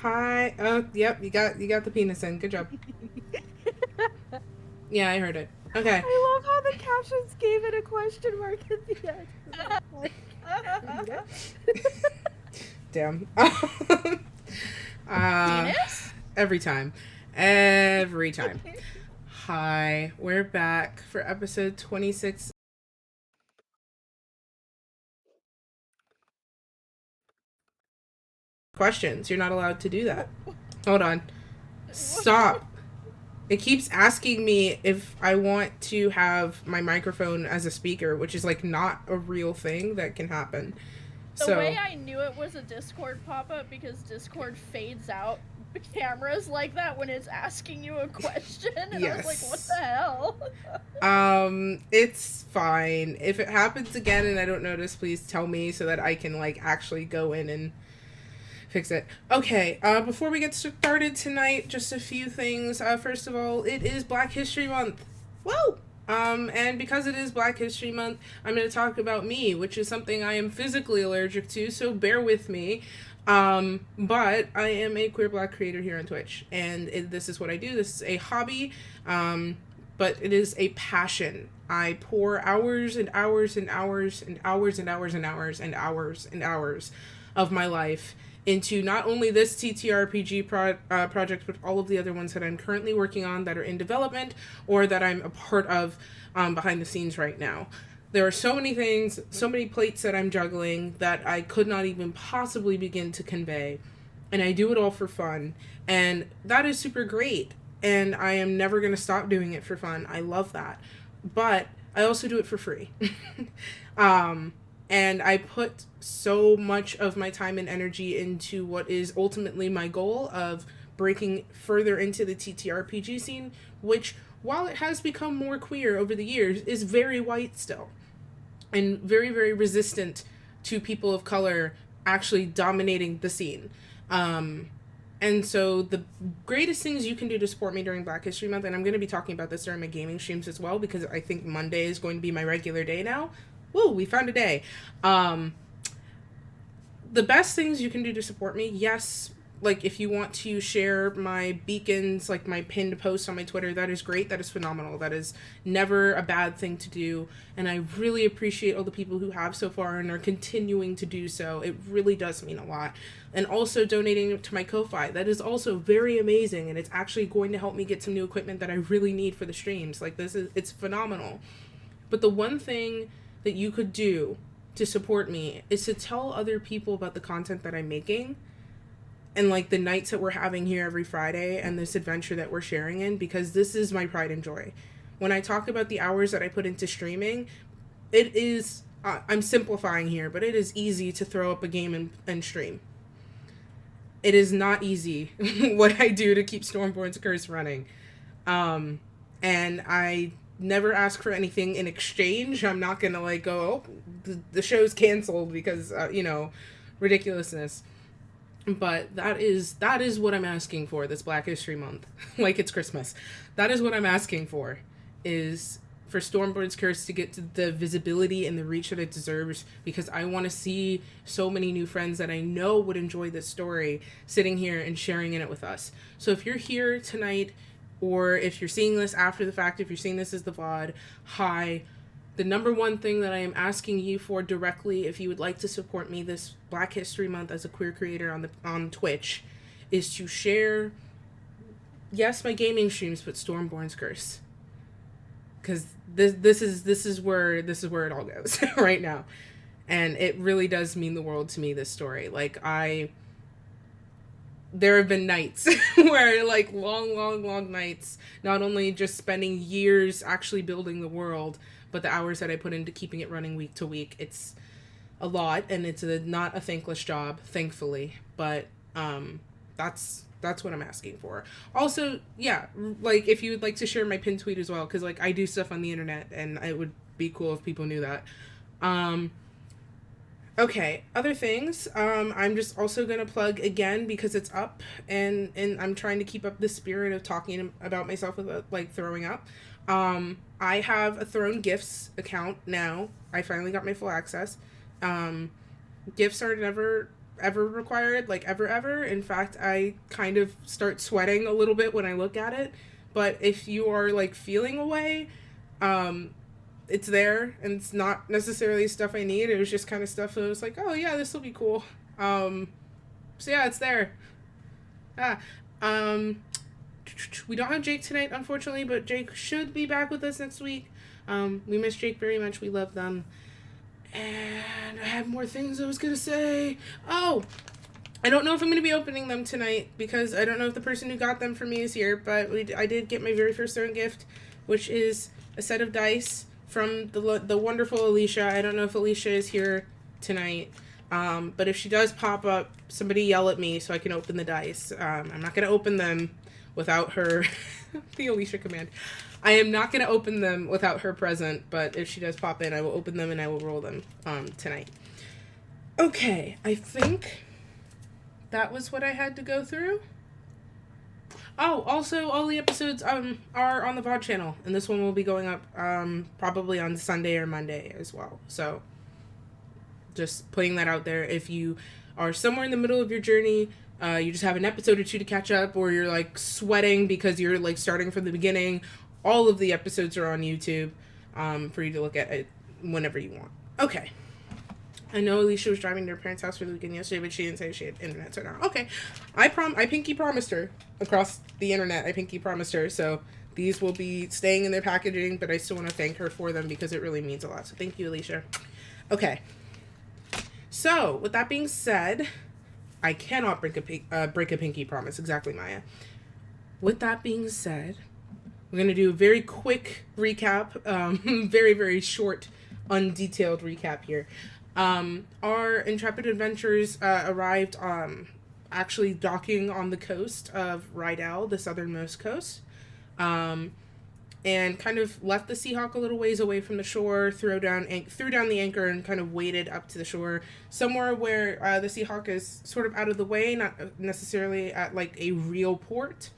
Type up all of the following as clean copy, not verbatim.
Hi. Oh, yep. You got the penis in. Good job. Yeah, I heard it. Okay. I love how the captions gave it a question mark at the end. Damn. uh, Penis? every time. Every time. Hi. We're back for episode 26. Questions. You're not allowed to do that. Hold on. Stop. It keeps asking me if I want to have my microphone as a speaker, which is like not a real thing that can happen. The way I knew it was a Discord pop-up because Discord fades out cameras like that when it's asking you a question, and yes. I was like, what the hell? It's fine. If it happens again and I don't notice, please tell me so that I can like actually go in and fix it. Okay, before we get started tonight, just a few things. First of all, it is Black History Month. Whoa! And because it is Black History Month, I'm going to talk about me, which is something I am physically allergic to, so bear with me. But I am a queer Black creator here on Twitch, and this is what I do. This is a hobby, but it is a passion. I pour hours and hours and hours and hours and hours and hours and hours and hours of my life into not only this TTRPG project, but all of the other ones that I'm currently working on that are in development or that I'm a part of behind the scenes right now. There are so many things, so many plates that I'm juggling that I could not even possibly begin to convey. And I do it all for fun. And that is super great. And I am never going to stop doing it for fun. I love that. But I also do it for free. And I put so much of my time and energy into what is ultimately my goal of breaking further into the TTRPG scene, which, while it has become more queer over the years, is very white still. And very, very resistant to people of color actually dominating the scene. And so the greatest things you can do to support me during Black History Month, and I'm going to be talking about this during my gaming streams as well, because I think Monday is going to be my regular day now. Woo, we found a day. The best things you can do to support me, yes, like if you want to share my beacons, like my pinned post on my Twitter, that is great. That is phenomenal. That is never a bad thing to do. And I really appreciate all the people who have so far and are continuing to do so. It really does mean a lot. And also donating to my Ko-Fi. That is also very amazing. And it's actually going to help me get some new equipment that I really need for the streams. Like it's phenomenal. But the one thing that you could do to support me is to tell other people about the content that I'm making and like the nights that we're having here every Friday and this adventure that we're sharing in, because this is my pride and joy. When I talk about the hours that I put into streaming, it is, I'm simplifying here, but it is easy to throw up a game and stream. It is not easy what I do to keep Stormborn's Curse running. And I never ask for anything in exchange. I'm not gonna like go, oh, the show's canceled because ridiculousness. But that is what I'm asking for this Black History Month. Like it's Christmas. That is what I'm asking for, is for Stormborn's Curse to get to the visibility and the reach that it deserves, because I want to see so many new friends that I know would enjoy this story sitting here and sharing in it with us. So if you're here tonight, or if you're seeing this after the fact, if you're seeing this as the VOD, hi. The number one thing that I am asking you for directly, if you would like to support me this Black History Month as a queer creator on Twitch, is to share, yes, my gaming streams, but Stormborn's Curse. Because this is where it all goes right now. And it really does mean the world to me, this story. Like there have been nights where like long nights, not only just spending years actually building the world, but the hours that I put into keeping it running week to week. It's a lot, and it's not a thankless job, thankfully, but that's what I'm asking for. Also, yeah, like if you would like to share my pin tweet as well, because like I do stuff on the internet and it would be cool if people knew that. Okay, other things. I'm just also gonna plug again because it's up, and I'm trying to keep up the spirit of talking about myself without like throwing up. I have a Throne Gifts account now. I finally got my full access. Gifts are never ever required, like ever. In fact, I kind of start sweating a little bit when I look at it. But if you are like feeling away, it's there, and it's not necessarily stuff I need. It was just kind of stuff that was like, oh yeah, this will be cool. So yeah, it's there. We don't have Jake tonight, unfortunately, but Jake should be back with us next week. We miss Jake very much. We love them. And I have more things I was going to say. Oh, I don't know if I'm going to be opening them tonight because I don't know if the person who got them for me is here, but I did get my very first own gift, which is a set of dice from the wonderful Alicia. I don't know if Alicia is here tonight, but if she does pop up, somebody yell at me so I can open the dice. I'm not going to open them without her, the Alicia command. I am not going to open them without her present, but if she does pop in, I will open them and I will roll them tonight. Okay, I think that was what I had to go through. Oh, also, all the episodes are on the VOD channel, and this one will be going up probably on Sunday or Monday as well. So, just putting that out there. If you are somewhere in the middle of your journey, you just have an episode or two to catch up, or you're like sweating because you're like starting from the beginning, all of the episodes are on YouTube for you to look at it whenever you want. Okay. I know Alicia was driving to her parents' house for the weekend yesterday, but she didn't say she had internet, so no. Okay. I pinky promised her across the internet. I pinky promised her, so these will be staying in their packaging, but I still want to thank her for them because it really means a lot. So thank you, Alicia. Okay. So, with that being said, I cannot break a pinky promise. Exactly, Maya. With that being said, we're going to do a very quick recap, very, very short, undetailed recap here. Our Intrepid Adventurers arrived actually docking on the coast of Rydell, the southernmost coast, and kind of left the Seahawk a little ways away from the shore, threw down the anchor, and kind of waded up to the shore, somewhere where the Seahawk is sort of out of the way, not necessarily at like a real port,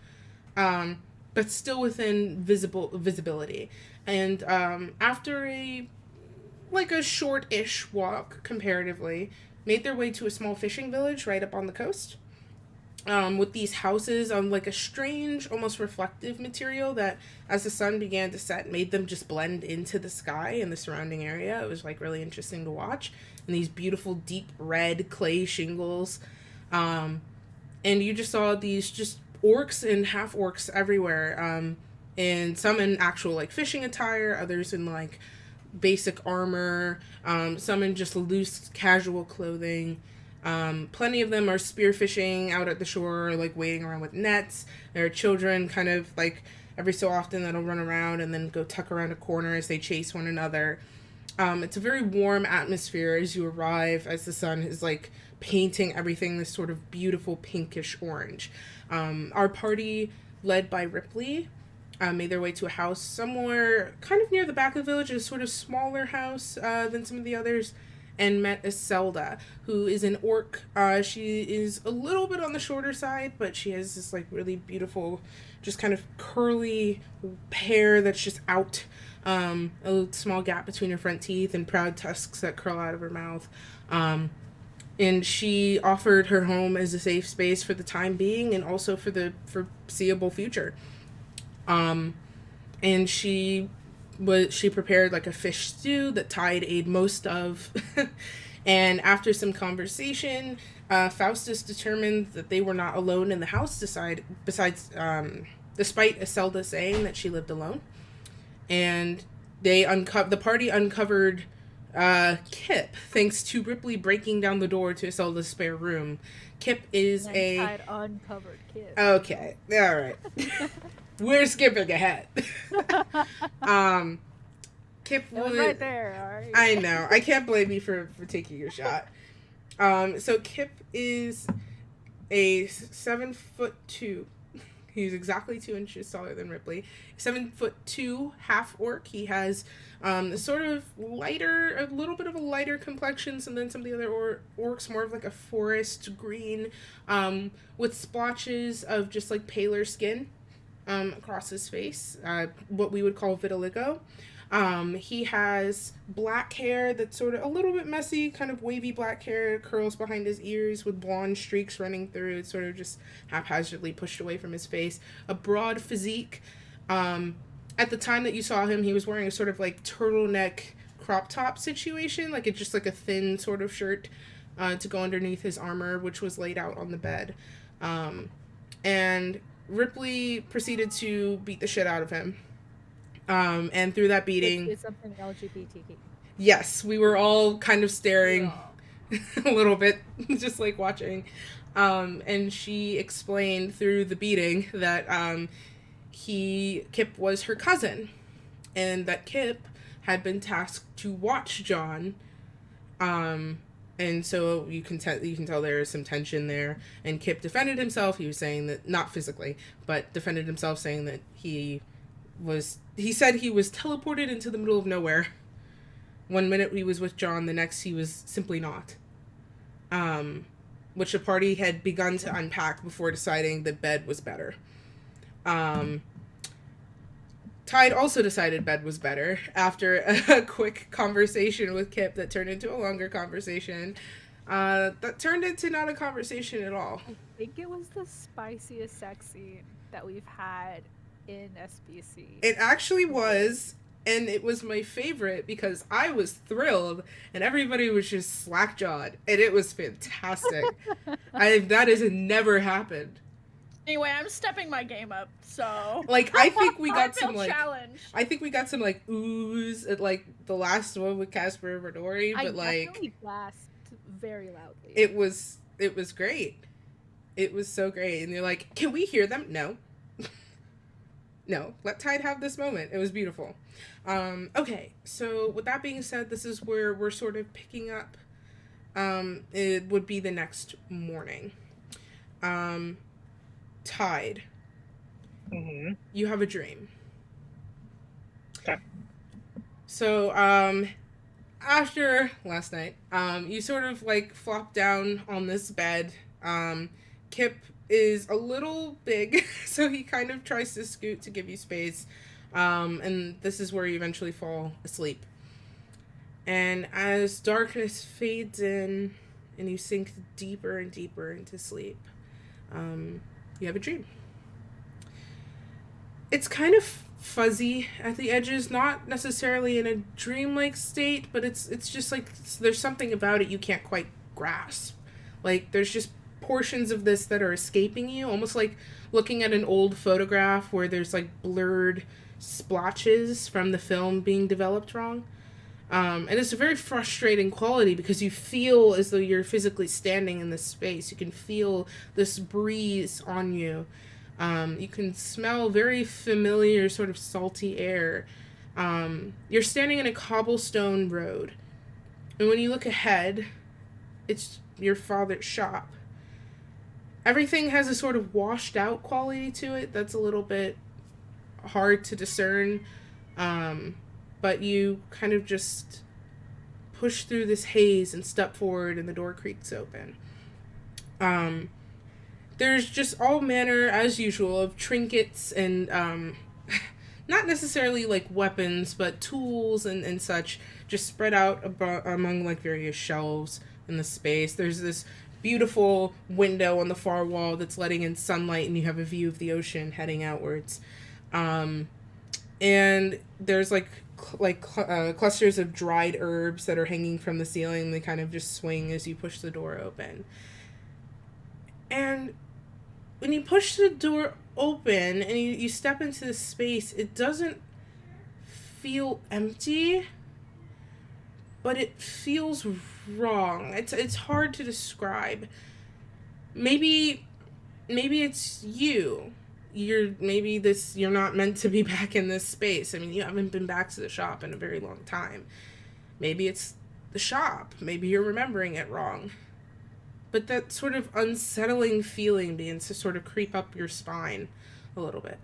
but still within visibility. And after a short-ish walk, comparatively, made their way to a small fishing village right up on the coast, with these houses on like a strange, almost reflective material that, as the sun began to set, made them just blend into the sky and the surrounding area. It was like really interesting to watch. And these beautiful deep red clay shingles. And you just saw these just orcs and half-orcs everywhere. And some in actual like fishing attire, others in like basic armor, some in just loose casual clothing. Plenty of them are spearfishing out at the shore, like wading around with nets. There are children kind of like every so often that'll run around and then go tuck around a corner as they chase one another. It's a very warm atmosphere as you arrive, as the sun is like painting everything this sort of beautiful pinkish orange. Our party, led by Ripley, made their way to a house somewhere kind of near the back of the village, a sort of smaller house than some of the others, and met Iselda, who is an orc. She is a little bit on the shorter side, but she has this like really beautiful, just kind of curly hair that's just out, a small gap between her front teeth, and proud tusks that curl out of her mouth. And she offered her home as a safe space for the time being, and also for the foreseeable future. And she prepared like a fish stew that Tide ate most of. And after some conversation, Faustus determined that they were not alone in the house, despite Iselda saying that she lived alone. And the party uncovered Kip, thanks to Ripley breaking down the door to Iselda's spare room. Kip is Tide uncovered Kip. Okay, alright. We're skipping ahead. Kip was right there, alright. I know. I can't blame you for taking your shot. So Kip is a 7'2". He's exactly 2 inches taller than Ripley. 7'2" half orc. He has sort of lighter, a little bit of a lighter complexion than some of the other orcs, more of like a forest green, with splotches of just like paler skin across his face, what we would call vitiligo. He has black hair that's sort of a little bit messy, kind of wavy black hair, curls behind his ears with blonde streaks running through. It's sort of just haphazardly pushed away from his face. A broad physique. At the time that you saw him, he was wearing a sort of like turtleneck crop top situation, like it's just like a thin sort of shirt to go underneath his armor, which was laid out on the bed. And Ripley proceeded to beat the shit out of him. And through that beating... It's something LGBTQ. Yes, we were all kind of staring a little bit, just like watching. And she explained through the beating that Kip was her cousin. And that Kip had been tasked to watch John. And so you can tell there is some tension there. And Kip defended himself. He was saying that, not physically, but defended himself, saying that he said he was teleported into the middle of nowhere. One minute he was with John, the next he was simply not. Which the party had begun to unpack before deciding that bed was better. Tide also decided bed was better after a quick conversation with Kip that turned into a longer conversation. That turned into not a conversation at all. I think it was the spiciest sex scene that we've had in SBC. It actually was, and it was my favorite because I was thrilled and everybody was just slack-jawed, and it was fantastic. That has never happened. Anyway, I'm stepping my game up, so... Like, I think we got some, like... challenged. I think we got some, like, oohs at, like, the last one with Casper and Rodori, but, I like... definitely gasped very loudly. It was great. It was so great. And you're like, can we hear them? No. No. Let Tide have this moment. It was beautiful. Okay, so with that being said, this is where we're sort of picking up. It would be the next morning. Tide. Mm-hmm. You have a dream. Okay. So, after last night, you sort of, like, flop down on this bed. Kip is a little big, so he kind of tries to scoot to give you space. And this is where you eventually fall asleep. And as darkness fades in and you sink deeper and deeper into sleep, you have a dream. It's kind of fuzzy at the edges, not necessarily in a dreamlike state, but it's just like there's something about it you can't quite grasp. Like there's just portions of this that are escaping you, almost like looking at an old photograph where there's like blurred splotches from the film being developed wrong. And it's a very frustrating quality because you feel as though you're physically standing in this space. You can feel this breeze on you. You can smell very familiar sort of salty air. You're standing in a cobblestone road. And when you look ahead, it's your father's shop. Everything has a sort of washed out quality to it that's a little bit hard to discern. But you kind of just push through this haze and step forward and the door creaks open. There's just all manner, as usual, of trinkets and, not necessarily like weapons, but tools and such, just spread out among like various shelves in the space. There's this beautiful window on the far wall that's letting in sunlight, and you have a view of the ocean heading outwards. And there's clusters of dried herbs that are hanging from the ceiling. They kind of just swing as you push the door open. And when you push the door open and you step into this space, it doesn't feel empty, but it feels wrong. It's hard to describe. Maybe it's you. You're not meant to be back in this space. I mean, you haven't been back to the shop in a very long time. Maybe it's the shop. Maybe you're remembering it wrong. But that sort of unsettling feeling begins to sort of creep up your spine a little bit.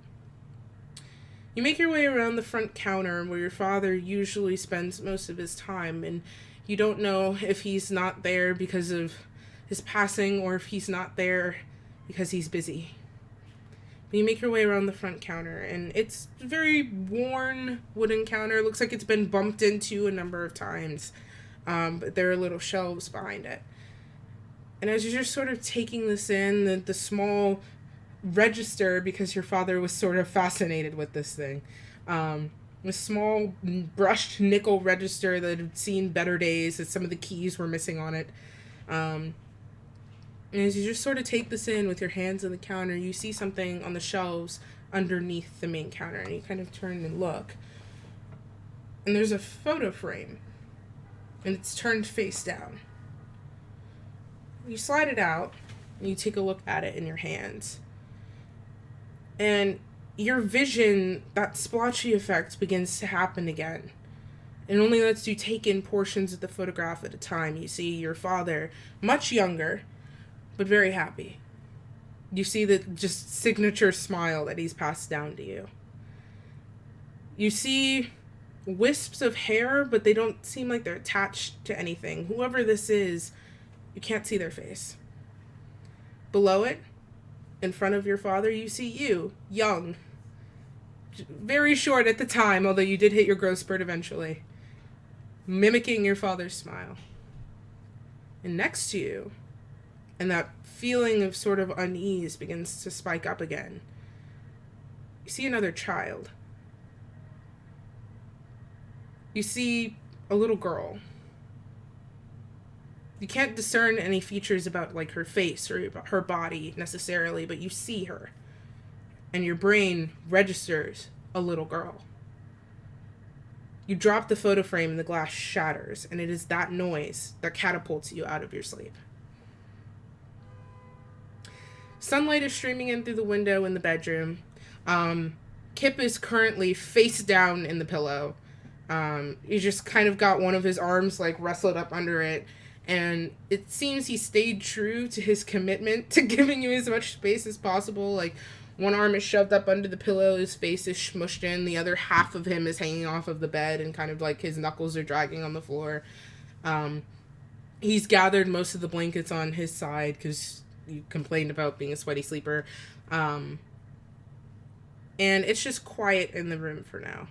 You make your way around the front counter where your father usually spends most of his time, and you don't know if he's not there because of his passing or if he's not there because he's busy. You make your way around the front counter, and it's a very worn wooden counter. It looks like it's been bumped into a number of times, but there are little shelves behind it. And as you're just sort of taking this in, the small register, because your father was sort of fascinated with this thing, a small brushed nickel register that had seen better days, that some of the keys were missing on it. And as you just sort of take this in with your hands on the counter, you see something on the shelves underneath the main counter, and you kind of turn and look. And there's a photo frame, and it's turned face down. You slide it out, and you take a look at it in your hands. And your vision, that splotchy effect, begins to happen again. It only lets you take in portions of the photograph at a time. You see your father, much younger, but very happy. You see the just signature smile that he's passed down to you. You see wisps of hair, but they don't seem like they're attached to anything. Whoever this is, you can't see their face. Below it, in front of your father, you see you, young. Very short at the time, although you did hit your growth spurt eventually. Mimicking your father's smile. And next to you, and that feeling of sort of unease begins to spike up again, you see another child. You see a little girl. You can't discern any features about, like, her face or her body necessarily, but you see her. And your brain registers a little girl. You drop the photo frame and the glass shatters, and it is that noise that catapults you out of your sleep. Sunlight is streaming in through the window in the bedroom. Kip is currently face down in the pillow. He just kind of got one of his arms, like, wrestled up under it. And it seems he stayed true to his commitment to giving you as much space as possible. Like, one arm is shoved up under the pillow, his face is smushed in, the other half of him is hanging off of the bed, and kind of like his knuckles are dragging on the floor. He's gathered most of the blankets on his side, because you complained about being a sweaty sleeper. And it's just quiet in the room for now.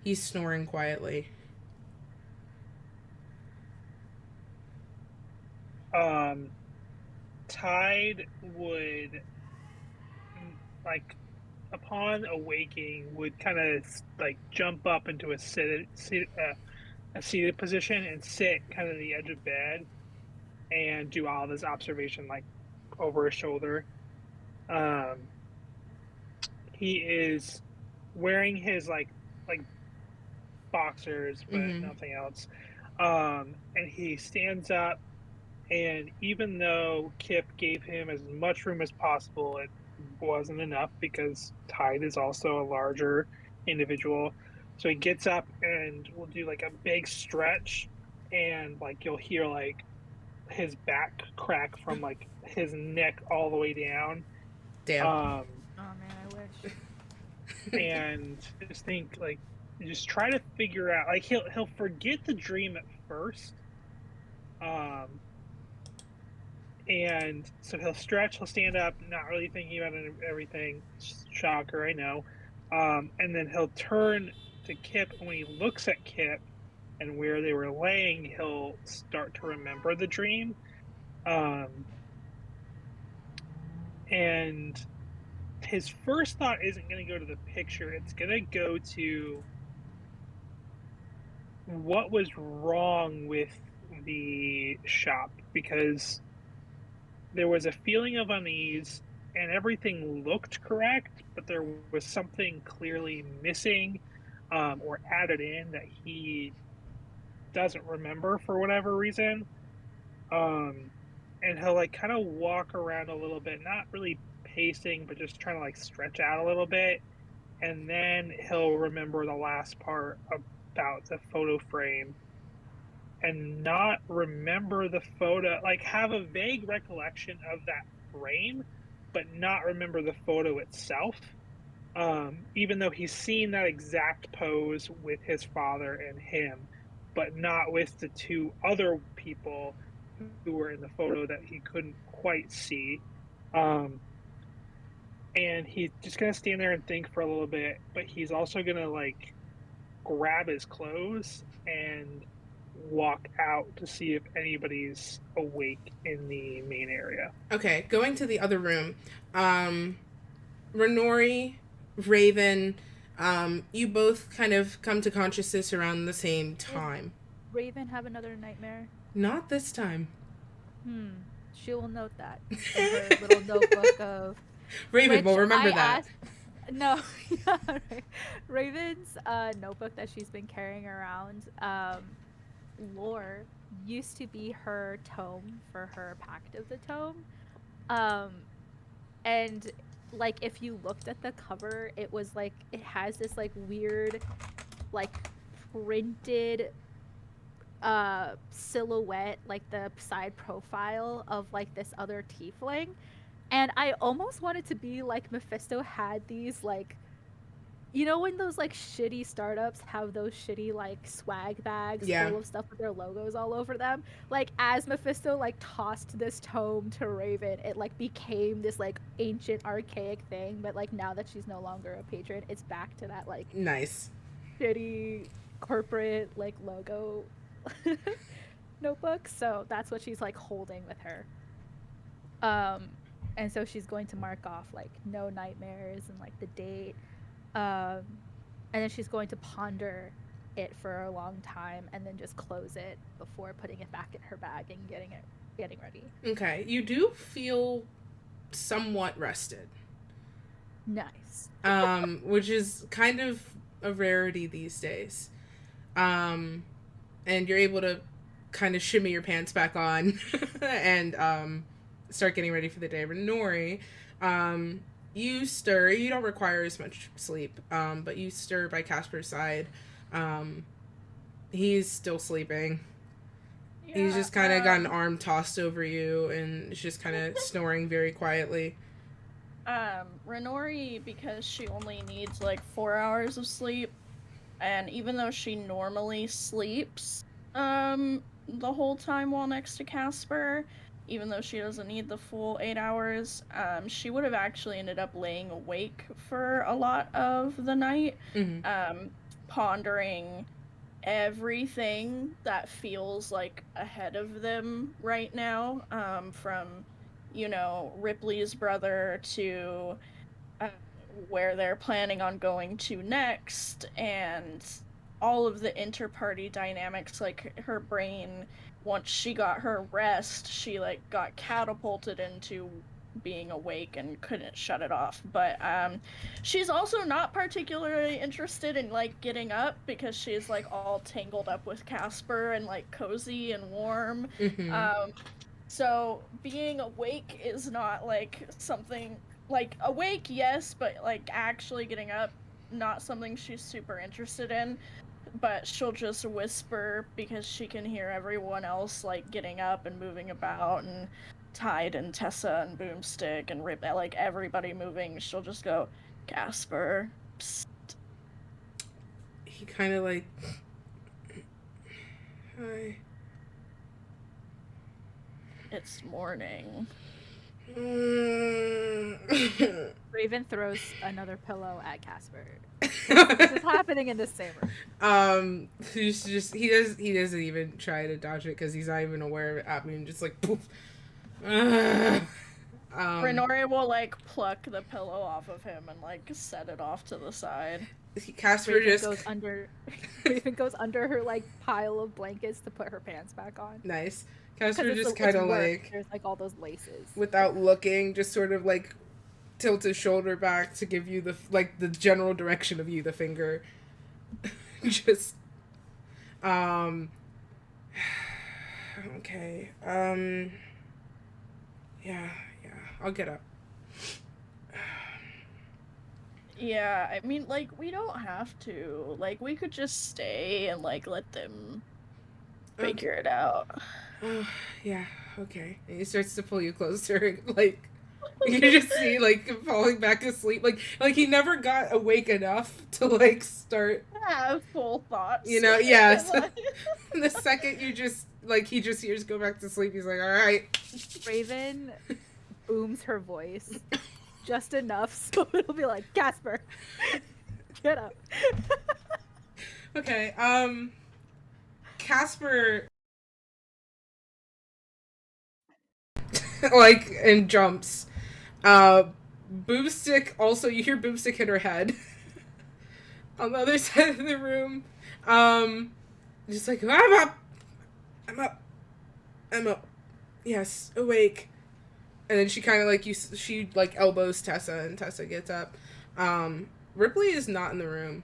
He's snoring quietly. Tide would, like, upon awaking, would kind of, like, jump up into a seated position and sit kind of the edge of bed and do all this observation, like, over his shoulder. He is wearing his, like boxers, but nothing else. And he stands up, and even though Kip gave him as much room as possible, it wasn't enough, because Tide is also a larger individual. So he gets up and will do, like, a big stretch, and, like, you'll hear, like, his back crack from, like, his neck all the way down. Damn. Oh man, I wish. And just think, like, just try to figure out, like, he'll forget the dream at first. And so he'll stretch, he'll stand up, not really thinking about everything. Shocker, I know. And then he'll turn to Kip, and when he looks at Kip and where they were laying, he'll start to remember the dream. And his first thought isn't going to go to the picture, it's going to go to what was wrong with the shop, because there was a feeling of unease and everything looked correct, but there was something clearly missing, or added in that he doesn't remember for whatever reason. And he'll, like, kind of walk around a little bit, not really pacing, but just trying to, like, stretch out a little bit. And then he'll remember the last part about the photo frame and not remember the photo, like, have a vague recollection of that frame, but not remember the photo itself. Even though he's seen that exact pose with his father and him, but not with the two other people who were in the photo that he couldn't quite see. and he's just gonna stand there and think for a little bit, but he's also gonna like grab his clothes and walk out to see if anybody's awake in the main area. Okay, going to the other room. Renori, Raven, you both kind of come to consciousness around the same time. Raven have another nightmare? Not this time. She will note that in her little notebook of... Raven will remember that. No, right. Raven's notebook that she's been carrying around, lore used to be her tome for her Pact of the Tome. And like if you looked at the cover, it was like it has this like weird like printed silhouette, like the side profile of like this other tiefling. And I almost wanted to be like Mephisto had these like, you know, when those like shitty startups have those shitty like swag bags full of stuff with their logos all over them. Like as Mephisto like tossed this tome to Raven, it like became this like ancient archaic thing. But like now that she's no longer a patron, it's back to that like nice shitty corporate like logo notebook. So that's what she's like holding with her. And so she's going to mark off like no nightmares and like the date. And then she's going to ponder it for a long time and then just close it before putting it back in her bag and getting ready. Okay, you do feel somewhat rested. Nice. Which is kind of a rarity these days. And you're able to kind of shimmy your pants back on and start getting ready for the day. Renori, you stir. You don't require as much sleep, but you stir by Casper's side. He's still sleeping. Yeah, he's just kind of got an arm tossed over you and is just kind of snoring very quietly. Renori, because she only needs like 4 hours of sleep, and even though she normally sleeps the whole time while next to Casper, even though she doesn't need the full 8 hours, she would have actually ended up laying awake for a lot of the night, pondering everything that feels like ahead of them right now, from, you know, Ripley's brother to where they're planning on going to next, and all of the inter-party dynamics. Like her brain, once she got her rest, she like got catapulted into being awake and couldn't shut it off. But she's also not particularly interested in like getting up because she's like all tangled up with Casper and like cozy and warm. So being awake is not like something like awake, yes, but like actually getting up, not something she's super interested in. But she'll just whisper because she can hear everyone else like getting up and moving about, and Tide and Tessa and Boomstick and Rip, like everybody moving. She'll just go, Casper, psst. He kind of like, hi. It's morning. Raven throws another pillow at Casper. It's happening in the same room. He doesn't even try to dodge it because he's not even aware of it happening. Just like poof. Renori will like pluck the pillow off of him and like set it off to the side. Casper Raven goes under her like pile of blankets to put her pants back on. Nice. Casper just kind of like, there's like all those laces. Without looking, just sort of like tilt his shoulder back to give you the general direction of you, the finger. Just, okay. Yeah, I'll get up. Yeah, I mean, like, we don't have to. Like, we could just stay and, like, let them figure it out. Yeah, okay. And he starts to pull you closer, like, you just see, like, him falling back asleep. Like he never got awake enough to, like, start... have full thoughts. You know, yeah. So, the second you just, like, he just hears go back to sleep, he's like, alright. Raven booms her voice just enough so it'll be like, Casper, get up. Okay, Casper like and jumps. Boomstick also, you hear Boomstick hit her head on the other side of the room. Just like, I'm up, I'm up, I'm up. Yes, awake. And then she kind of like she like elbows Tessa, and Tessa gets up. Ripley is not in the room.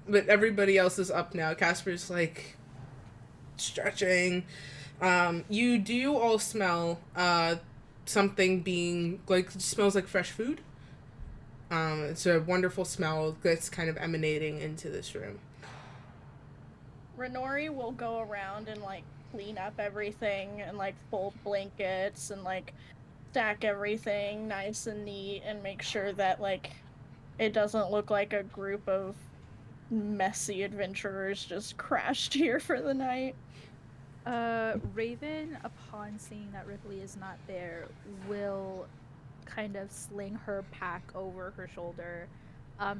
But everybody else is up now. Casper's like stretching. You do all smell something being like, it smells like fresh food. It's a wonderful smell that's kind of emanating into this room. Renori will go around and like clean up everything and like fold blankets and like stack everything nice and neat and make sure that like it doesn't look like a group of messy adventurers just crashed here for the night. Raven, upon seeing that Ripley is not there, will kind of sling her pack over her shoulder,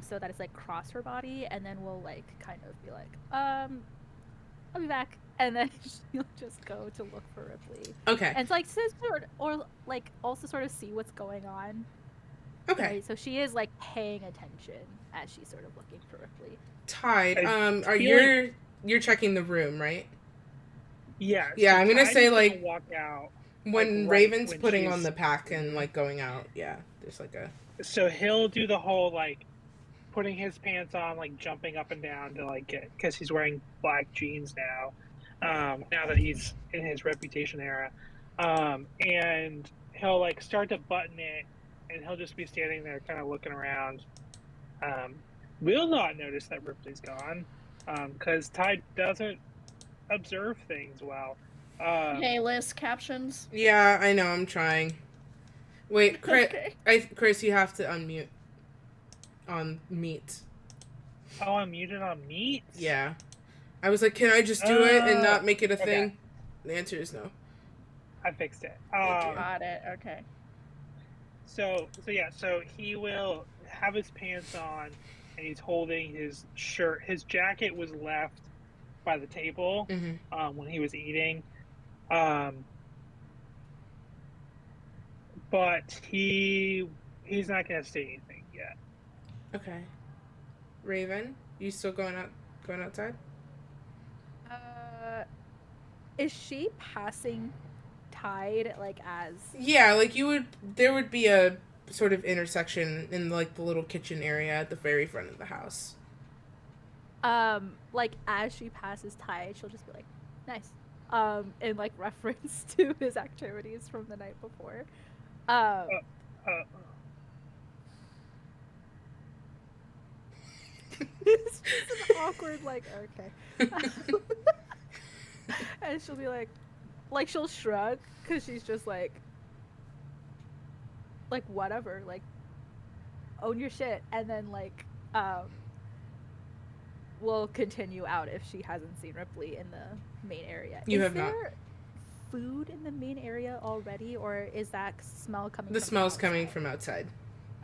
so that it's like cross her body, and then will like kind of be like, I'll be back, and then she'll just go to look for Ripley. Okay. And it's like or like also sort of see what's going on. Okay. Right? So she is like paying attention as she's sort of looking for Ripley. Tide, you're checking the room, right? Yeah. Yeah, so I'm gonna Tide say is like walk out when like, Raven's when putting she's- on the pack and like going out. Yeah, there's like a. So he'll do the whole like putting his pants on, like jumping up and down to like get, because he's wearing black jeans now. Now that he's in his reputation era, and he'll like start to button it, and he'll just be standing there, kind of looking around. Will not notice that Ripley's gone, because Tide doesn't observe things well. Hey, Liz, captions. Yeah, I know. I'm trying. Wait, Chris. Okay. Chris, you have to unmute on meat. Oh, I'm muted on meat? Yeah. I was like, can I just do it and not make it a okay. thing? The answer is no. I fixed it. Thank you. Got it. Okay. So he will have his pants on, and he's holding his shirt. His jacket was left by the table when he was eating, but he's not gonna say anything yet. Okay. Raven, you still going outside? Is she passing Tide like as? Yeah, like there would be a sort of intersection in like the little kitchen area at the very front of the house. Like as she passes Tide, she'll just be like, nice. In like reference to his activities from the night before. It's just an awkward like, okay. And she'll be like she'll shrug because she's just like whatever, like own your shit, and then like we'll continue out if she hasn't seen Ripley in the main area. You is have not. there food in the main area already, or is that smell coming? The from smell's outside? coming from outside.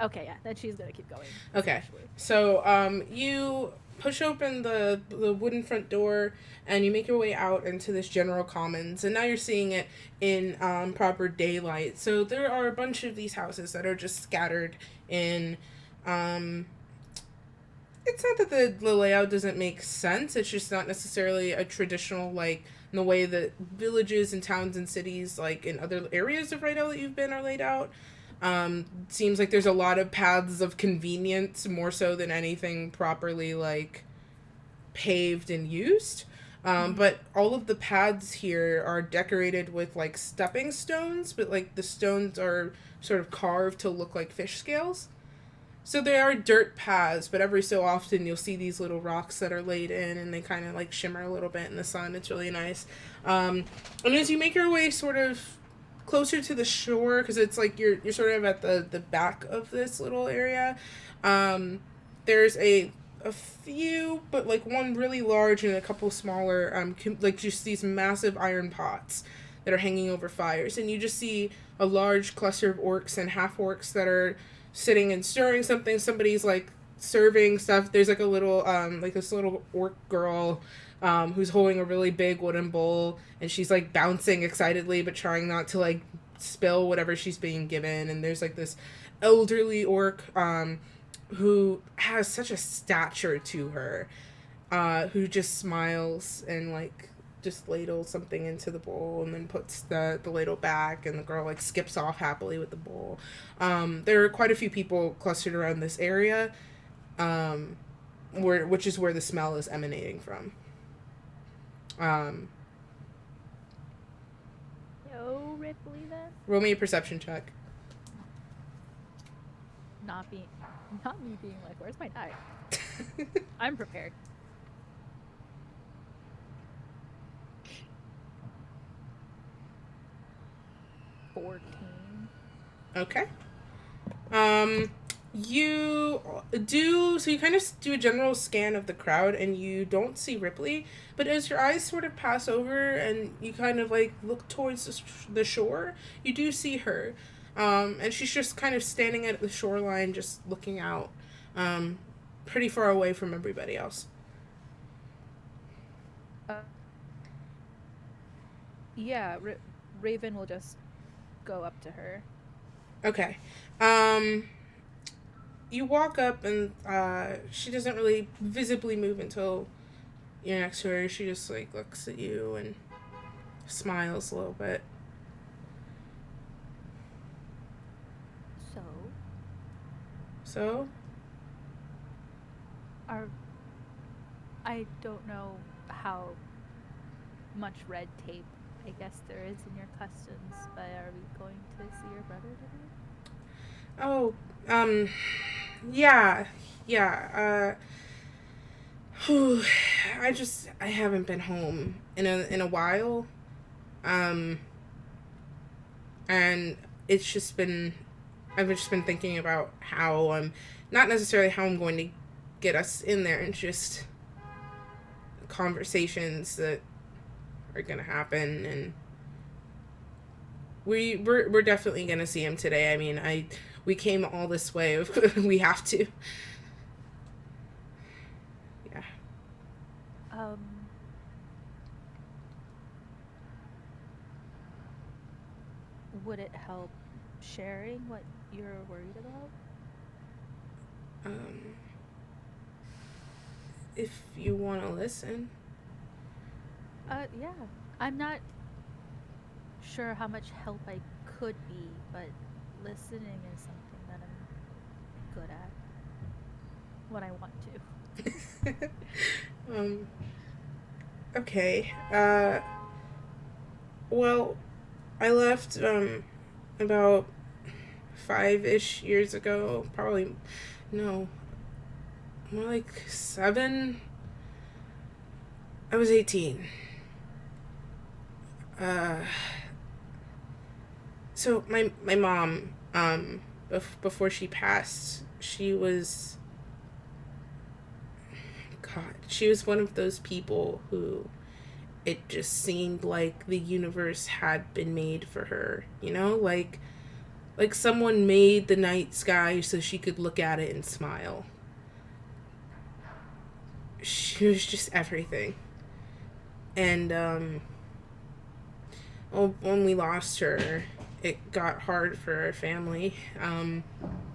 Okay, yeah, then she's gonna keep going. Okay. Essentially. So, you push open the wooden front door, and you make your way out into this general commons, and now you're seeing it in proper daylight. So there are a bunch of these houses that are just scattered in. It's not that the layout doesn't make sense. It's just not necessarily a traditional, like, in the way that villages and towns and cities, like in other areas of Rydell that you've been, are laid out. Seems like there's a lot of paths of convenience, more so than anything properly, like, paved and used. But all of the paths here are decorated with, like, stepping stones, but, like, the stones are sort of carved to look like fish scales. So they are dirt paths, but every so often you'll see these little rocks that are laid in, and they kind of, like, shimmer a little bit in the sun. It's really nice. And as you make your way sort of closer to the shore, because it's like you're sort of at the back of this little area, there's a few, but like one really large and a couple smaller, like just these massive iron pots that are hanging over fires, and you just see a large cluster of orcs and half orcs that are sitting and stirring something. Somebody's like serving stuff. There's like a little like this little orc girl who's holding a really big wooden bowl, and she's like bouncing excitedly but trying not to like spill whatever she's being given. And there's like this elderly orc who has such a stature to her, who just smiles and like just ladles something into the bowl and then puts the ladle back, and the girl like skips off happily with the bowl. There are quite a few people clustered around this area, which is where the smell is emanating from. Yo, Ripley then? Roll me a perception check. Not me being like, where's my die? I'm prepared. Okay. You kind of do a general scan of the crowd, and you don't see Ripley, but as your eyes sort of pass over and you kind of like look towards the shore, you do see her. And she's just kind of standing at the shoreline, just looking out, pretty far away from everybody else. Yeah, Raven will just go up to her. Okay. You walk up, and she doesn't really visibly move until you're next to her. She just like looks at you and smiles a little bit. So? I don't know how much red tape I guess there is in your customs, but are we going to see your brother today? Oh, yeah. I haven't been home in a while. And I've just been thinking about how not necessarily how I'm going to get us in there, and just conversations that are gonna happen, and we're definitely gonna see him today. I mean, we came all this way. We have to. Yeah. Would it help sharing what you're worried about? If you want to listen. Yeah. I'm not sure how much help I could be, but listening is something that I'm good at when I want to. Okay. Well, I left about 5-ish years ago. Probably, no, more like 7. I was 18. So my mom, before she passed, she was one of those people who it just seemed like the universe had been made for her, you know, like someone made the night sky so she could look at it and smile. She was just everything. And when we lost her, it got hard for our family. I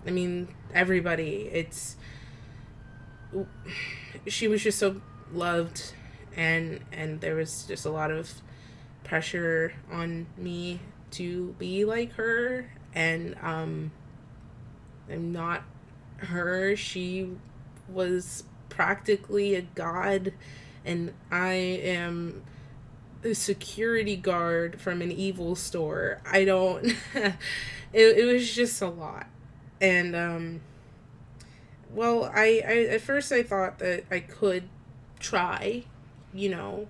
mean, everybody. She was just so loved, and there was just a lot of pressure on me to be like her, and I'm not her. She was practically a god, and I am a security guard from an evil store. I don't it was just a lot. And well, I at first I thought that I could try, you know.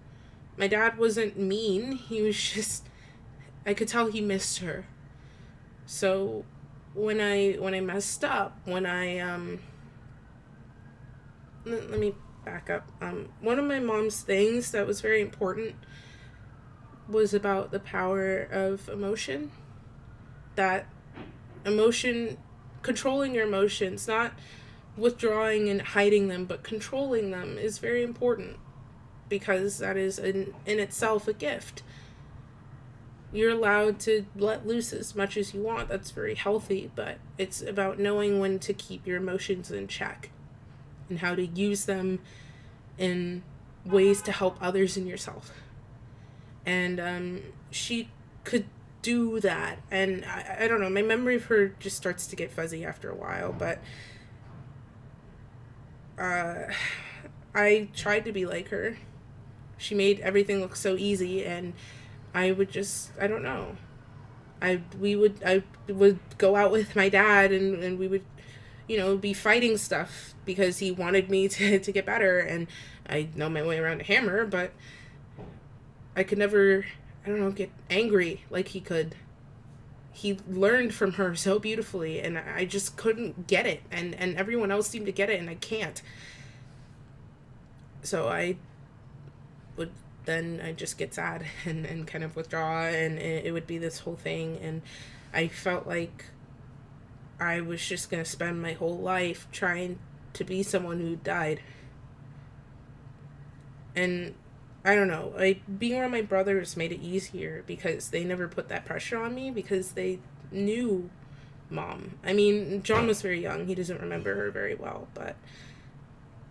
My dad wasn't mean. He was just, I could tell he missed her. So when I messed up, when I let me back up. One of my mom's things that was very important was about the power of emotion. That emotion, controlling your emotions, not withdrawing and hiding them, but controlling them is very important because that is in itself a gift. You're allowed to let loose as much as you want. That's very healthy, but it's about knowing when to keep your emotions in check and how to use them in ways to help others and yourself. And she could do that. And I don't know, my memory of her just starts to get fuzzy after a while, but I tried to be like her. She made everything look so easy, and I would just, I don't know. I would go out with my dad, and we would, be fighting stuff because he wanted me to get better, and I know my way around a hammer, but I could never, I don't know, get angry like he could. He learned from her so beautifully, and I just couldn't get it, and everyone else seemed to get it, and I can't. So I just get sad and kind of withdraw, and it would be this whole thing, and I felt like I was just going to spend my whole life trying to be someone who died. And I don't know, being around my brothers made it easier because they never put that pressure on me because they knew Mom. I mean, John was very young. He doesn't remember her very well, but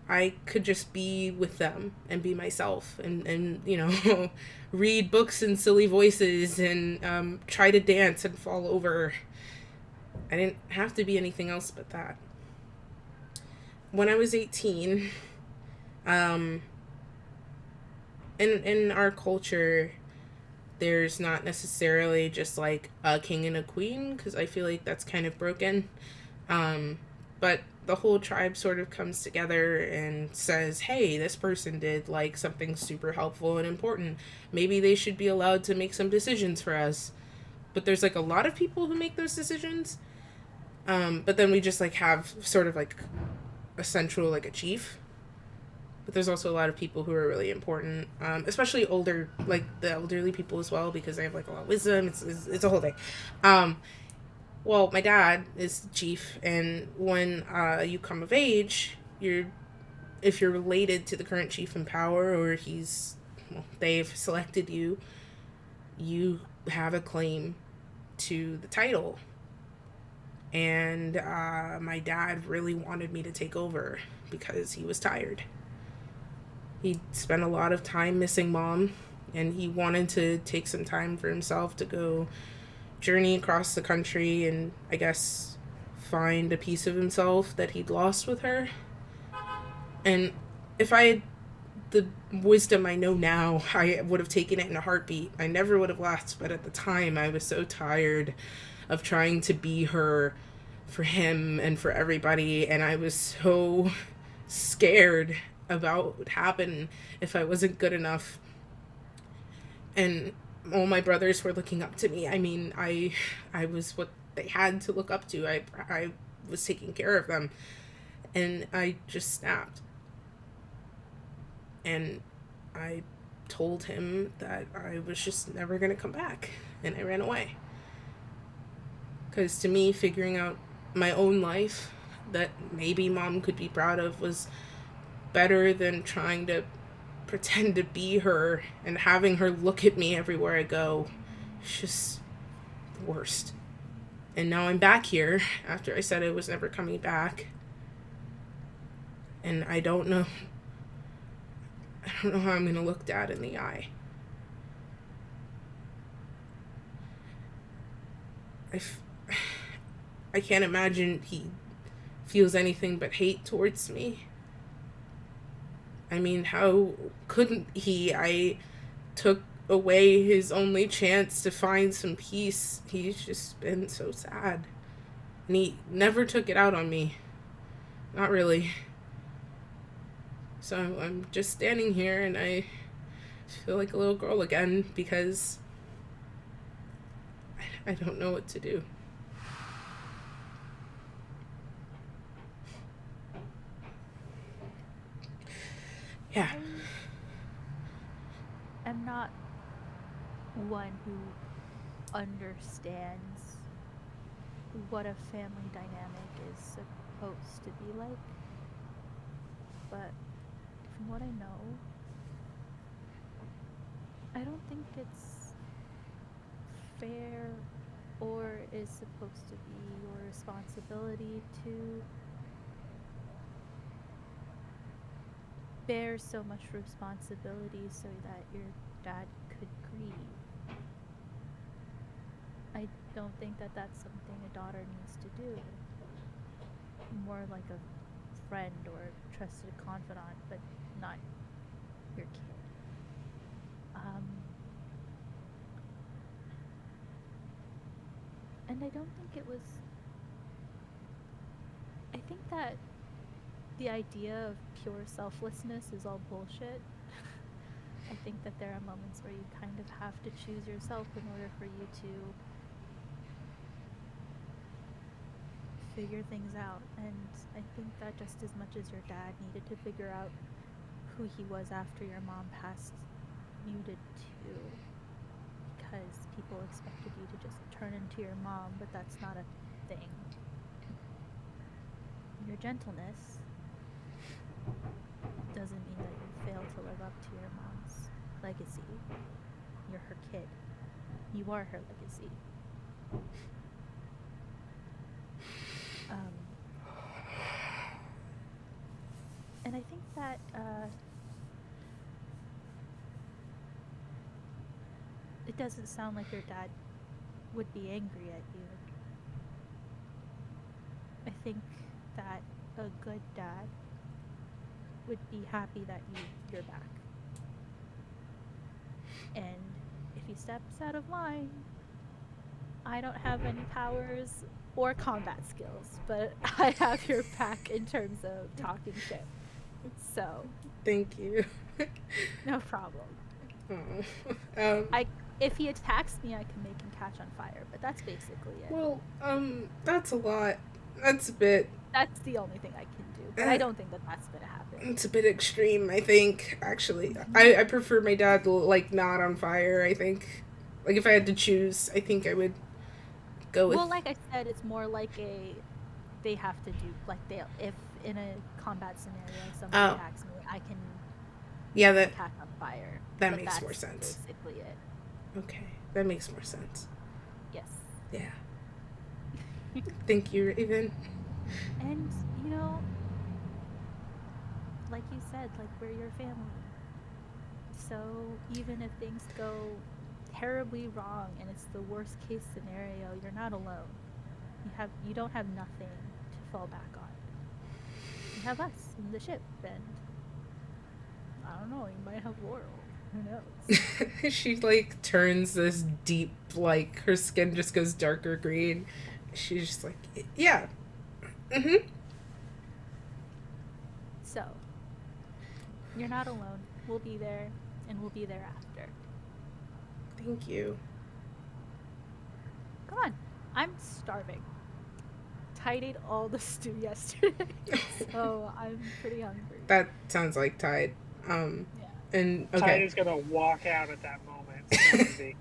I could just be with them and be myself and read books in silly voices and try to dance and fall over. I didn't have to be anything else but that. When I was 18, in our culture, there's not necessarily just like a king and a queen, because I feel like that's kind of broken. But the whole tribe sort of comes together and says, hey, this person did like something super helpful and important. Maybe they should be allowed to make some decisions for us. But there's like a lot of people who make those decisions. But then we just like have sort of like a central, like a chief. But there's also a lot of people who are really important, especially older, like the elderly people as well, because they have like a lot of wisdom. It's a whole thing. Well, my dad is chief, and when you come of age, if you're related to the current chief in power, or they've selected you, you have a claim to the title. And my dad really wanted me to take over because he was tired. He spent a lot of time missing Mom, and he wanted to take some time for himself to go journey across the country and I guess find a piece of himself that he'd lost with her. And if I had the wisdom I know now, I would have taken it in a heartbeat. I never would have left, but at the time I was so tired of trying to be her for him and for everybody, and I was so scared about what would happen if I wasn't good enough. And all my brothers were looking up to me. I mean, I was what they had to look up to. I was taking care of them. And I just snapped. And I told him that I was just never going to come back. And I ran away. Because to me, figuring out my own life that maybe Mom could be proud of was better than trying to pretend to be her and having her look at me everywhere I go. It's just the worst. And now I'm back here after I said I was never coming back. And I don't know how I'm going to look Dad in the eye. I can't imagine he feels anything but hate towards me. I mean, how couldn't he? I took away his only chance to find some peace. He's just been so sad. And he never took it out on me. Not really. So I'm just standing here and I feel like a little girl again because I don't know what to do. Yeah. I'm not one who understands what a family dynamic is supposed to be like. But from what I know, I don't think it's fair or is supposed to be your responsibility to bear so much responsibility so that your dad could grieve. I don't think that that's something a daughter needs to do. More like a friend or trusted confidant, but not your kid. And I don't think it was. I think that the idea of pure selflessness is all bullshit. I think that there are moments where you kind of have to choose yourself in order for you to figure things out. And I think that just as much as your dad needed to figure out who he was after your mom passed, you did too. Because people expected you to just turn into your mom, but that's not a thing. Your gentleness doesn't mean that you fail to live up to your mom's legacy. You're her kid. You are her legacy. And I think that it doesn't sound like your dad would be angry at you. I think that a good dad would be happy that you're back. And if he steps out of line, I don't have any powers or combat skills, but I have your back in terms of talking shit. So Thank you. no problem. Oh. If he attacks me, I can make him catch on fire, but that's basically it. Well, that's a lot. That's a bit. That's the only thing I can do, but I don't think that that's gonna happen. It's a bit extreme, I think, actually. I prefer my dad, like, not on fire, I think. Like, if I had to choose, I think I would go with... Well, like I said, it's more like they have to do, like, if in a combat scenario somebody attacks me, I can catch on fire. That makes more sense. Basically it. Okay, that makes more sense. Yes. Yeah. Thank you, Raven. And, like you said, like, we're your family. So even if things go terribly wrong and it's the worst case scenario, you're not alone. You don't have nothing to fall back on. You have us in the ship, and I don't know, you might have Laurel. Who knows? She, like, turns this deep, like, her skin just goes darker green. She's just like, yeah. Mm-hmm. So, you're not alone. We'll be there, and we'll be there after. Thank you. Come on. I'm starving. Tide ate all the stew yesterday, so I'm pretty hungry. That sounds like Tide. Yeah. And okay. Tide is gonna walk out at that moment.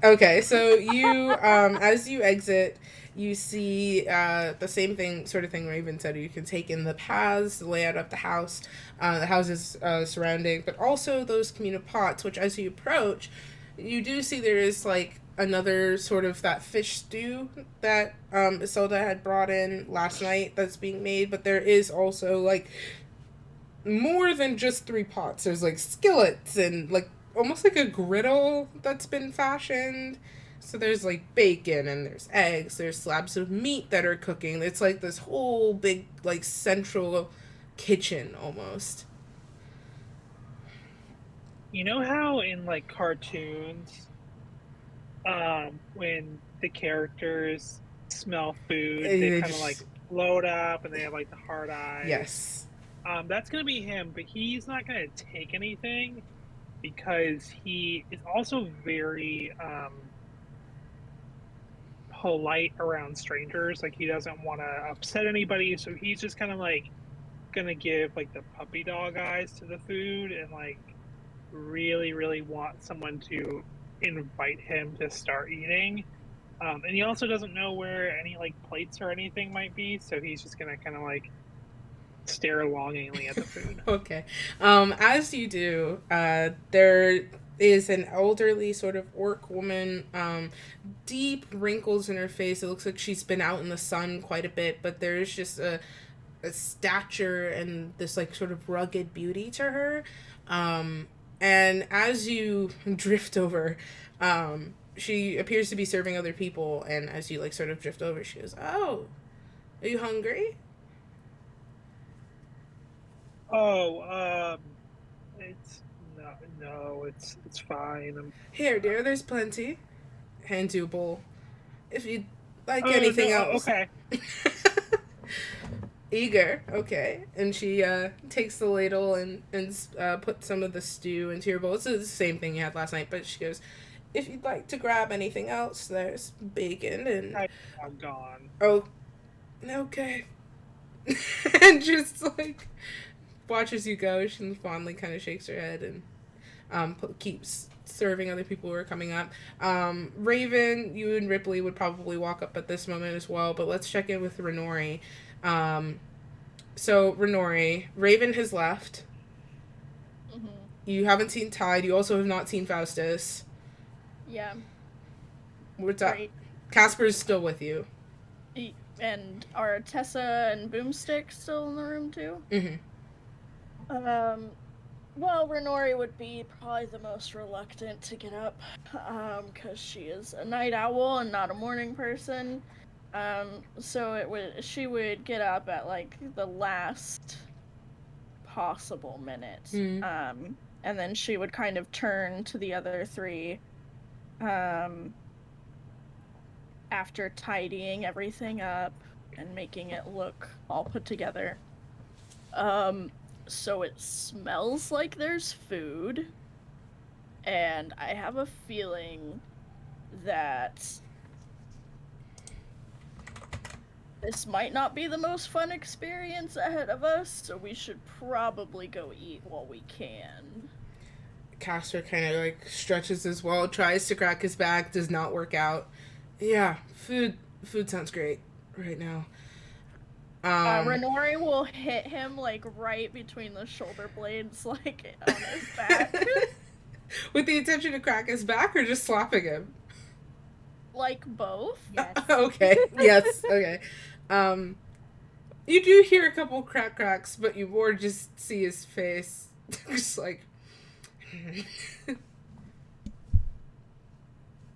Okay, so you, as you exit, you see the same thing, sort of thing Raven said. You can take in the paths, the layout of the house, the houses surrounding, but also those communal pots, which as you approach, you do see there is, like, another sort of that fish stew that Isolda had brought in last night that's being made, but there is also, like, more than just 3 pots. There's, like, skillets and, like, almost like a griddle that's been fashioned. So there's, like, bacon and there's eggs, there's slabs of meat that are cooking. It's like this whole big, like, central kitchen almost. You know how in, like, cartoons, when the characters smell food, they kind of, like, float up and they have, like, the hard eyes? Yes. That's gonna be him, but he's not gonna take anything because he is also very polite around strangers. Like, he doesn't want to upset anybody, so he's just kind of, like, gonna give, like, the puppy dog eyes to the food and, like, really, really want someone to invite him to start eating. And he also doesn't know where any like plates or anything might be, so he's just gonna kind of like stare longingly at the food. Okay. As you do, there is an elderly sort of orc woman, deep wrinkles in her face. It looks like she's been out in the sun quite a bit, but there's just a stature and this like sort of rugged beauty to her. And as you drift over, she appears to be serving other people, and as you like sort of drift over, she goes, "Oh, are you hungry?" Oh, it's no, it's fine. Here, dear, there's plenty. Hand you a bowl. If you'd like Oh anything no, else. okay. Eager, okay. And she takes the ladle and puts some of the stew into your bowl. It's the same thing you had last night, but she goes, if you'd like to grab anything else, there's bacon and... I'm gone. Oh, okay. And just, like, watches you go. She fondly kind of shakes her head and keeps serving other people who are coming up. Raven, you and Ripley would probably walk up at this moment as well, but let's check in with Renori. So, Renori, Raven has left. Mm-hmm. You haven't seen Tide. You also have not seen Faustus. Yeah. What's up? Great. Casper's still with you. And are Tessa and Boomstick still in the room too? Mm-hmm. Well, Renori would be probably the most reluctant to get up, because she is a night owl and not a morning person. So she would get up at like the last possible minute. Mm-hmm. And then she would kind of turn to the other three, after tidying everything up and making it look all put together. So it smells like there's food, and I have a feeling that this might not be the most fun experience ahead of us, so we should probably go eat while we can. Casper kind of like stretches as well, tries to crack his back, does not work out. Yeah, food sounds great right now. Renori will hit him like right between the shoulder blades, like on his back. With the intention to crack his back or just slapping him? Like both? Yes. Okay. Yes. Okay. You do hear a couple cracks, but you more just see his face. Just like...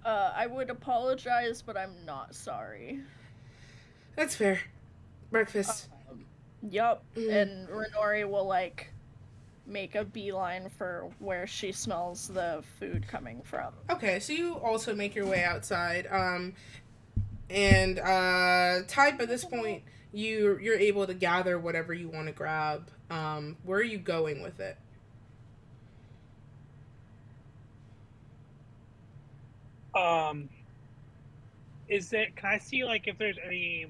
I would apologize, but I'm not sorry. That's fair. Breakfast. Yup. And Renori will, like, make a beeline for where she smells the food coming from. Okay, so you also make your way outside. And Tide, by this point, you're able to gather whatever you want to grab. Where are you going with it? Can I see like if there's any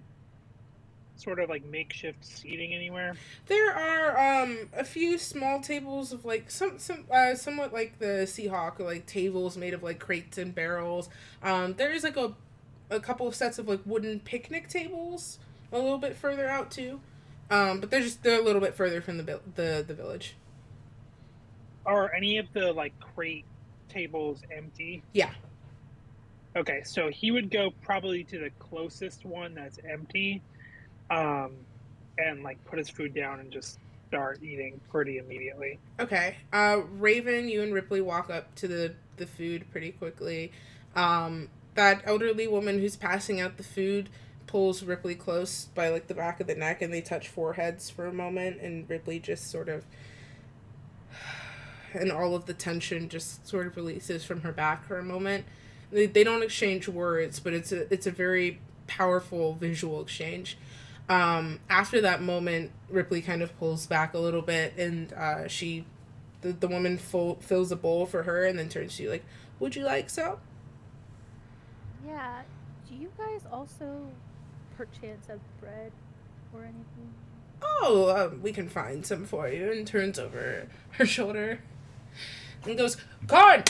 sort of like makeshift seating anywhere? There are a few small tables of like somewhat like the Seahawk, or like tables made of like crates and barrels. There is like a couple of sets of like wooden picnic tables a little bit further out too. But they're a little bit further from the village. Are any of the like crate tables empty? Yeah. Okay, so he would go probably to the closest one that's empty, and like put his food down and just start eating pretty immediately. Okay. Raven, you and Ripley walk up to the food pretty quickly. That elderly woman who's passing out the food pulls Ripley close by like the back of the neck, and they touch foreheads for a moment, and Ripley just sort of, and all of the tension just sort of releases from her back for a moment. They don't exchange words, but it's a very powerful visual exchange. After that moment, Ripley kind of pulls back a little bit, and the woman fills a bowl for her, and then turns to you like, "Would you like some?" Yeah. Do you guys also, perchance, have bread or anything? Oh, we can find some for you, and turns over her shoulder and goes, "Corn!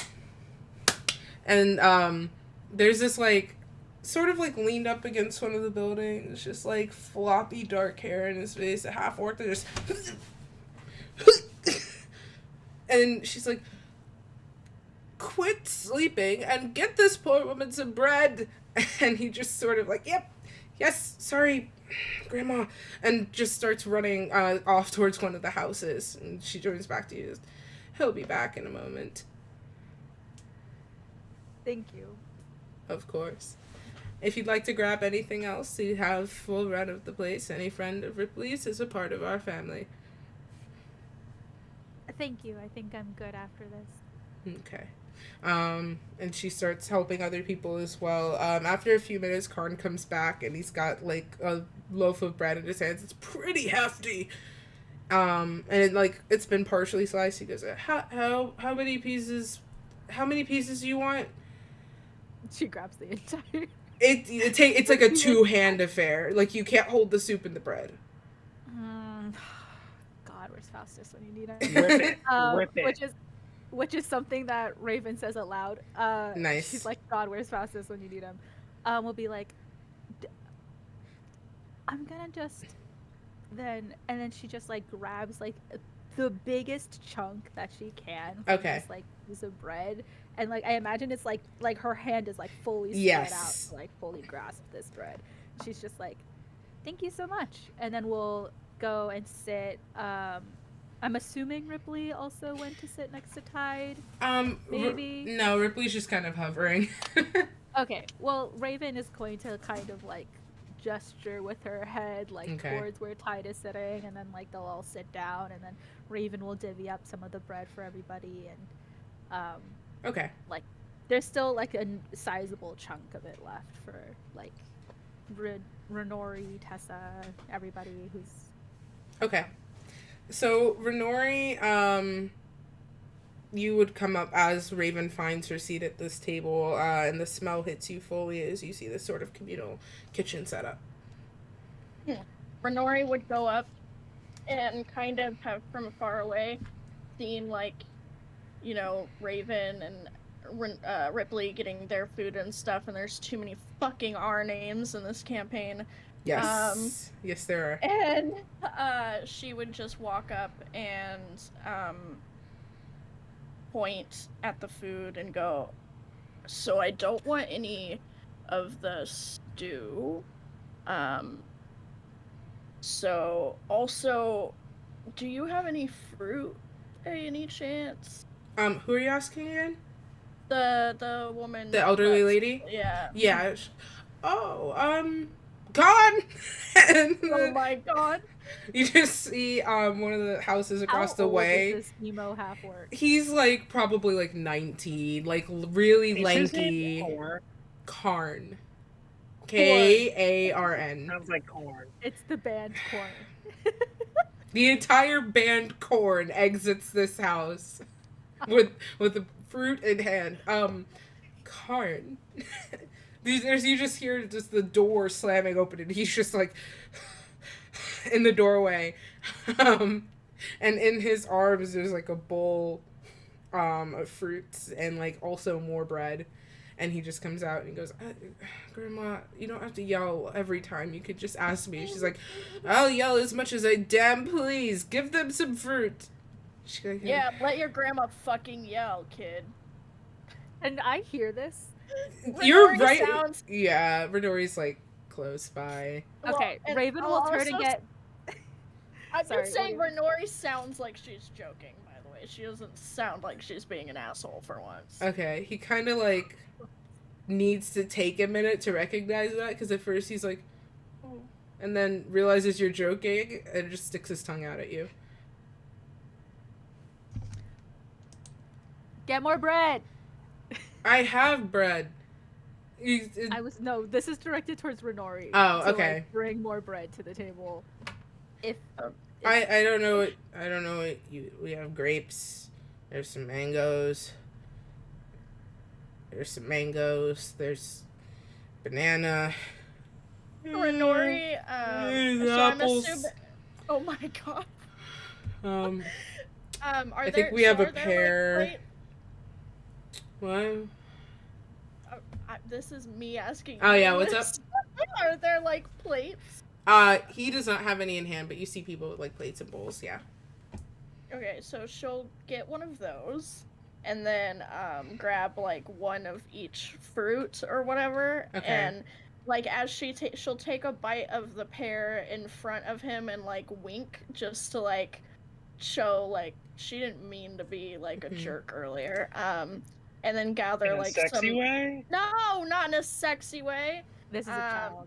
And there's this like sort of like leaned up against one of the buildings, just like floppy dark hair in his face, a half orc that just and she's like, quit sleeping and get this poor woman some bread. And he just sort of like, yep, yes, sorry, Grandma, and just starts running off towards one of the houses. And she turns back to you. He'll be back in a moment. Thank you. Of course. If you'd like to grab anything else, you have full run of the place. Any friend of Ripley's is a part of our family. Thank you. I think I'm good after this. Okay. And she starts helping other people as well. After a few minutes, Karn comes back and he's got like a loaf of bread in his hands. It's pretty hefty. And it's been partially sliced. He goes, how many pieces do you want? She grabs the entire. It's like a 2-hand affair. Like, you can't hold the soup and the bread. God, where's Faustus when you need him? Rip it. Which is something that Raven says aloud. Nice. She's like, God, where's Faustus when you need him? We'll be like, I'm gonna just and then she just like grabs like the biggest chunk that she can from this like piece of bread, and like I imagine it's like her hand is like fully spread out to like fully grasp this bread. She's just like, thank you so much, and then we'll go and sit. I'm assuming Ripley also went to sit next to Tide. Maybe. No, Ripley's just kind of hovering. Okay, well, Raven is going to kind of like gesture with her head like towards where Tide is sitting, and then like they'll all sit down, and then Raven will divvy up some of the bread for everybody, and like there's still like a sizable chunk of it left for like Renori, Tessa, everybody who's So Renori, you would come up as Raven finds her seat at this table, and the smell hits you fully as you see this sort of communal kitchen setup. Renori would go up and kind of have from far away seen like, you know, Raven and Ripley getting their food and stuff, and there's too many fucking R names in this campaign. Yes. Yes, there are. And she would just walk up and point at the food and go, so I don't want any of the stew. So also, do you have any fruit by any chance? Who are you asking again? The woman. The elderly lady? Yeah. Yeah. Oh, gone! Oh my god. You just see one of the houses across the way. How old is this emo half-orc? He's like probably like 19, like really lanky. Karn. Karn. Sounds like corn. It's the band Korn. The entire band Korn exits this house with the fruit in hand. Karn. You just hear just the door slamming open, and he's just like in the doorway. And in his arms there's like a bowl of fruits and like also more bread. And he just comes out and he goes, Grandma, you don't have to yell every time. You could just ask me. She's like, I'll yell as much as I damn please. Give them some fruit. She's like, yeah, let your grandma fucking yell, kid. And I hear this. You're right. Yeah, Renori's like close by. Okay, well, Raven will turn and get... I've been saying Renori sounds like she's joking, by the way. She doesn't sound like she's being an asshole for once. Okay, he kind of like needs to take a minute to recognize that, because at first he's like, oh, and then realizes you're joking and just sticks his tongue out at you. Get more bread! I have bread. No, this is directed towards Renori. Oh, to, okay. Like, bring more bread to the table. I don't know what we have grapes. There's some mangoes. There's banana. Renori, so apples. I'm assuming... Oh my god. I think we have a pear. What? this is me asking. Oh yeah, what's up? Are there like plates? He does not have any in hand, but you see people with like plates and bowls. Yeah. Okay, so she'll get one of those, and then grab like one of each fruit or whatever, Okay. and like as she'll take a bite of the pear in front of him and like wink just to like show like she didn't mean to be like a jerk earlier. And then gather In a like sexy some. way? No, not in a sexy way. This is a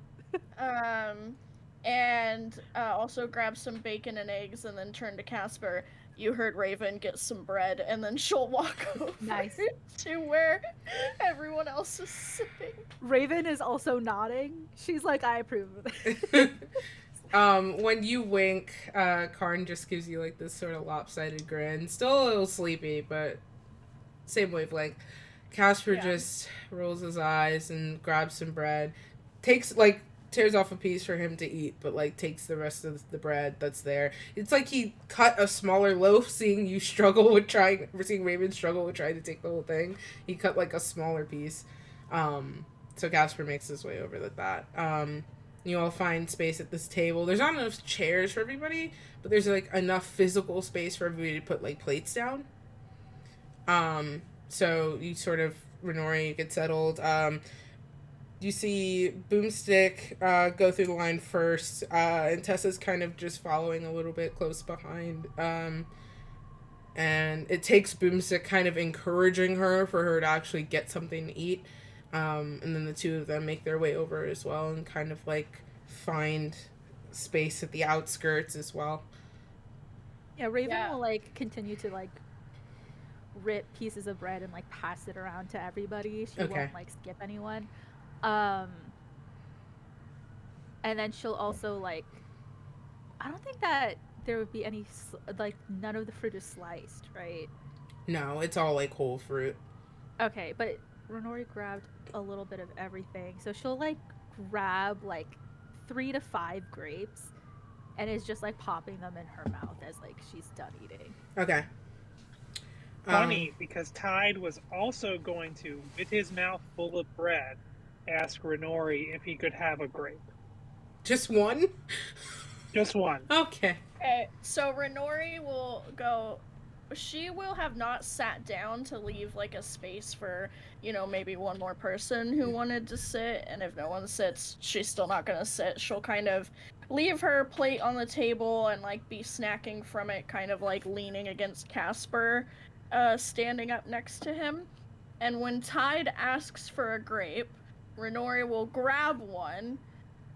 child. And also grab some bacon and eggs, and then turn to Casper. You heard Raven, get some bread, and then she'll walk over Nice. to where everyone else is sitting. Raven is also nodding. She's like, I approve of it. When you wink, Karn just gives you like this sort of lopsided grin. Still a little sleepy, but same wavelength. Casper just rolls his eyes and grabs some bread. Tears off a piece for him to eat, but like takes the rest of the bread that's there. It's like he cut a smaller loaf, seeing Raven struggle with trying to take the whole thing. He cut like a smaller piece. So Casper makes his way over with that. You all find space at this table. There's not enough chairs for everybody, but there's like enough physical space for everybody to put like plates down. So you sort of, Renori, you get settled. You see Boomstick go through the line first, and Tessa's kind of just following a little bit close behind. And it takes Boomstick kind of encouraging her for her to actually get something to eat. And then the two of them make their way over as well and kind of like find space at the outskirts as well. Yeah, Raven will like continue to like rip pieces of bread and like pass it around to everybody. She won't like skip anyone. And then she'll also like, I don't think that there would be any like, none of the fruit is sliced, right? No, it's all like whole fruit. Okay, but Renori grabbed a little bit of everything, so she'll like grab like 3 to 5 grapes and is just like popping them in her mouth as like she's done eating. Okay. Funny, because Tide was also going to, with his mouth full of bread, ask Renori if he could have a grape. Just one? Just one. Okay. Okay, so Renori will go. She will have not sat down to leave like a space for, you know, maybe one more person who wanted to sit, and if no one sits, she's still not gonna sit. She'll kind of leave her plate on the table and like be snacking from it, kind of like leaning against Casper, standing up next to him. And when Tide asks for a grape, Renori will grab one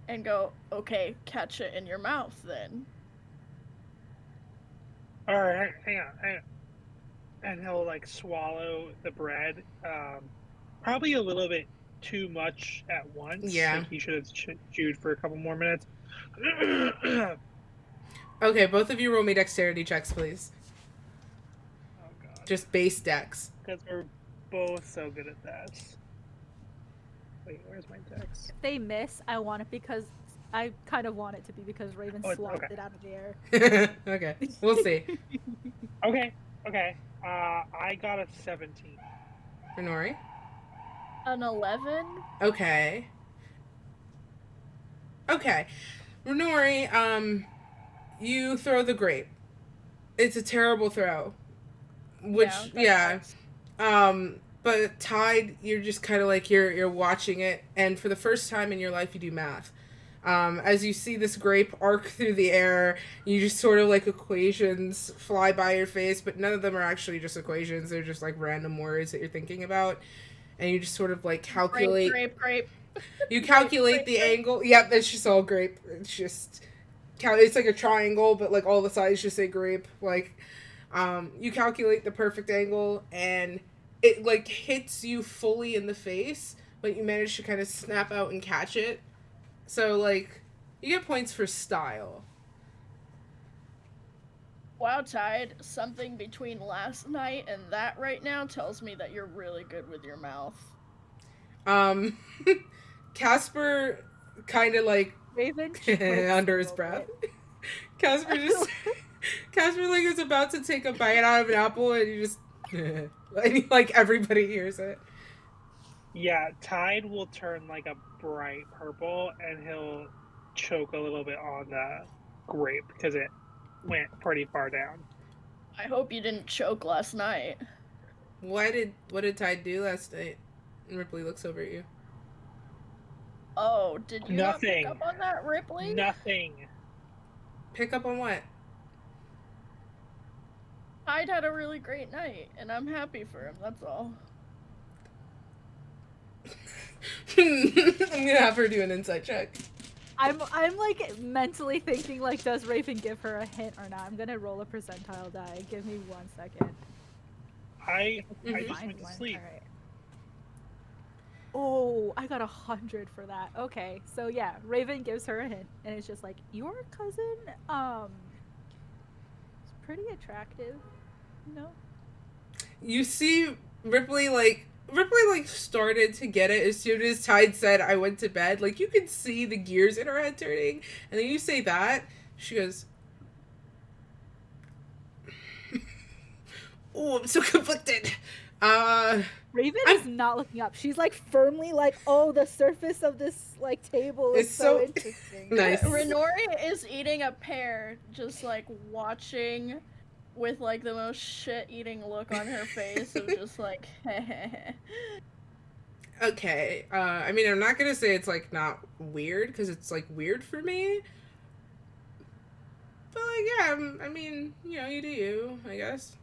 and go, okay, catch it in your mouth then. Alright, hang on. And he'll like swallow the bread, probably a little bit too much at once. Yeah. Like he should have chewed for a couple more minutes. Okay, both of you roll me dexterity checks, please. Oh god. Just base dex. Because we're both so good at that. Wait, where's my dex? If they miss, I want it because I kind of want it to be because Raven swapped it out of the air. Okay, we'll see. Okay. I got a 17. Renori? An 11? Okay. Renori, you throw the grape. It's a terrible throw. Which, but Tide, you're just kind of like, you're watching it, and for the first time in your life, you do math. As you see this grape arc through the air, you just sort of like equations fly by your face, but none of them are actually just equations. They're just like random words that you're thinking about. And you just sort of like calculate. Grape. You calculate the angle. Yep, it's just all grape. It's just, it's like a triangle, but like all the sides just say grape. Like, you calculate the perfect angle, and it like hits you fully in the face, but you manage to kind of snap out and catch it. So, like, you get points for style. Wow, Tide, something between last night and that right now tells me that you're really good with your mouth. Casper kind of, like, Raven under his breath. Casper like, is about to take a bite out of an apple, and you just, like, everybody hears it. Yeah, Tide will turn like a bright purple, and he'll choke a little bit on the grape because it went pretty far down. I hope you didn't choke last night. What did Tide do last night? And Ripley looks over at you. Oh, did you not pick Nothing. up on that, Ripley? Nothing. Pick up on what? Tide had a really great night, and I'm happy for him, that's all. I'm gonna have her do an insight check. I'm like mentally thinking like, does Raven give her a hint or not? I'm gonna roll a percentile die. Give me 1 second. I Mhm. just went to sleep. All right. Oh, I got 100 for that. Okay, so yeah, Raven gives her a hint, and it's just like, your cousin, is pretty attractive, you know? You see Ripley started to get it as soon as Tide said I went to bed. Like you could see the gears in her head turning, and then you say that, she goes, "Oh, I'm so conflicted." Raven is not looking up. She's like firmly like, oh, the surface of this like table is It's so so- interesting. Nice. Renori is eating a pear, just like watching with like the most shit-eating look on her face of just like, Okay. I mean, I'm not gonna say it's like not weird because it's like weird for me. But like, yeah, I mean, you know, you do you, I guess.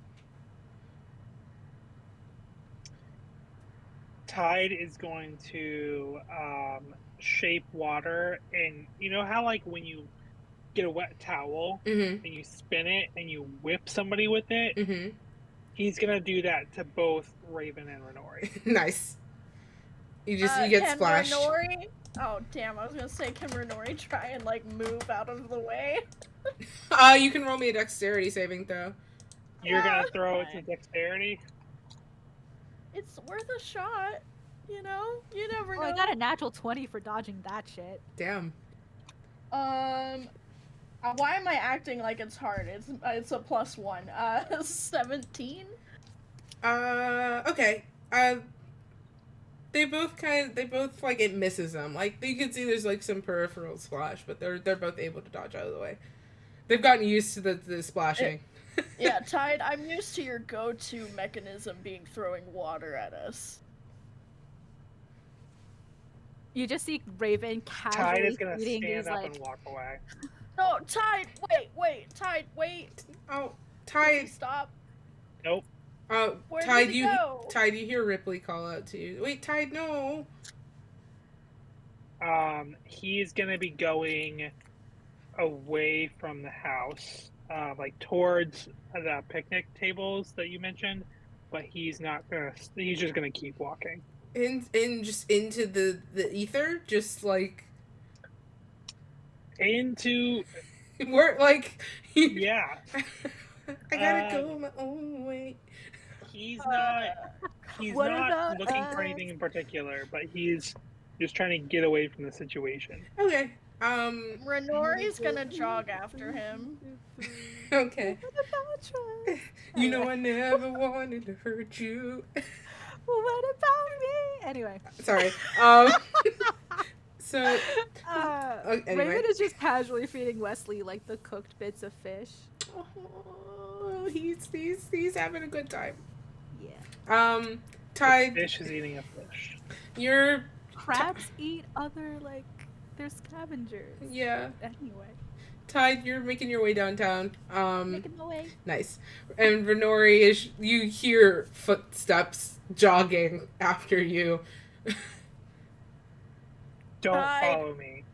Tide is going to shape water, and you know how like when you get a wet towel Mm-hmm. and you spin it and you whip somebody with it, Mm-hmm. he's gonna do that to both Raven and Renori. Nice. You get can splashed. Renori... Oh, damn, I was gonna say, can Renori try and like move out of the way? You can roll me a dexterity saving throw. You're gonna Yeah, throw it to fine. dexterity? It's worth a shot, you know? You never know. Oh, I got a natural 20 for dodging that shit. Damn. Why am I acting like it's hard? It's a +1. 17? Okay. They both like it misses them. Like you can see there's like some peripheral splash, but they're both able to dodge out of the way. They've gotten used to the splashing. Yeah, Tide, I'm used to your go-to mechanism being throwing water at us. You just see Raven Tide casually is gonna eating stand these up like. and walk away. No, Tide, wait, Tide, wait. Oh, Did Tide. he stop? Nope. Where Tide, did he go? Tide, you hear Ripley call out to you. Wait, Tide, no. He's gonna be going away from the house, like towards the picnic tables that you mentioned, but he's not gonna. He's just gonna keep walking. In just into the ether, just like Into we're like. yeah. I gotta go my own way. He's not. He's What not about looking for us? anything in particular, but he's just trying to get away from the situation. Okay. Renori's gonna jog after him. Okay. What about trust? You know I never wanted to hurt you. What about me? Anyway. Sorry. So anyway. Raven is just casually feeding Wesley like the cooked bits of fish. Oh, he's having a good time. Yeah. Tide, Fish is eating a fish. you're Crabs eat other like they're scavengers. yeah. Anyway. Tide, you're making your way downtown. Making my way. Nice. And Renori is you hear footsteps jogging after you. Don't Tide. follow me.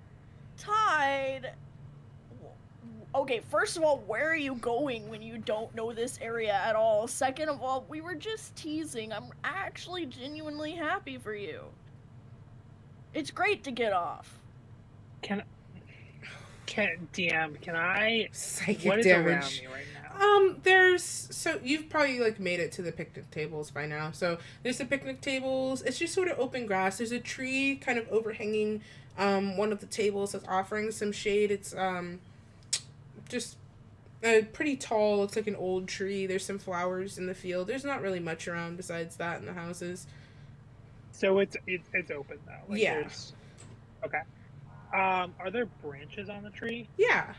Tide! Okay, first of all, where are you going when you don't know this area at all? Second of all, we were just teasing. I'm actually genuinely happy for you. It's great to get off. Can DM? Can I? Psychic What is damage. around me right now? So you've probably like made it to the picnic tables by now. So there's the picnic tables. It's just sort of open grass. There's a tree kind of overhanging one of the tables that's offering some shade. It's just pretty tall. Looks like an old tree. There's some flowers in the field. There's not really much around besides that in the houses. So it's open though. Like Yeah. there's okay. Are there branches on the tree? Yeah.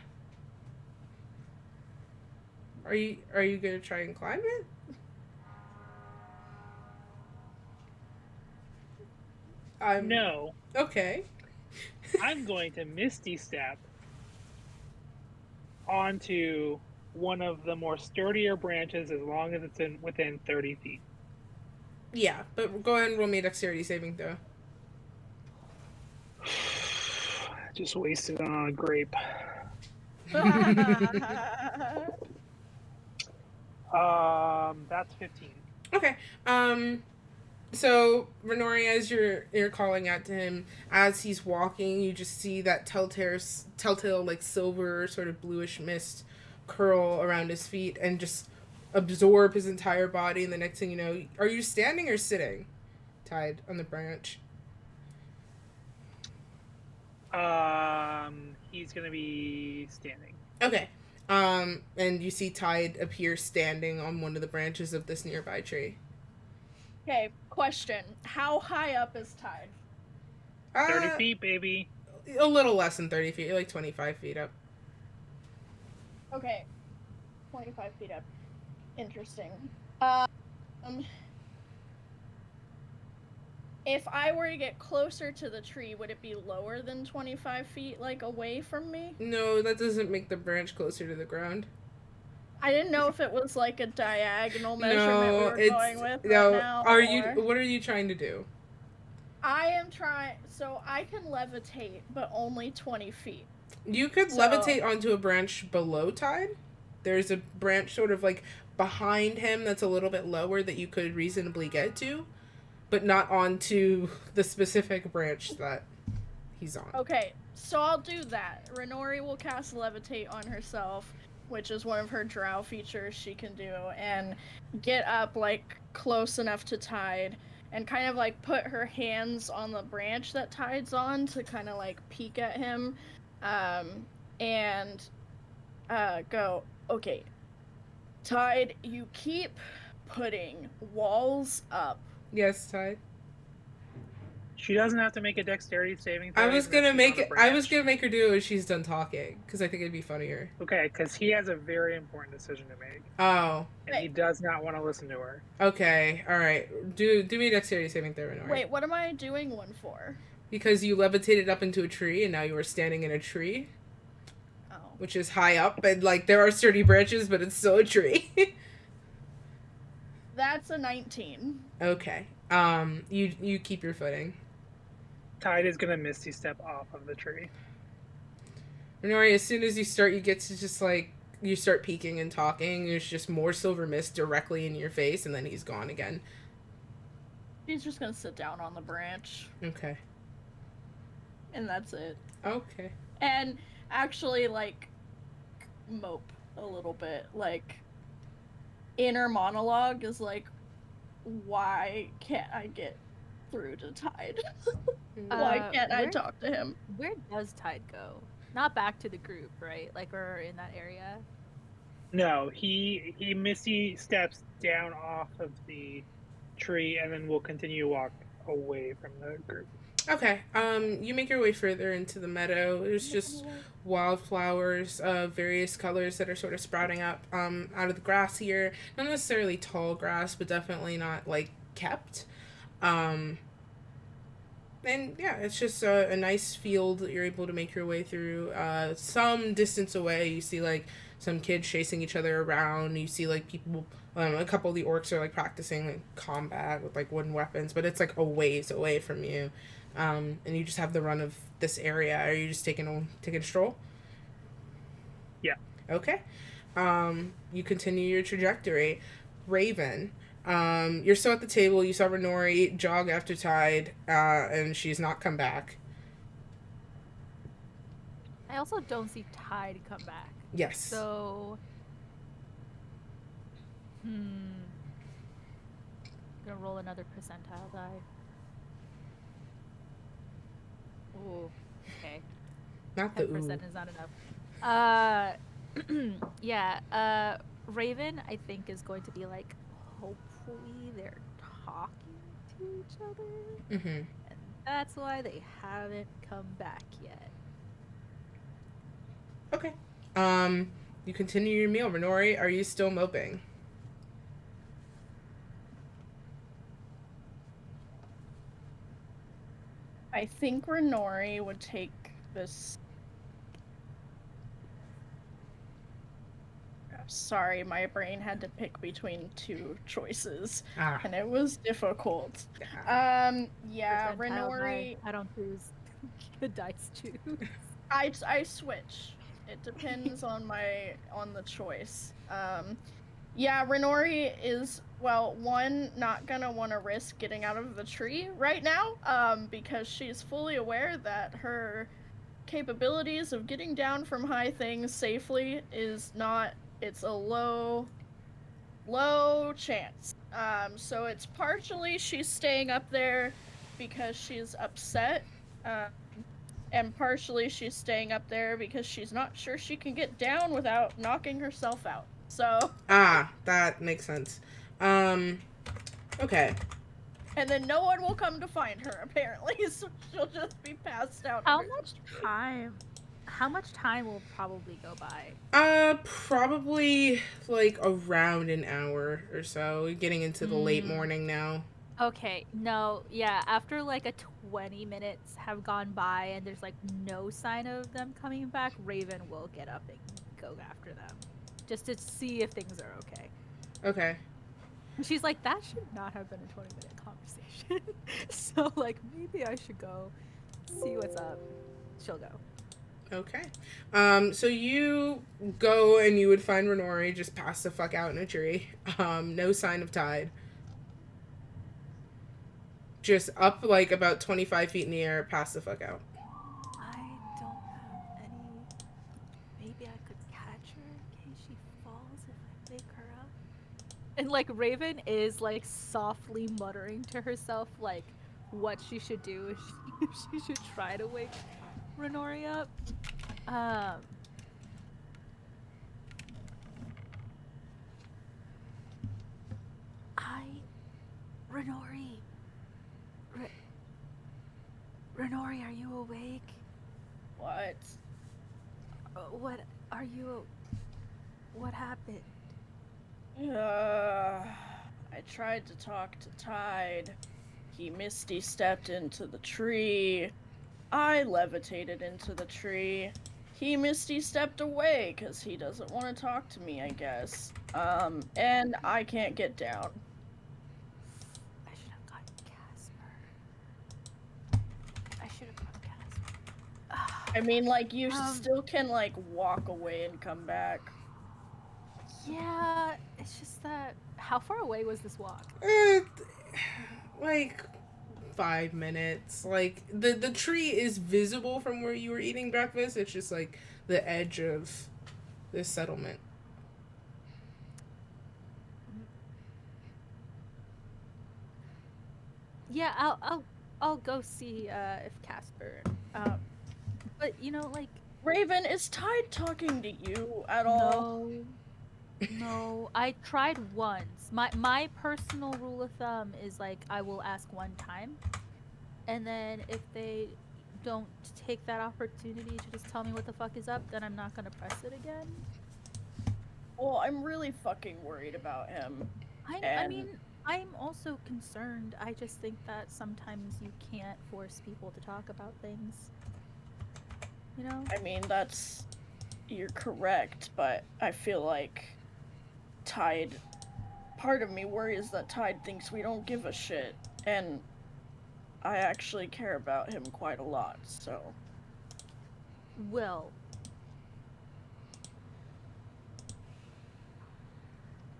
Are you gonna try and climb it? No. Okay. I'm going to Misty Step onto one of the more sturdier branches as long as it's within 30 feet. Yeah, but go ahead and roll me a dexterity saving throw. Just wasted on a grape. That's 15. Okay. So Renori, as you're calling out to him, as he's walking, you just see that telltale like silver sort of bluish mist curl around his feet and just absorb his entire body. And the next thing you know, are you standing or sitting, tied on the branch? He's gonna be standing. Okay. And you see Tide appear standing on one of the branches of this nearby tree. Okay, question. How high up is Tide? 30 feet, baby. A little less than 30 feet. You're like 25 feet up. Okay. 25 feet up. Interesting. If I were to get closer to the tree, would it be lower than 25 feet, like, away from me? No, that doesn't make the branch closer to the ground. I didn't know if it was, like, a diagonal measurement we were going with no. right now. What are you trying to do? I am trying... So, I can levitate, but only 20 feet. You could levitate onto a branch below Tide. There's a branch sort of, like, behind him that's a little bit lower that you could reasonably get to, but not onto the specific branch that he's on. Okay, so I'll do that. Renori will cast Levitate on herself, which is one of her drow features she can do, and get up, like, close enough to Tide, and kind of, like, put her hands on the branch that Tide's on to kind of, like, peek at him, and go, okay, Tide, you keep putting walls up. Yes, Tide. She doesn't have to make a dexterity saving throw. I was gonna make her do it when she's done talking because I think it'd be funnier. Okay, because he has a very important decision to make. Oh. And he does not want to listen to her. Okay. All right. Do me a dexterity saving throw, Renori. Wait, what am I doing one for? Because you levitated up into a tree and now you are standing in a tree. Oh. Which is high up and like there are sturdy branches, but it's still a tree. That's a 19. Okay. You keep your footing. Tide is gonna Misty Step off of the tree. Renori, as soon as you get to just like you start peeking and talking, there's just more silver mist directly in your face, and then he's gone again. He's just gonna sit down on the branch. Okay. And that's it. Okay. And actually, like, mope a little bit. Like, inner monologue is like, why can't I get through to Tide? Why can't I talk to him? Where does Tide go? Not back to the group, right? Like, or in that area? No, he Misty steps down off of the tree and then will continue to walk away from the group. Okay. You make your way further into the meadow. There's just wildflowers of various colors that are sort of sprouting up out of the grass here. Not necessarily tall grass, but definitely not like kept. And yeah, it's just a nice field that you're able to make your way through. Some distance away, you see like some kids chasing each other around. You see like people, a couple of the orcs are like practicing like combat with like wooden weapons, but it's like a ways away from you. And you just have the run of this area. Are you just taking a stroll? Yeah. Okay. You continue your trajectory. Raven. You're still at the table. You saw Renori jog after Tide, and she's not come back. I also don't see Tide come back. Yes. So, gonna roll another percentile die. Ooh, okay. Not the 10% is not enough. Raven, I think, is going to be like, hopefully they're talking to each other. Mm-hmm. And that's why they haven't come back yet. Okay. You continue your meal. Renori, are you still moping? I think Renori would take this. Sorry, my brain had to pick between two choices, and it was difficult. Yeah, Renori. I don't choose. The dice choose. I switch. It depends on the choice. Yeah, Renori is, well, one, not gonna want to risk getting out of the tree right now, because she's fully aware that her capabilities of getting down from high things safely is not, it's a low chance. So it's partially she's staying up there because she's upset, and partially she's staying up there because she's not sure she can get down without knocking herself out. So that makes sense. Okay. And then no one will come to find her, apparently, so she'll just be passed out. How much time will probably go by? Probably like around an hour or so. Getting into the late morning now. Okay, no, yeah, after like a 20 minutes have gone by and there's like no sign of them coming back, Raven will get up and go after them. Just to see if things are okay. Okay. She's like, that should not have been a 20-minute conversation. So like, maybe I should go see what's up. She'll go. Okay. So you go and you would find Renori just passed the fuck out in a tree. No sign of Tide. Just up like about 25 feet in the air, pass the fuck out. I don't have any. Maybe I could catch her in case she falls if I pick her up. And like Raven is like softly muttering to herself like what she should do if she should try to wake Renori up. Renori, are you awake? What? What happened? I tried to talk to Tide. He misty stepped into the tree. I levitated into the tree. He misty stepped away because he doesn't want to talk to me, I guess. And I can't get down. I should have gotten Casper. I mean, like, you still can, like, walk away and come back. Yeah, it's just that... How far away was this walk? Like 5 minutes. Like the tree is visible from where you were eating breakfast. It's just like the edge of this settlement. Yeah, I'll go see if Casper. But you know, like, Raven, is Tide talking to you at all? No, I tried once. My personal rule of thumb is like I will ask one time, and then if they don't take that opportunity to just tell me what the fuck is up, then I'm not gonna press it again. Well, I'm really fucking worried about him. I mean, I'm also concerned. I just think that sometimes you can't force people to talk about things. You know? I mean, you're correct, but I feel like Tide, part of me worries that Tide thinks we don't give a shit, and I actually care about him quite a lot, so. Well,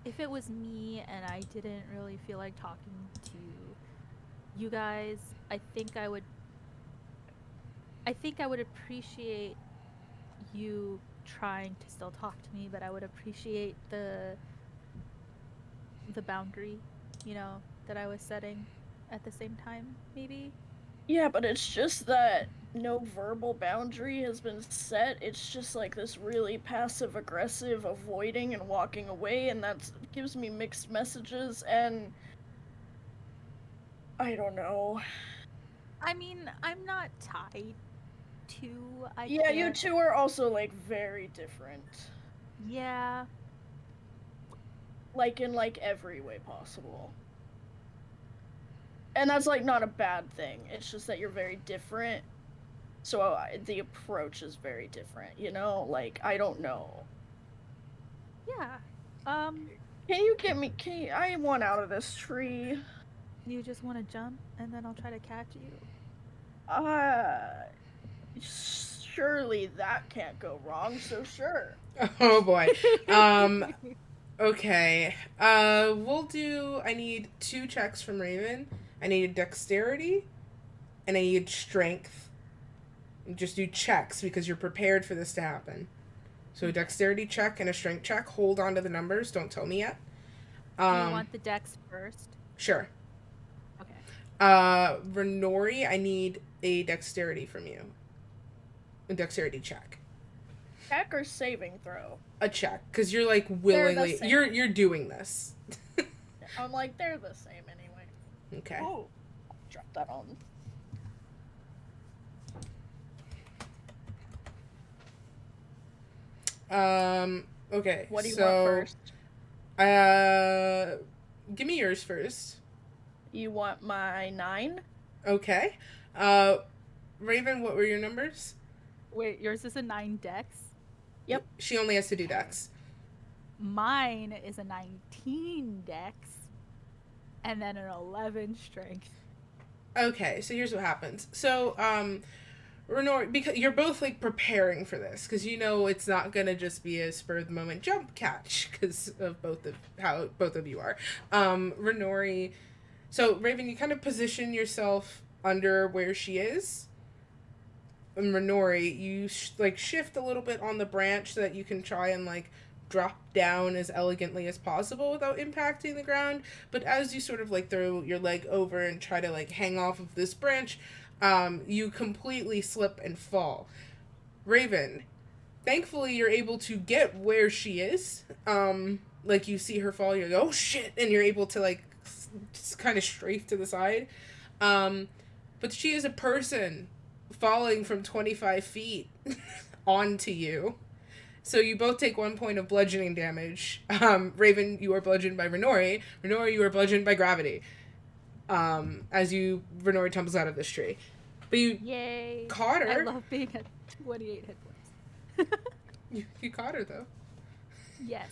if it was me and I didn't really feel like talking to you guys, I think I would appreciate you trying to still talk to me, but I would appreciate the boundary, you know, that I was setting at the same time, maybe. Yeah, but it's just that no verbal boundary has been set. It's just like this really passive-aggressive avoiding and walking away, and that gives me mixed messages, and I don't know. I mean, I'm not tied to. Yeah, you can't- two are also like very different. Yeah. Like in like every way possible. And that's like not a bad thing. It's just that you're very different. So the approach is very different, you know? Like I don't know. Yeah. Can you get me I want out of this tree. You just want to jump, and then I'll try to catch you. Surely that can't go wrong, so sure. Oh boy. Okay. We'll do. I need 2 checks from Raven. I need dexterity, and I need strength. Just do checks because you're prepared for this to happen. So a dexterity check and a strength check. Hold on to the numbers. Don't tell me yet. Do you want the dex first? Sure. Okay. Renori, I need a dexterity from you. A dexterity check. Check or saving throw? A check, because you're like willingly. You're doing this. I'm like they're the same anyway. Okay. Oh, drop that on. Okay. What do you want first? Give me yours first. You want my 9? Okay. Raven, what were your numbers? Wait, yours is a 9 dex? Yep. She only has to do dex. Mine is a 19 dex, and then an 11 strength. Okay, so here's what happens. So, Renor, because you're both like preparing for this, because you know it's not gonna just be a spur of the moment jump catch, because of how both of you are. Renori, so Raven, you kind of position yourself under where she is. And Renori, you shift a little bit on the branch so that you can try and like drop down as elegantly as possible without impacting the ground. But as you sort of like throw your leg over and try to like hang off of this branch, you completely slip and fall. Raven, thankfully you're able to get where she is. Like you see her fall, you're like, oh shit, and you're able to like just kind of strafe to the side. But she is a person falling from 25 feet onto you. So you both take 1 point of bludgeoning damage. Raven, you are bludgeoned by Renori. Renori, you are bludgeoned by gravity. As Renori tumbles out of this tree. But you Yay. caught her. I love being at 28 hit points. You caught her, though. Yes.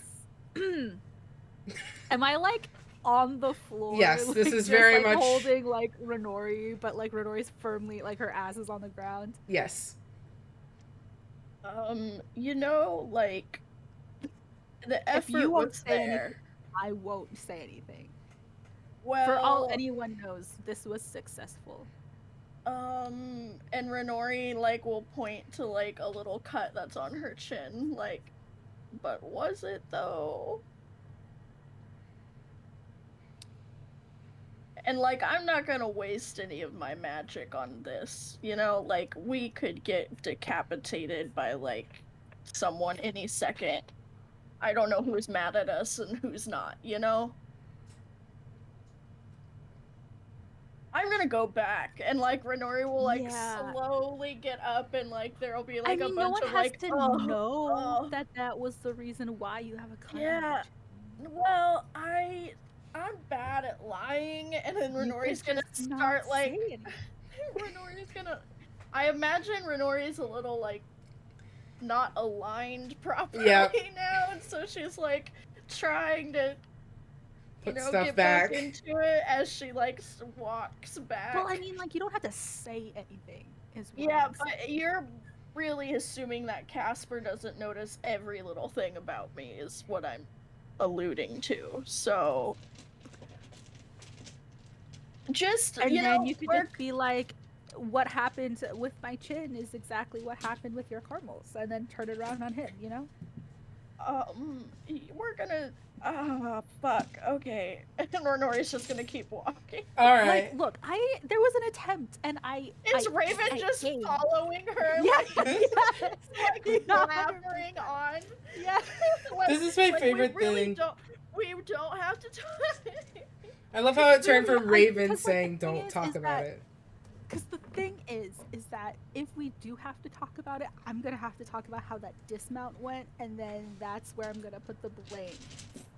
Am I, like, on the floor? Yes, like, this is just, very like, much... holding, like, Renori, but, like, Renori's firmly, like, her ass is on the ground. Yes. You know, like, the effort If you won't was say there. anything, I won't say anything. Well, For all anyone knows, this was successful. And Renori, like, will point to, like, a little cut that's on her chin, like, but was it, though? And, like, I'm not gonna waste any of my magic on this, you know? Like, we could get decapitated by, like, someone any second. I don't know who's mad at us and who's not, you know? I'm gonna go back, and, like, Renori will, like, slowly get up, and, like, there'll be, like, I mean, a bunch no one of, has like, to know that was the reason why you have a cut. Yeah. Well, I'm bad at lying, and then Renori's gonna start, like... Renori's gonna... I imagine Renori's a little, like, not aligned properly now, and so she's, like, trying to... Put stuff get back into it as she, like, walks back. Well, I mean, like, you don't have to say anything, is what Yeah, I'm but saying. you're really assuming that Casper doesn't notice every little thing about me, is what I'm alluding to, so... Just, and you then know, you could just be like, what happened with my chin is exactly what happened with your caramels, and then turn it around on him, you know? We're gonna... fuck, okay. And Renori's just gonna keep walking. Alright. Like, look, there was an attempt, and Is Raven just following her? Yes! Like, blabbering on? Yeah. This is my favorite we really thing. We don't have to I love how it turned Really, from Raven because, like, saying the thing don't is talk about that it. because the thing is that if we do have to talk about it, I'm gonna have to talk about how that dismount went, and then that's where I'm gonna put the blame.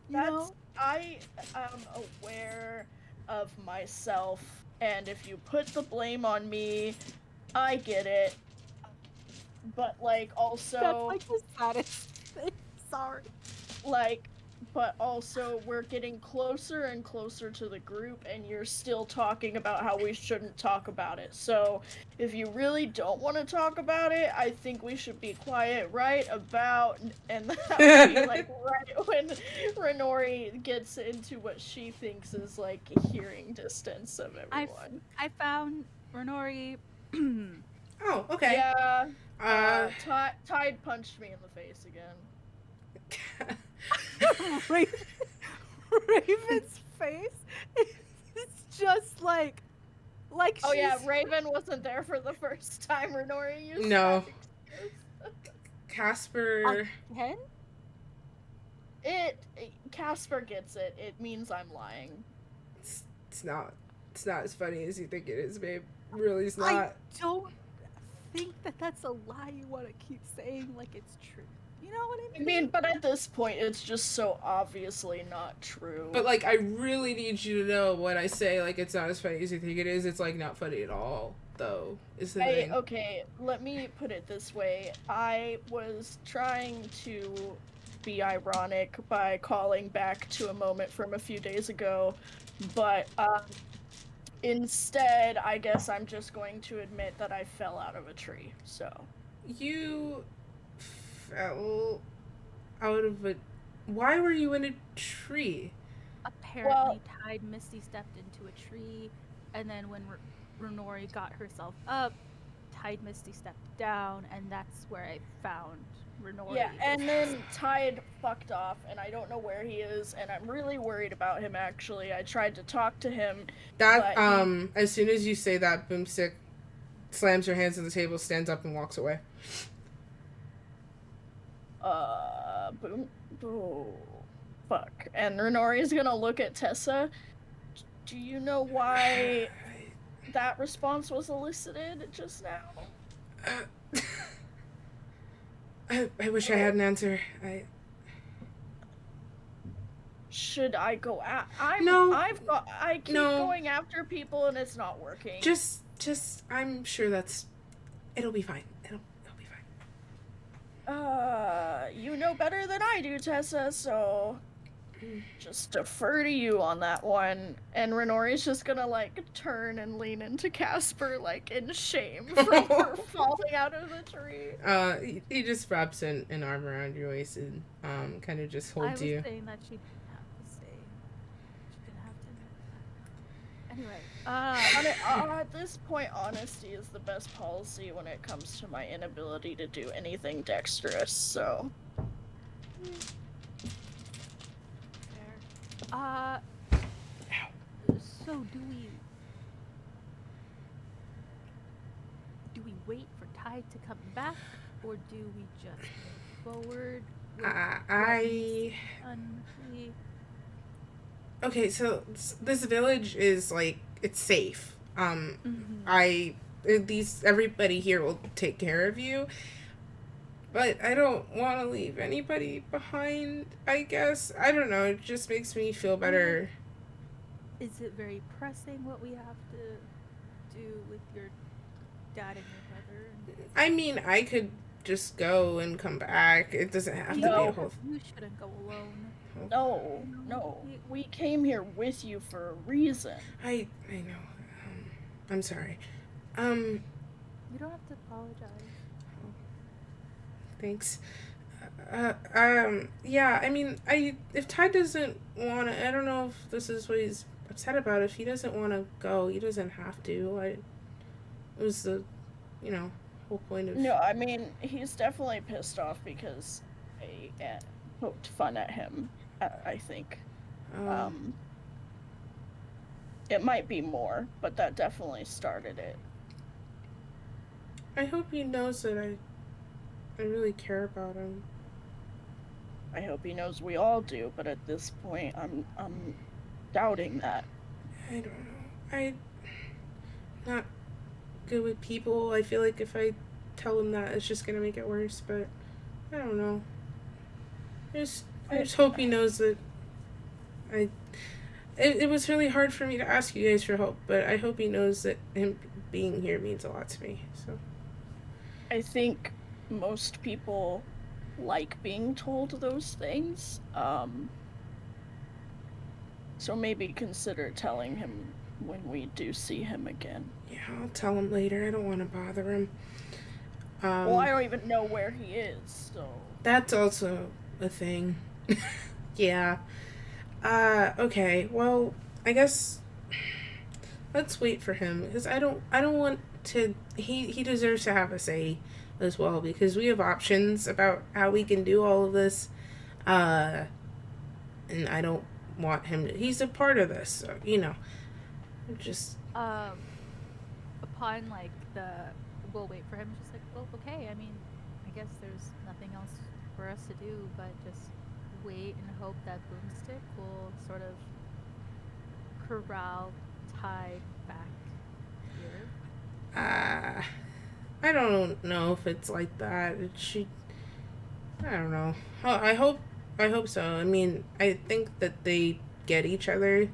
You know? I am aware of myself, and if you put the blame on me, I get it. But like That's also like the saddest thing. Sorry. like but also we're getting closer and closer to the group, and you're still talking about how we shouldn't talk about it. So if you really don't want to talk about it, I think we should be quiet right about, and that would be like right when Renori gets into what she thinks is like hearing distance of everyone. I found Renori. Oh, okay. Yeah. Uh, Tide punched me in the face again. Raven's face is just like Oh she's yeah, Raven wasn't there for the first time Renori used No. that excuse. Casper. again. Casper gets it. It means I'm lying. It's not as funny as you think it is, babe. Really, it's I not. don't think that that's a lie you want to keep saying like it's true. You know what I mean, but at this point, it's just so obviously not true. But like, I really need you to know when I say like it's not as funny as you think it is. It's like not funny at all, though. Is the thing. Okay, let me put it this way. I was trying to be ironic by calling back to a moment from a few days ago, but instead, I guess I'm just going to admit that I fell out of a tree. So You fell out of a. Why were you in a tree? Apparently, Tide Misty stepped into a tree, and then when Renori got herself up, Tide Misty stepped down, and that's where I found Renori. Yeah, and then Tide fucked off, and I don't know where he is, and I'm really worried about him, actually. I tried to talk to him. That, as soon as you say that, Boomstick slams her hands on the table, stands up, and walks away. Fuck. And Renori's gonna look at Tessa. Do you know why that response was elicited just now? I wish I had an answer. Should I go at? I keep going after people and it's not working. Just I'm sure it'll be fine. It'll be fine. You know better than I do, Tessa, so just defer to you on that one. And Renori's just gonna like turn and lean into Casper like in shame from her falling out of the tree. He just wraps an arm around your waist and kind of just holds you. I was saying that she didn't have to stay. She didn't have to. Anyway, at this point, honesty is the best policy when it comes to my inability to do anything dexterous. So. So do we wait for Tide to come back, or do we just move forward? Okay, so this village is like it's safe. Everybody here will take care of you. But I don't want to leave anybody behind, I guess. I don't know, it just makes me feel better. Is it very pressing what we have to do with your dad and your brother? I mean, I could just go and come back. It doesn't have to be a whole... You shouldn't go alone. No. We came here with you for a reason. I know. I'm sorry. You don't have to apologize. Thanks. Yeah, I mean, if Ty doesn't want to, I don't know if this is what he's upset about. If he doesn't want to go, he doesn't have to. It was the, whole point of... No, I mean, he's definitely pissed off because I poked fun at him, I think. It might be more, but that definitely started it. I hope he knows that I really care about him. I hope he knows we all do, but at this point, I'm doubting that. I don't know. I'm not good with people. I feel like if I tell him that, it's just gonna make it worse. But I don't know. I just hope he knows that I. It was really hard for me to ask you guys for help, but I hope he knows that him being here means a lot to me. So I think most people like being told those things. So maybe consider telling him when we do see him again. yeah, I'll tell him later. I don't want to bother him. Well, I don't even know where he is, so That's also a thing. Yeah. Okay. Well, I guess let's wait for him because I don't want to he deserves to have a say as well because we have options about how we can do all of this. And I don't want him to, he's a part of this, so, just Upon like we'll wait for him, just like, well, okay, I mean, I guess there's nothing else for us to do but just wait and hope that Boomstick will sort of corral Tide back here. I don't know if it's like that. I don't know. I hope so. I mean, I think that they get each other,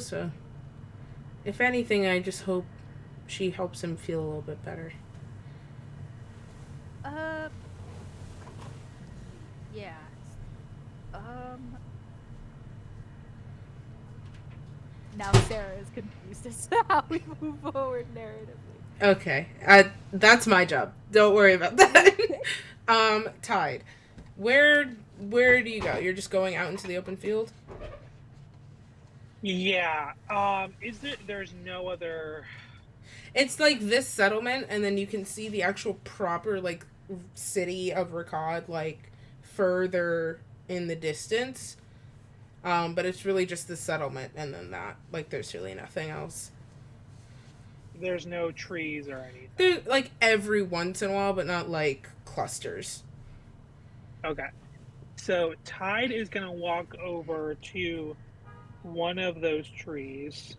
so if anything, I just hope she helps him feel a little bit better. Yeah. Now Sarah is confused as to how we move forward narratively. Okay. That's my job. Don't worry about that. Tide. Where do you go? You're just going out into the open field? Yeah. There's no other. It's like this settlement, and then you can see the actual proper like city of Rakad like further in the distance. But it's really just the settlement, and then that like there's really nothing else. There's no trees or anything. There's like every once in a while, but not like clusters. Okay. So Tide is gonna walk over to one of those trees.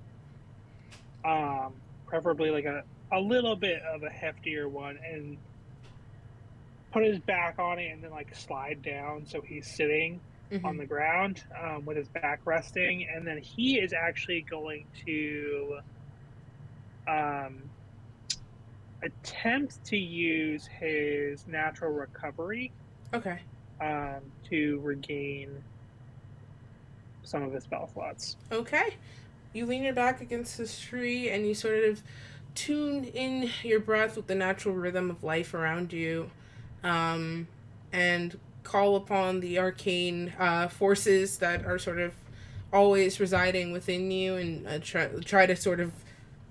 Preferably like a little bit of a heftier one, and put his back on it and then like slide down so he's sitting on the ground with his back resting, and then he is actually going to attempt to use his natural recovery Okay. to regain some of his spell slots. Okay. You lean your back against this tree and you sort of tune in your breath with the natural rhythm of life around you, and call upon the arcane forces that are sort of always residing within you, and try to sort of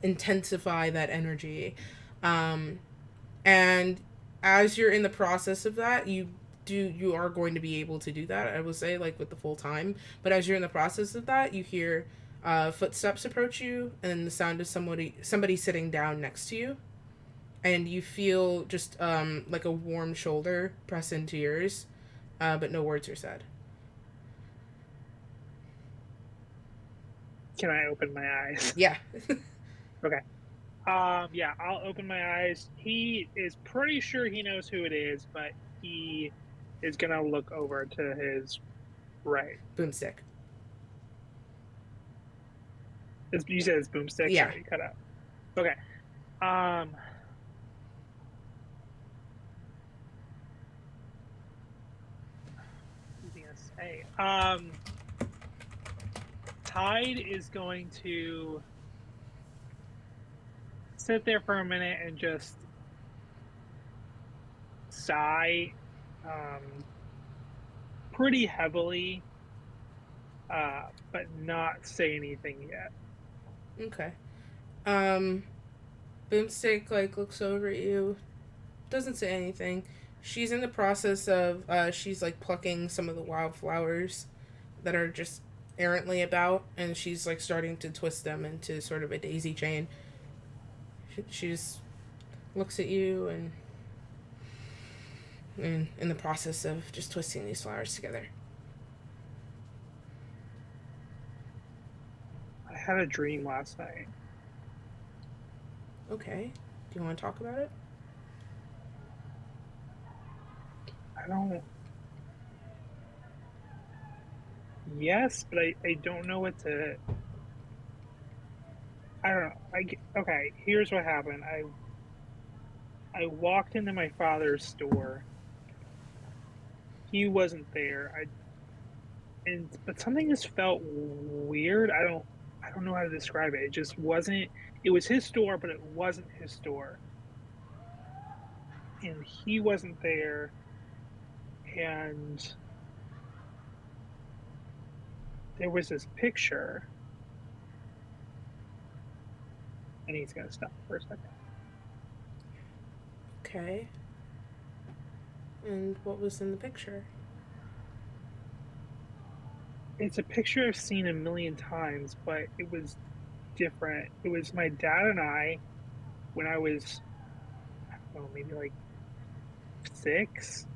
intensify that energy. And as you're in the process of that, you are going to be able to do that, I will say, like with the full time. But as you're in the process of that, you hear footsteps approach you and the sound of somebody sitting down next to you, and you feel just like a warm shoulder press into yours, but no words are said. Can I open my eyes? Yeah. Okay. Yeah, I'll open my eyes. He is pretty sure he knows who it is, but he is gonna look over to his right. Boomstick. You said it's Boomstick? Yeah. Sorry, you cut out. Okay. What was he gonna say? Tide is going to sit there for a minute and just sigh pretty heavily, but not say anything yet. Okay. Boomstick like looks over at you, doesn't say anything. She's in the process of she's like plucking some of the wildflowers that are just errantly about, and she's like starting to twist them into sort of a daisy chain. She just looks at you and in the process of just twisting these flowers together. I had a dream last night. Okay. Do you want to talk about it? I don't. Yes, but I don't know what to. I don't know. Okay. Here's what happened. I walked into my father's store. He wasn't there. But something just felt weird. I don't know how to describe it. It just wasn't. It was his store, but it wasn't his store, and he wasn't there. And there was this picture, and he's gonna stop for a second. Okay. And what was in the picture? It's a picture I've seen a million times, but it was different. It was my dad and I when I was, I don't know, maybe like 6.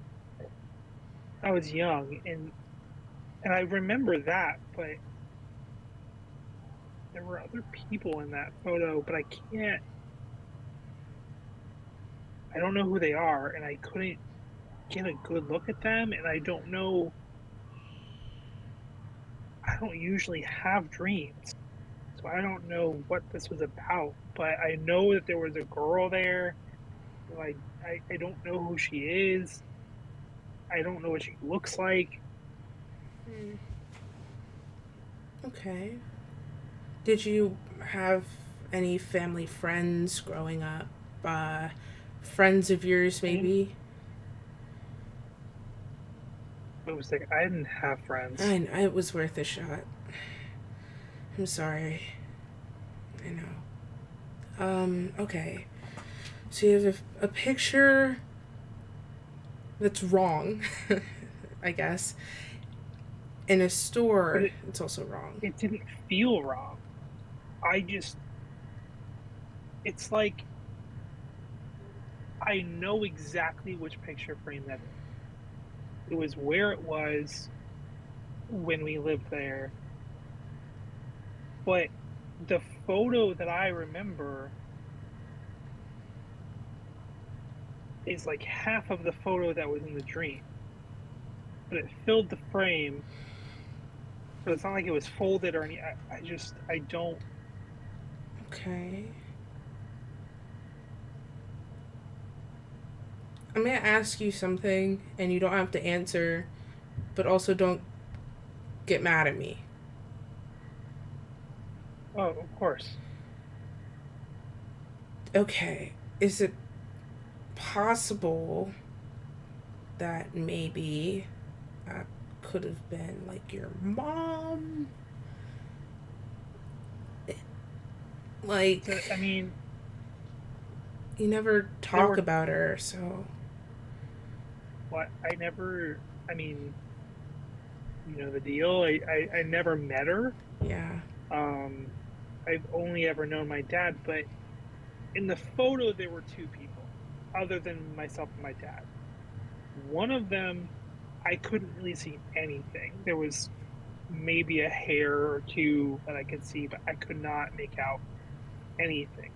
I was young, and I remember that, but there were other people in that photo, but I don't know who they are, and I couldn't get a good look at them, and I don't know. I don't usually have dreams, so I don't know what this was about, but I know that there was a girl there. Like I don't know who she is. I don't know what she looks like. Okay. Did you have any family friends growing up? Friends of yours, maybe? It was like I didn't have friends. It was worth a shot. I'm sorry. I know. Okay. So you have a picture that's wrong, I guess. In a store, it's also wrong. It didn't feel wrong. It's like I know exactly which picture frame that is. It was where it was when we lived there. But the photo that I remember is like half of the photo that was in the dream. But it filled the frame. But it's not like it was folded or any. I don't. Okay. I'm going to ask you something, and you don't have to answer, but also don't get mad at me. Oh, of course. Okay. Is it possible that maybe could have been like your mom? Like, I mean, you never talk about her, so. What? I mean, you know the deal. I never met her. Yeah. I've only ever known my dad, but in the photo there were 2 people, other than myself and my dad. One of them, I couldn't really see anything. There was maybe a hair or 2 that I could see, but I could not make out anything.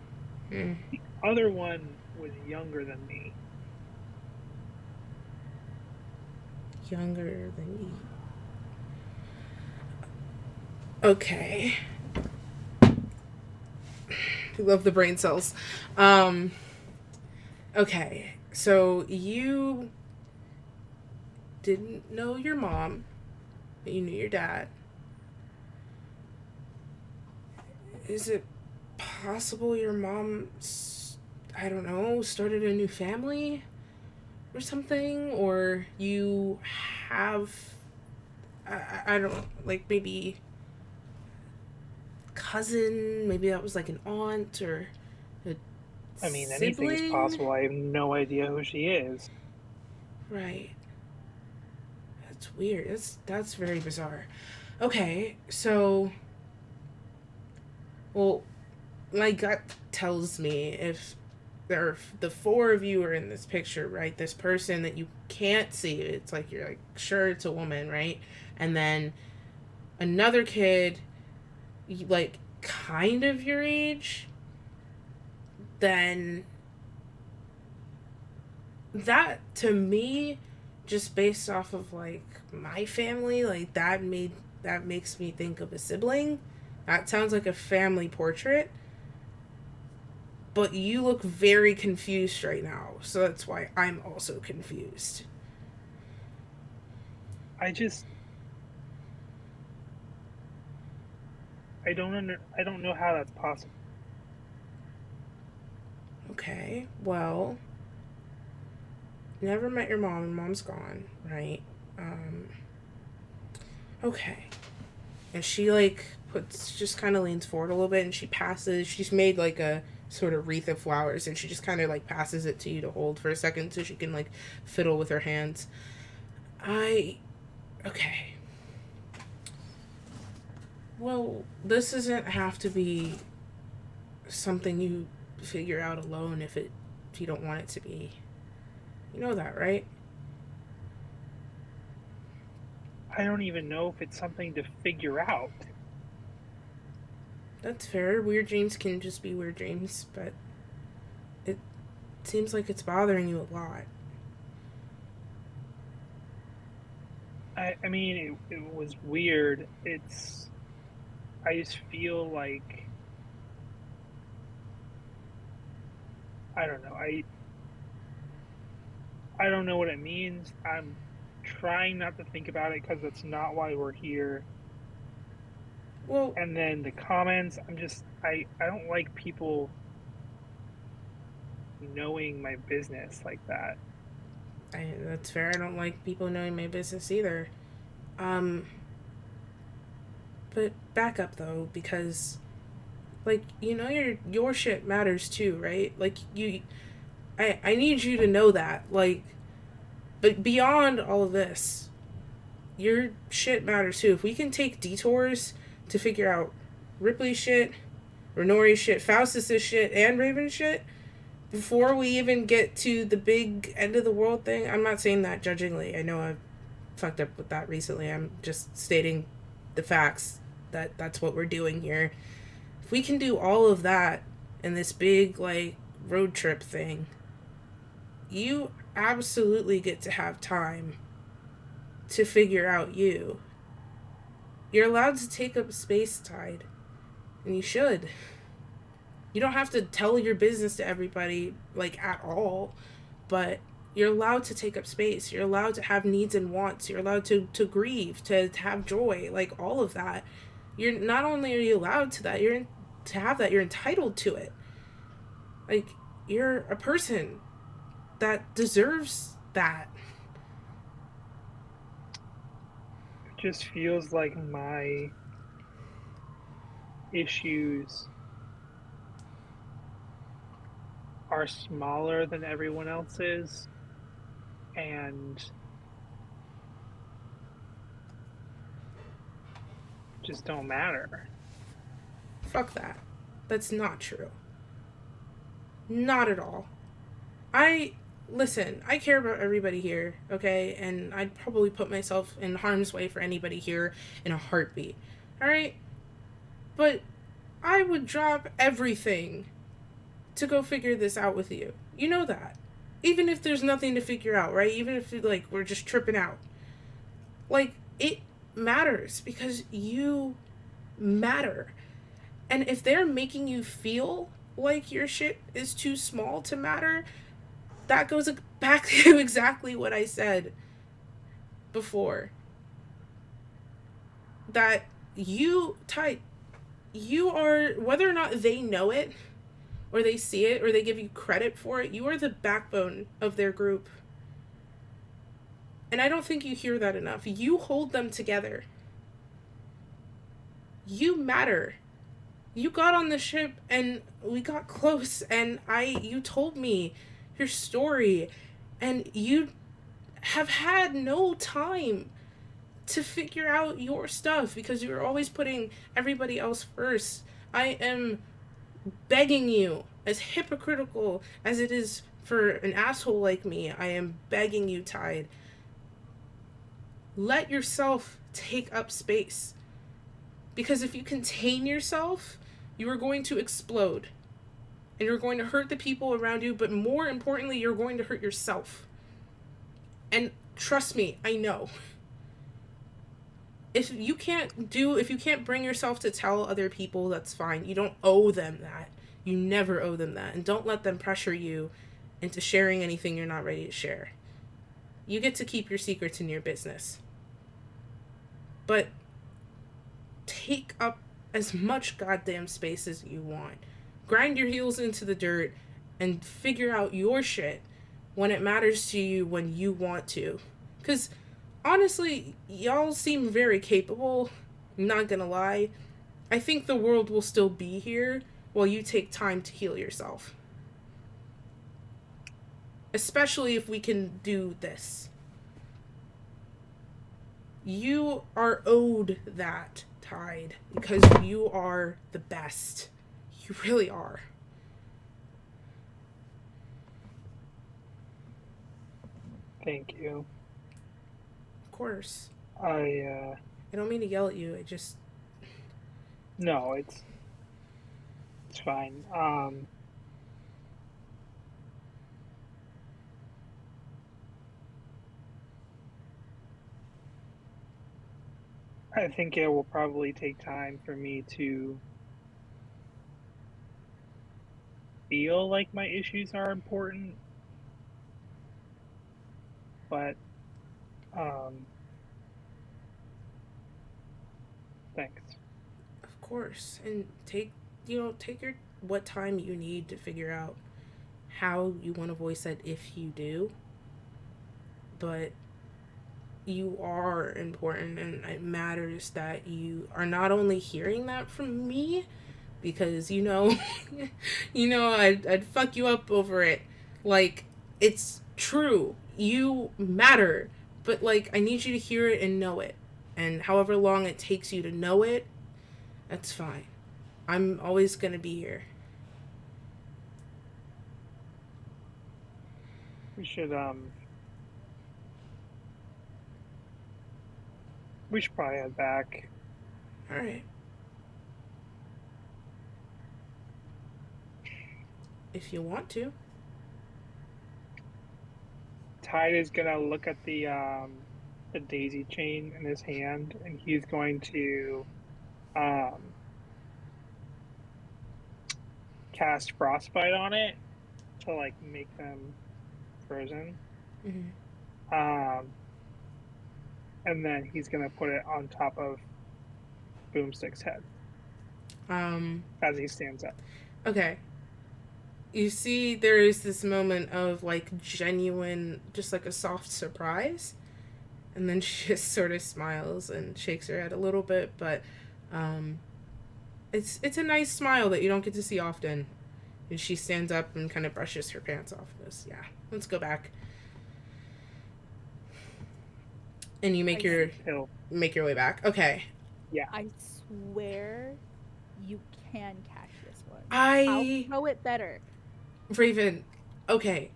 Mm. The other one was younger than me. Younger than you. Okay. I love the brain cells. Okay. So you didn't know your mom, but you knew your dad. Is it possible your mom, I don't know, started a new family or something? Or you have, I don't know, like maybe cousin, maybe that was like an aunt or a I mean, sibling? anything's possible. I have no idea who she is. Right. That's weird. That's very bizarre. Okay, so, well, my gut tells me if the 4 of you are in this picture, right? This person that you can't see, it's like you're like sure it's a woman, right? And then another kid, like kind of your age, then that, to me, just based off of, like, my family, like, that makes me think of a sibling. That sounds like a family portrait. But you look very confused right now, so that's why I'm also confused. I don't know how that's possible. Okay, well, never met your mom, and mom's gone, right? Okay. And she, like, just kind of leans forward a little bit, and she's made, like, a sort of wreath of flowers, and she just kind of, like, passes it to you to hold for a second so she can, like, fiddle with her hands. Okay. Well, this doesn't have to be something you figure out alone if you don't want it to be. You know that, right? I don't even know if it's something to figure out. That's fair. Weird dreams can just be weird dreams, but it seems like it's bothering you a lot. I mean, it was weird. I just feel like, I don't know. I don't know what it means. I'm trying not to think about it because that's not why we're here. Well, and then the comments, I don't like people knowing my business like that. That's fair. I don't like people knowing my business either. But back up though, because, like, you know, your shit matters too, right? Like, I need you to know that, like, but beyond all of this, your shit matters too. If we can take detours to figure out Ripley's shit, Renori's shit, Faustus's shit, and Raven's shit before we even get to the big end of the world thing. I'm not saying that judgingly. I know I've fucked up with that recently. I'm just stating the facts that that's what we're doing here. If we can do all of that in this big, like, road trip thing, you absolutely get to have time to figure out you. You're allowed to take up space, Tide. And you should. You don't have to tell your business to everybody, like, at all. But you're allowed to take up space. You're allowed to have needs and wants. You're allowed to grieve, to have joy, like, all of that. You're not only are you allowed to that, to have that, you're entitled to it. Like, you're a person that deserves that. It just feels like my issues are smaller than everyone else's, and just don't matter. Fuck that. That's not true. Not at all. Listen, I care about everybody here, okay? And I'd probably put myself in harm's way for anybody here in a heartbeat. Alright? But I would drop everything to go figure this out with you. You know that. Even if there's nothing to figure out, right? Even if, like, we're just tripping out. Like, it matters because you matter. And if they're making you feel like your shit is too small to matter, that goes back to exactly what I said before. That you are, whether or not they know it, or they see it, or they give you credit for it, you are the backbone of their group. And I don't think you hear that enough. You hold them together. You matter. You got on the ship and we got close and you told me your story and you have had no time to figure out your stuff because you were always putting everybody else first. I am begging you, as hypocritical as it is for an asshole like me, I am begging you, Tide. Let yourself take up space. Because if you contain yourself, you are going to explode. And you're going to hurt the people around you, but more importantly, you're going to hurt yourself. And trust me, I know. If you can't bring yourself to tell other people, that's fine. You don't owe them that. You never owe them that. And don't let them pressure you into sharing anything you're not ready to share. You get to keep your secrets in your business. But take up as much goddamn space as you want. Grind your heels into the dirt and figure out your shit when it matters to you, when you want to. Because honestly, y'all seem very capable. I'm not gonna lie. I think the world will still be here while you take time to heal yourself. Especially if we can do this. You are owed that, Tide, because you are the best. You really are. Thank you. Of course. I don't mean to yell at you. No, it's fine. I think it will probably take time for me to feel like my issues are important, but thanks. Of course. And take what time you need to figure out how you want to voice that if you do. But you are important, and it matters that you are not only hearing that from me, because I'd fuck you up over it. Like, it's true. You matter. But, like, I need you to hear it and know it. And however long it takes you to know it, that's fine. I'm always gonna be here. We should probably head back. Alright. If you want to. Tide is gonna look at the daisy chain in his hand, and he's going to cast frostbite on it to like make them frozen. Mm-hmm. And then he's gonna put it on top of Boomstick's head. As he stands up. Okay. You see, there is this moment of like genuine, just like a soft surprise. And then she just sort of smiles and shakes her head a little bit, but it's a nice smile that you don't get to see often. And she stands up and kind of brushes her pants off. Goes, yeah, let's go back. And you make your way back. Okay. Yeah. I swear you can catch this one. I'll throw it better. Raven, okay.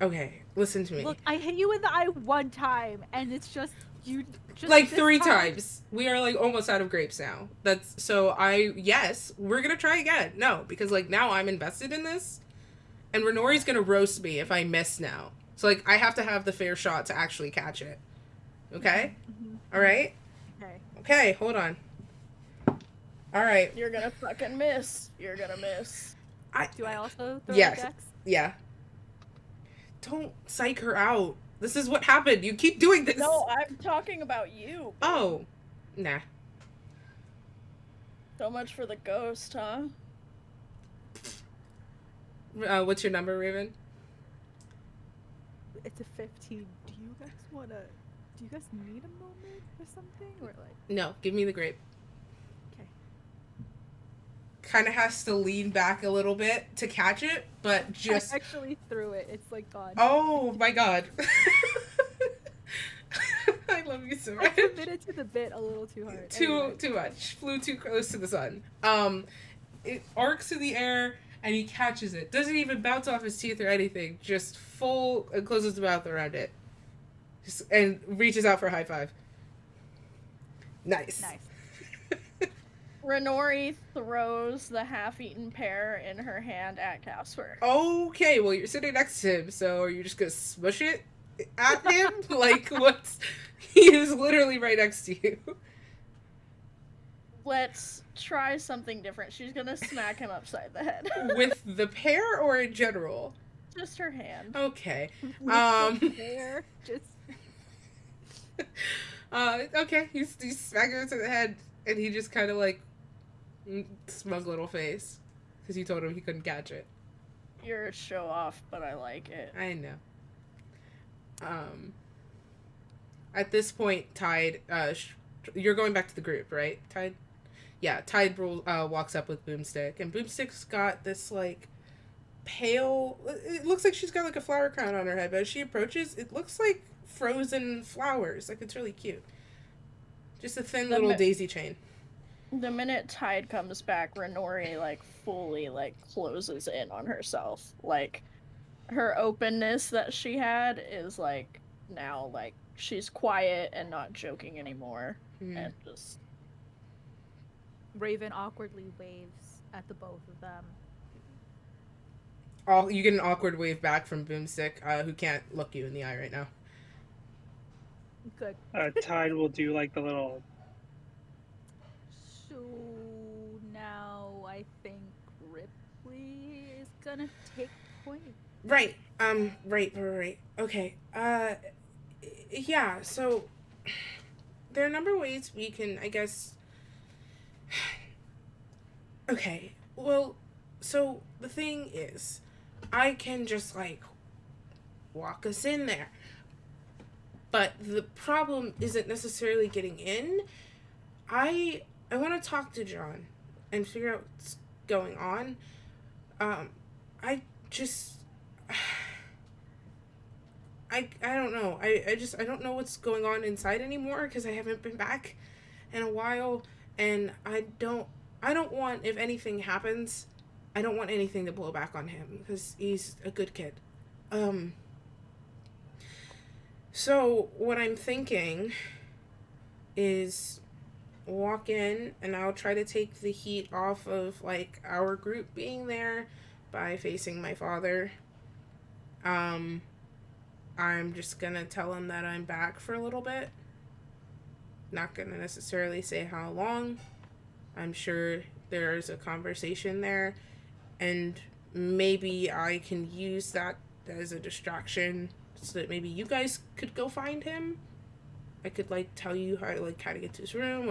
Listen to me. Look, I hit you in the eye one time, and it's just you. Just like 3 times. We are like almost out of grapes now. Yes, we're gonna try again. No, because like now I'm invested in this, and Renori's gonna roast me if I miss now. So like I have to have the fair shot to actually catch it. Okay. Mm-hmm. All right. Okay. Hold on. All right. You're gonna fucking miss. You're gonna miss. Do I also throw yes. the dex? Yeah. Don't psych her out. This is what happened. You keep doing this. No, I'm talking about you. Oh. Nah. So much for the ghost, huh? What's your number, Raven? It's a 15. Do you guys need a moment or something? Or like... No, give me the grape. Okay. Kind of has to lean back a little bit to catch it, but just... I actually threw it. It's like gone. Oh my god. I love you so much. I committed to the bit a little too hard. Too much. Flew too close to the sun. It arcs in the air and he catches it. Doesn't even bounce off his teeth or anything. Just full and closes his mouth around it. And reaches out for a high five. Nice. Renori throws the half-eaten pear in her hand at Casper. Okay, well, you're sitting next to him, so are you just gonna smush it at him? Like, what's... He is literally right next to you. Let's try something different. She's gonna smack him upside the head. With the pear or in general? Just her hand. Okay. There, just Okay, he's smacking him to the head, and he just kind of like smug little face because you told him he couldn't catch it. You're a show off, but I like it. I know. At this point, Tide, you're going back to the group, right, Tide? Yeah, Tide walks up with Boomstick, and Boomstick's got this like pale. It looks like she's got like a flower crown on her head, but as she approaches, it looks like frozen flowers. Like, it's really cute. Just a thin little daisy chain. The minute Tide comes back, Renori like fully like closes in on herself. Like, her openness that she had is like now like she's quiet and not joking anymore, and just Raven awkwardly waves at the both of them. You get an awkward wave back from Boomstick, who can't look you in the eye right now. Good. Tide will do like the little... So now I think Ripley is gonna take point. Right. Right. Okay. Yeah, so there are a number of ways we can, I guess... Okay, well, so the thing is, I can just, like, walk us in there. But the problem isn't necessarily getting in. I want to talk to John and figure out what's going on. I just... I don't know. I don't know what's going on inside anymore because I haven't been back in a while, and I don't want, if anything happens, I don't want anything to blow back on him because he's a good kid. So what I'm thinking is walk in and I'll try to take the heat off of like our group being there by facing my father. I'm just gonna tell him that I'm back for a little bit. Not gonna necessarily say how long. I'm sure there's a conversation there, and maybe I can use that as a distraction so that maybe you guys could go find him. I could like tell you how to get to his room,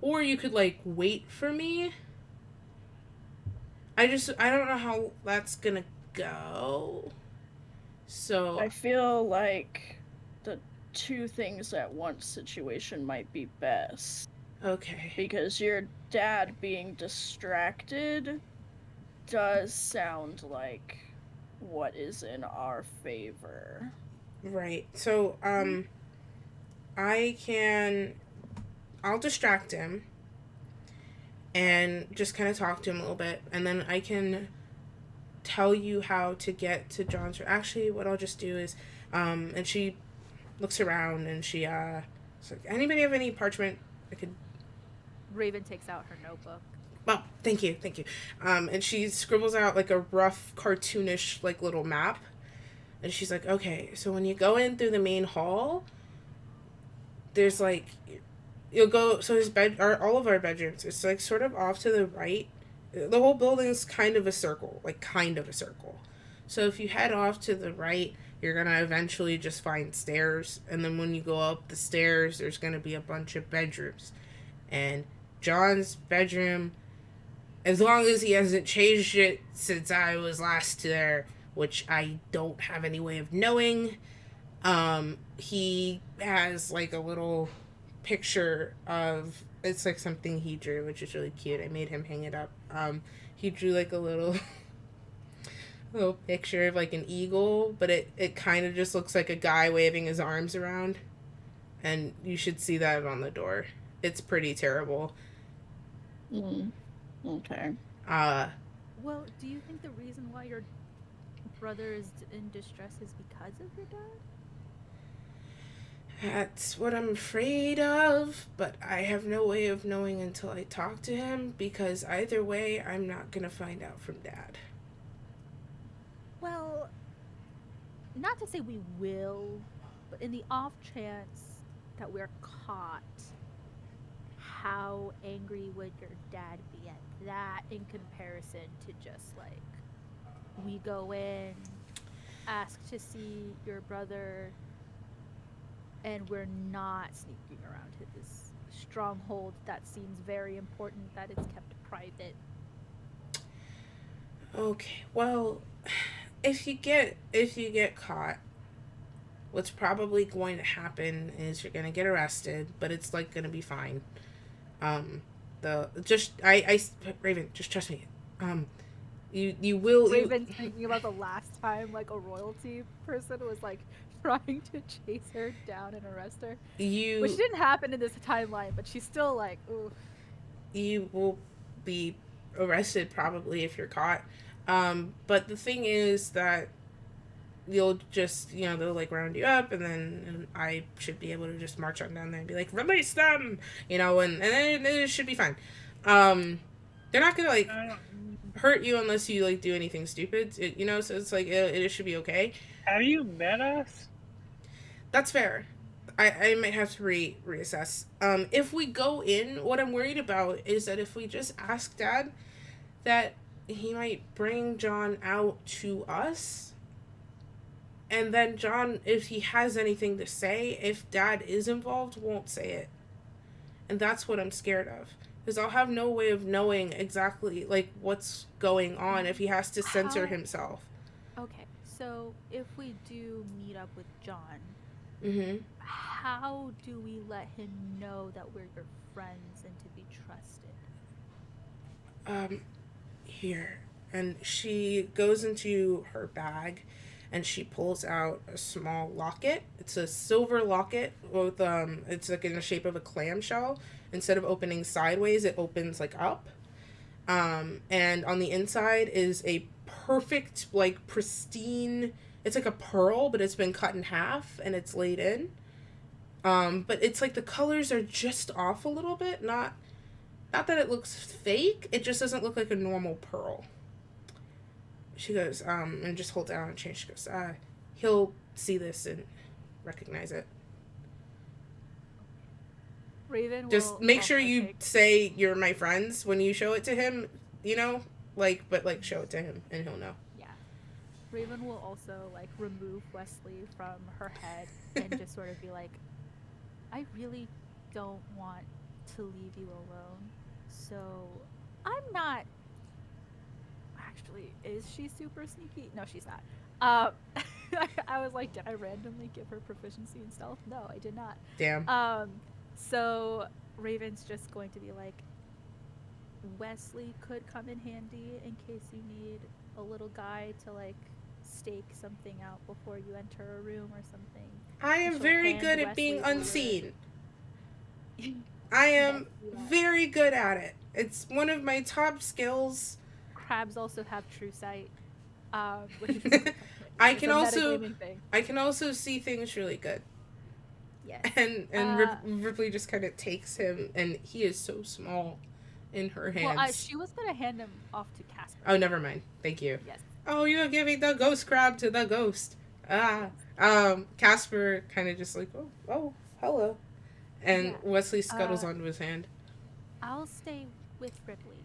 or you could like wait for me. I don't know how that's gonna go. So I feel like the two things at once situation might be best. Okay. Because your dad being distracted does sound like what is in our favor. Right. So, I'll distract him and just kind of talk to him a little bit, and then I can tell you how to get to John's room. Actually, what I'll just do is, and she looks around and she, it's like, anybody have any parchment I could... Raven takes out her notebook. Oh, thank you. And she scribbles out like a rough cartoonish like little map. And she's like, okay, so when you go in through the main hall, there's like, you'll go, so his bed, all of our bedrooms, it's like sort of off to the right. The whole building's kind of a circle. So if you head off to the right, you're going to eventually just find stairs. And then when you go up the stairs, there's going to be a bunch of bedrooms. And John's bedroom, as long as he hasn't changed it since I was last there, which I don't have any way of knowing, he has like a little picture of, it's like something he drew, which is really cute. I made him hang it up. He drew like a little picture of like an eagle, but it kind of just looks like a guy waving his arms around, and you should see that on the door. It's pretty terrible. Okay. Well, do you think the reason why your brother is in distress is because of your dad? That's what I'm afraid of, but I have no way of knowing until I talk to him, because either way, I'm not gonna find out from Dad. Well, not to say we will, but in the off chance that we're caught, how angry would your dad be at that in comparison to just like we go in, ask to see your brother, and we're not sneaking around his stronghold that seems very important that it's kept private. Okay, well, if you get caught, what's probably going to happen is you're gonna get arrested, but it's like gonna be fine. The just I Raven, just trust me. You will. Raven's thinking about the last time like a royalty person was like trying to chase her down and arrest her, which didn't happen in this timeline, but she's still like, ooh. You will be arrested probably if you're caught. But the thing is that you'll just, they'll like round you up, and then I should be able to just march on down there and be like, release them, and then it should be fine. They're not gonna like hurt you unless you like do anything stupid, so it's like it should be okay. Have you met us? That's fair. I might have to reassess. If we go in, what I'm worried about is that if we just ask Dad, that he might bring John out to us. And then John, if he has anything to say, if Dad is involved, won't say it. And that's what I'm scared of. Because I'll have no way of knowing exactly, like, what's going on if he has to censor himself. Okay, so if we do meet up with John, how do we let him know that we're your friends and to be trusted? Here. And she goes into her bag and she pulls out a small locket. It's a silver locket with it's like in the shape of a clamshell. Instead of opening sideways, it opens like up. And on the inside is a perfect, like pristine, it's like a pearl, but it's been cut in half and it's laid in. But it's like the colors are just off a little bit. Not that it looks fake, it just doesn't look like a normal pearl. She goes, and just holds it out on a chain. She goes, he'll see this and recognize it. Raven just make sure you say you're my friends when you show it to him, but show it to him and he'll know. Yeah. Raven will also remove Wesley from her head and just sort of be like, I really don't want to leave you alone. So I'm not. Actually, is she super sneaky? No, she's not. I was like, did I randomly give her proficiency in stealth? No, I did not. Damn. So Raven's just going to be like, Wesley could come in handy in case you need a little guy to stake something out before you enter a room or something. I am very good at being unseen. I am very good at it. It's one of my top skills. Crabs also have true sight. Which is I can also see things really good. Yes. And Ripley just kind of takes him, and he is so small in her hands. Well, she was gonna hand him off to Casper. Oh, never mind. Thank you. Yes. Oh, you're giving the ghost crab to the ghost. Casper kind of just oh, hello, and Wesley scuttles onto his hand. I'll stay with Ripley,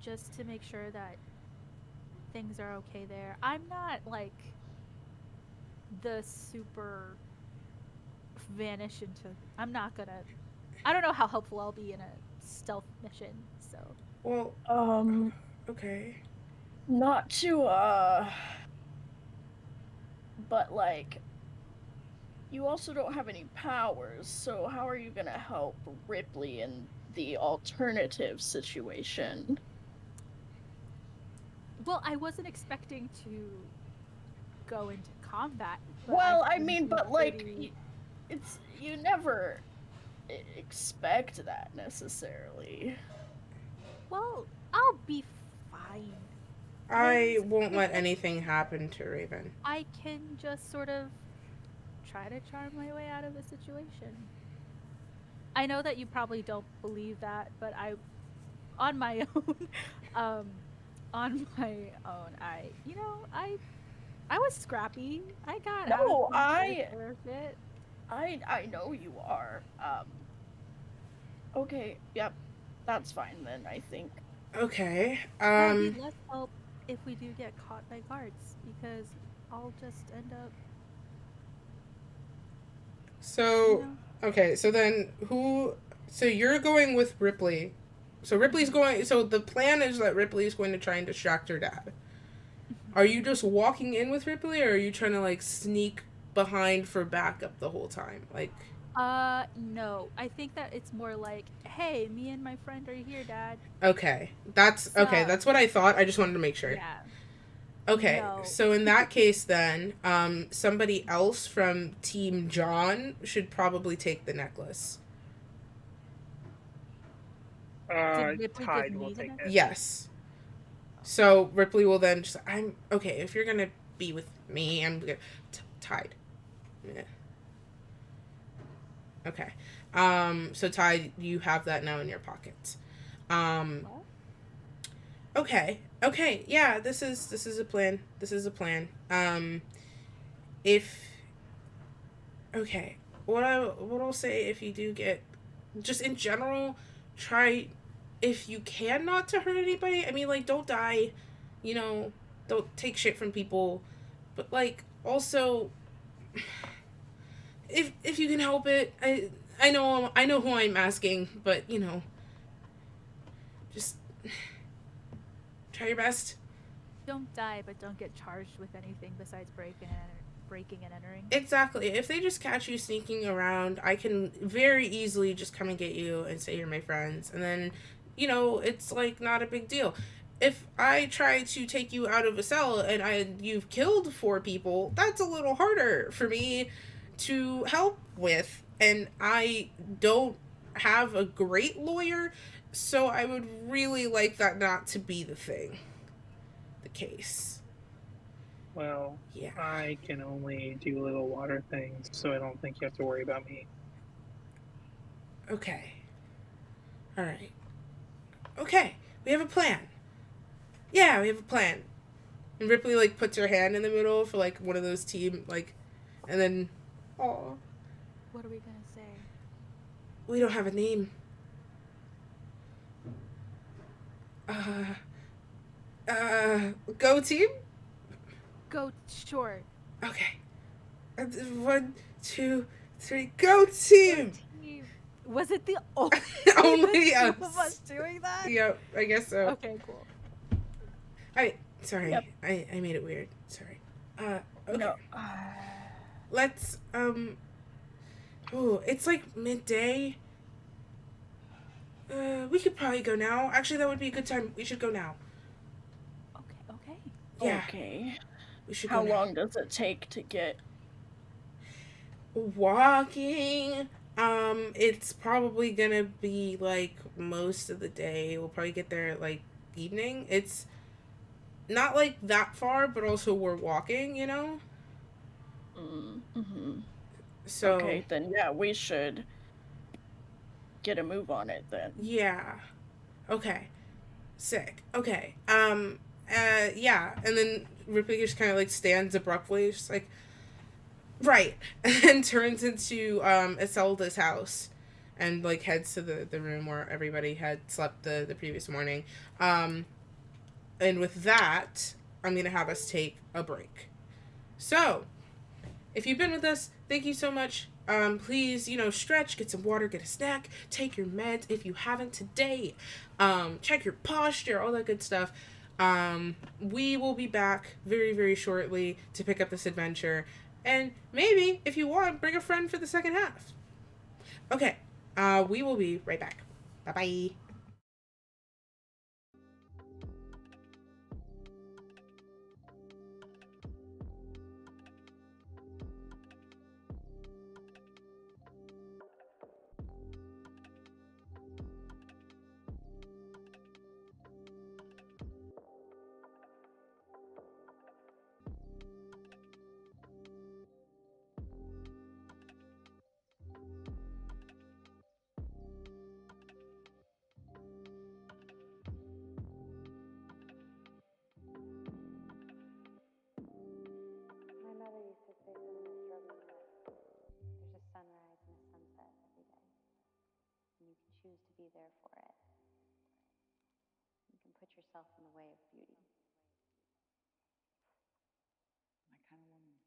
just to make sure that things are okay there. I'm not the super vanish into. I'm not gonna. I don't know how helpful I'll be in a stealth mission. So. Well. Okay. Not to but you also don't have any powers, so how are you gonna help Ripley in the alternative situation? Well, I wasn't expecting to go into combat. Well, I mean, it's you never expect that necessarily. Well, I'll be fine. I won't let anything happen to Raven. I can just sort of try to charm my way out of the situation. I know that you probably don't believe that, but on my own, um, on my own, I was scrappy. I got out No, of things for a bit. I know you are. Okay, yep. That's fine then, I think. Okay. It'll be less help if we do get caught by guards, because I'll just end up, So, okay, so then so you're going with Ripley. So Ripley's going, so the plan is that Ripley is going to try and distract her dad. Are you just walking in with Ripley, or are you trying to, like, sneak behind for backup the whole time? Like... No. I think that it's more like, hey, me and my friend are here, Dad. Okay. That's what I thought. I just wanted to make sure. Yeah. Okay, No. so in that case then, somebody else from Team John should probably take the necklace. Tide will take it. Yes. So Ripley will then just, if you're gonna be with me, I'm gonna, Tide. Yeah. Okay. So Tide, you have that now in your pockets. Okay. Yeah, this is a plan. What I'll say, if you do get, just in general, try, if you can, not to hurt anybody. I mean, like, don't die, don't take shit from people, but, like, also, if you can help it, I know who I'm asking, but, just try your best. Don't die, but don't get charged with anything besides breaking and entering. Exactly. If they just catch you sneaking around, I can very easily just come and get you and say you're my friends, and then, it's, like, not a big deal. If I try to take you out of a cell and you've killed 4 people, that's a little harder for me to help with, and I don't have a great lawyer, so I would really like that not to be the case. Well, yeah. I can only do little water things, so I don't think you have to worry about me. Okay. All right. Okay, we have a plan. Yeah, we have a plan. And Ripley, like, puts her hand in the middle for, like, one of those team, like, and then, aw. What are we gonna say? We don't have a name. Go team? Go, sure. Okay. 1, 2, 3, go team! Was it the only only us? Of us doing that? Yep, I guess so. Okay, cool. Sorry, yep. I made it weird. Sorry. Okay. No. Let's, it's like midday. We could probably go now. Actually, that would be a good time. We should go now. Okay. Yeah. Okay. We should How go now. long does it take to get? Walking. It's probably gonna be, like, most of the day. We'll probably get there at, like, evening. It's not, like, that far, but also we're walking, Mm-hmm. So... Okay, then, yeah, we should get a move on it, then. Yeah. Okay. Sick. Okay. Yeah. And then Ripley just kind of, like, stands abruptly, just like, right, and turns into Iselda's house and, like, heads to the room where everybody had slept the previous morning. And with that, I'm going to have us take a break. So, if you've been with us, thank you so much. Please, stretch, get some water, get a snack, take your meds if you haven't today. Check your posture, all that good stuff. We will be back very, very shortly to pick up this adventure. And maybe, if you want, bring a friend for the second half. Okay, we will be right back. Bye-bye. be there for it. You can put yourself in the way of beauty. My kind of woman.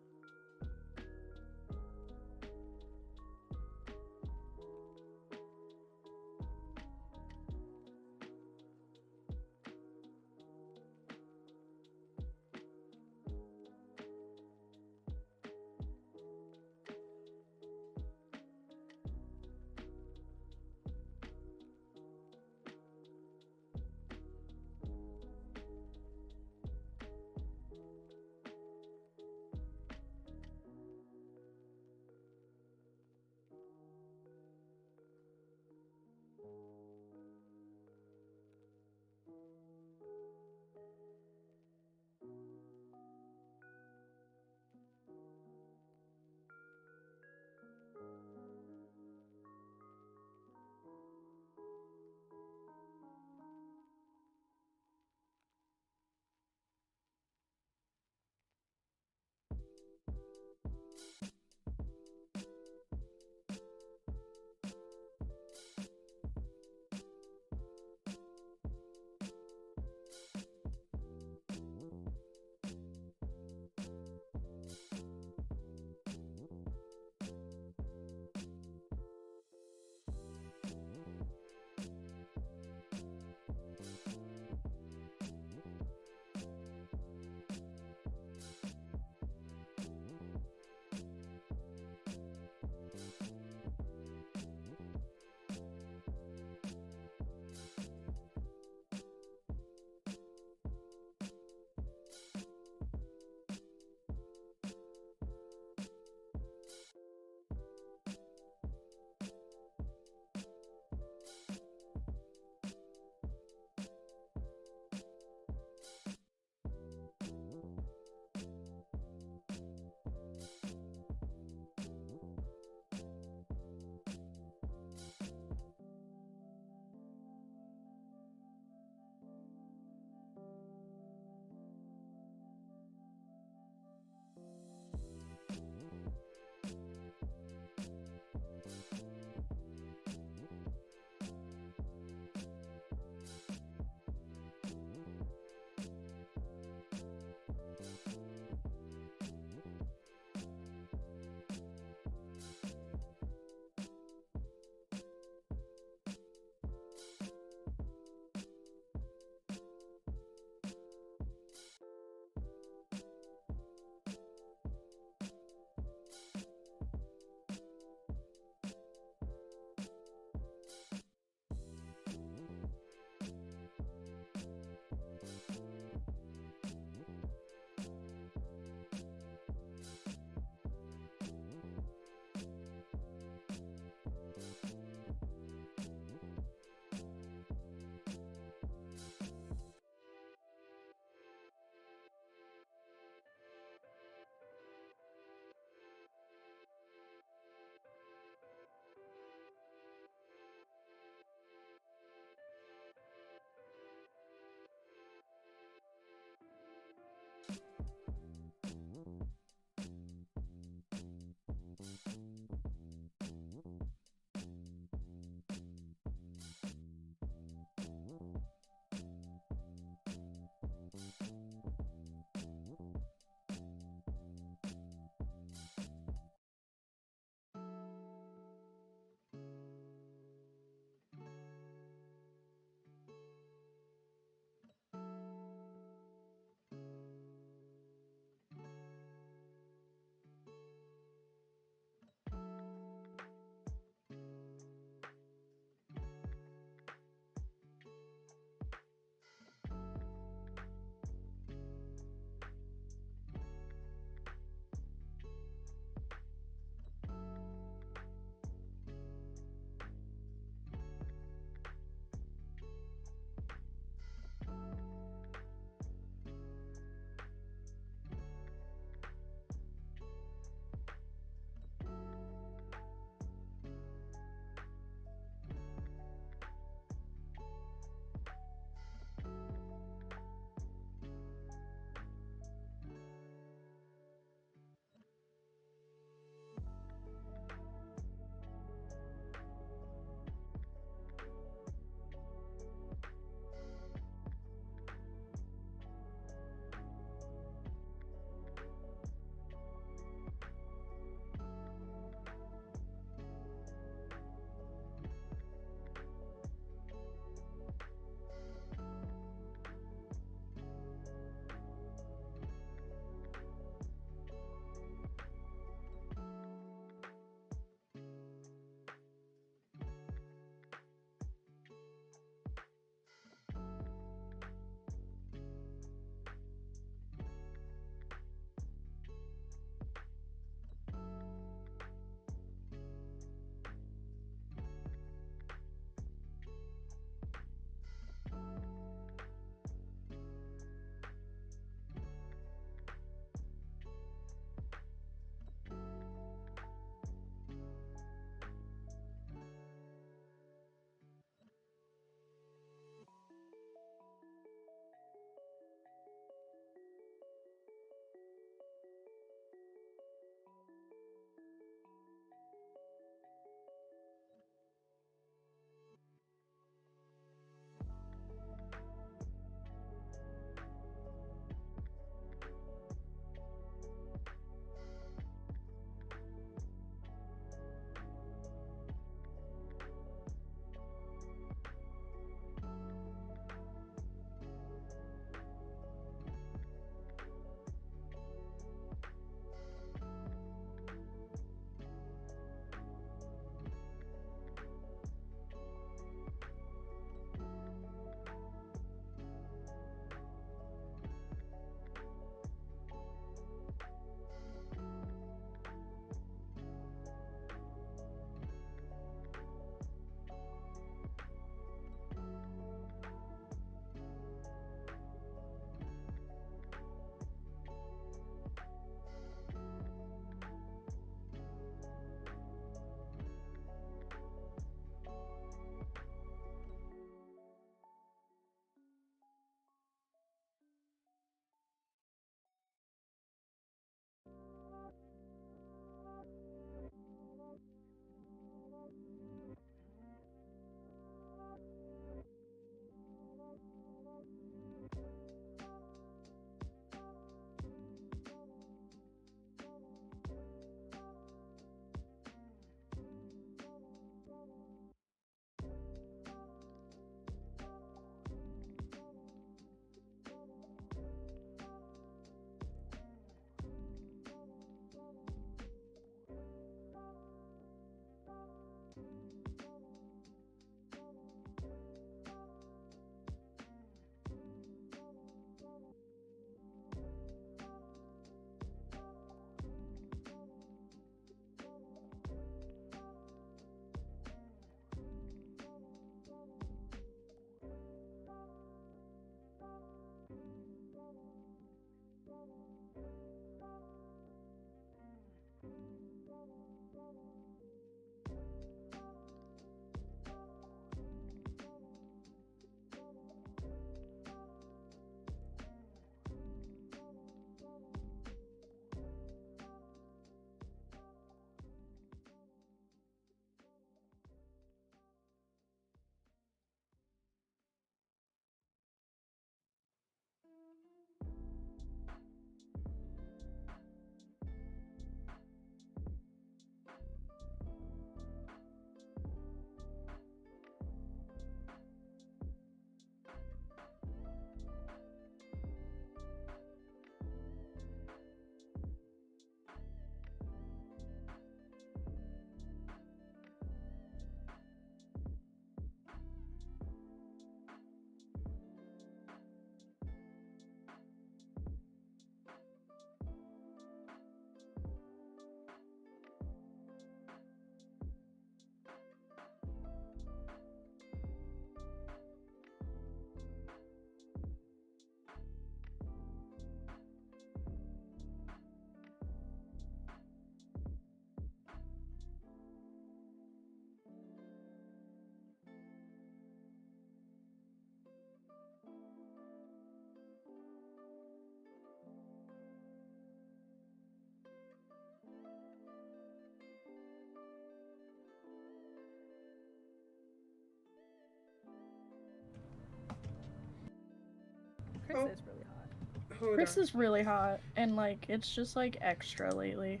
Chris Oh. is really hot. Hold Chris on. is really hot, and like it's just like extra lately.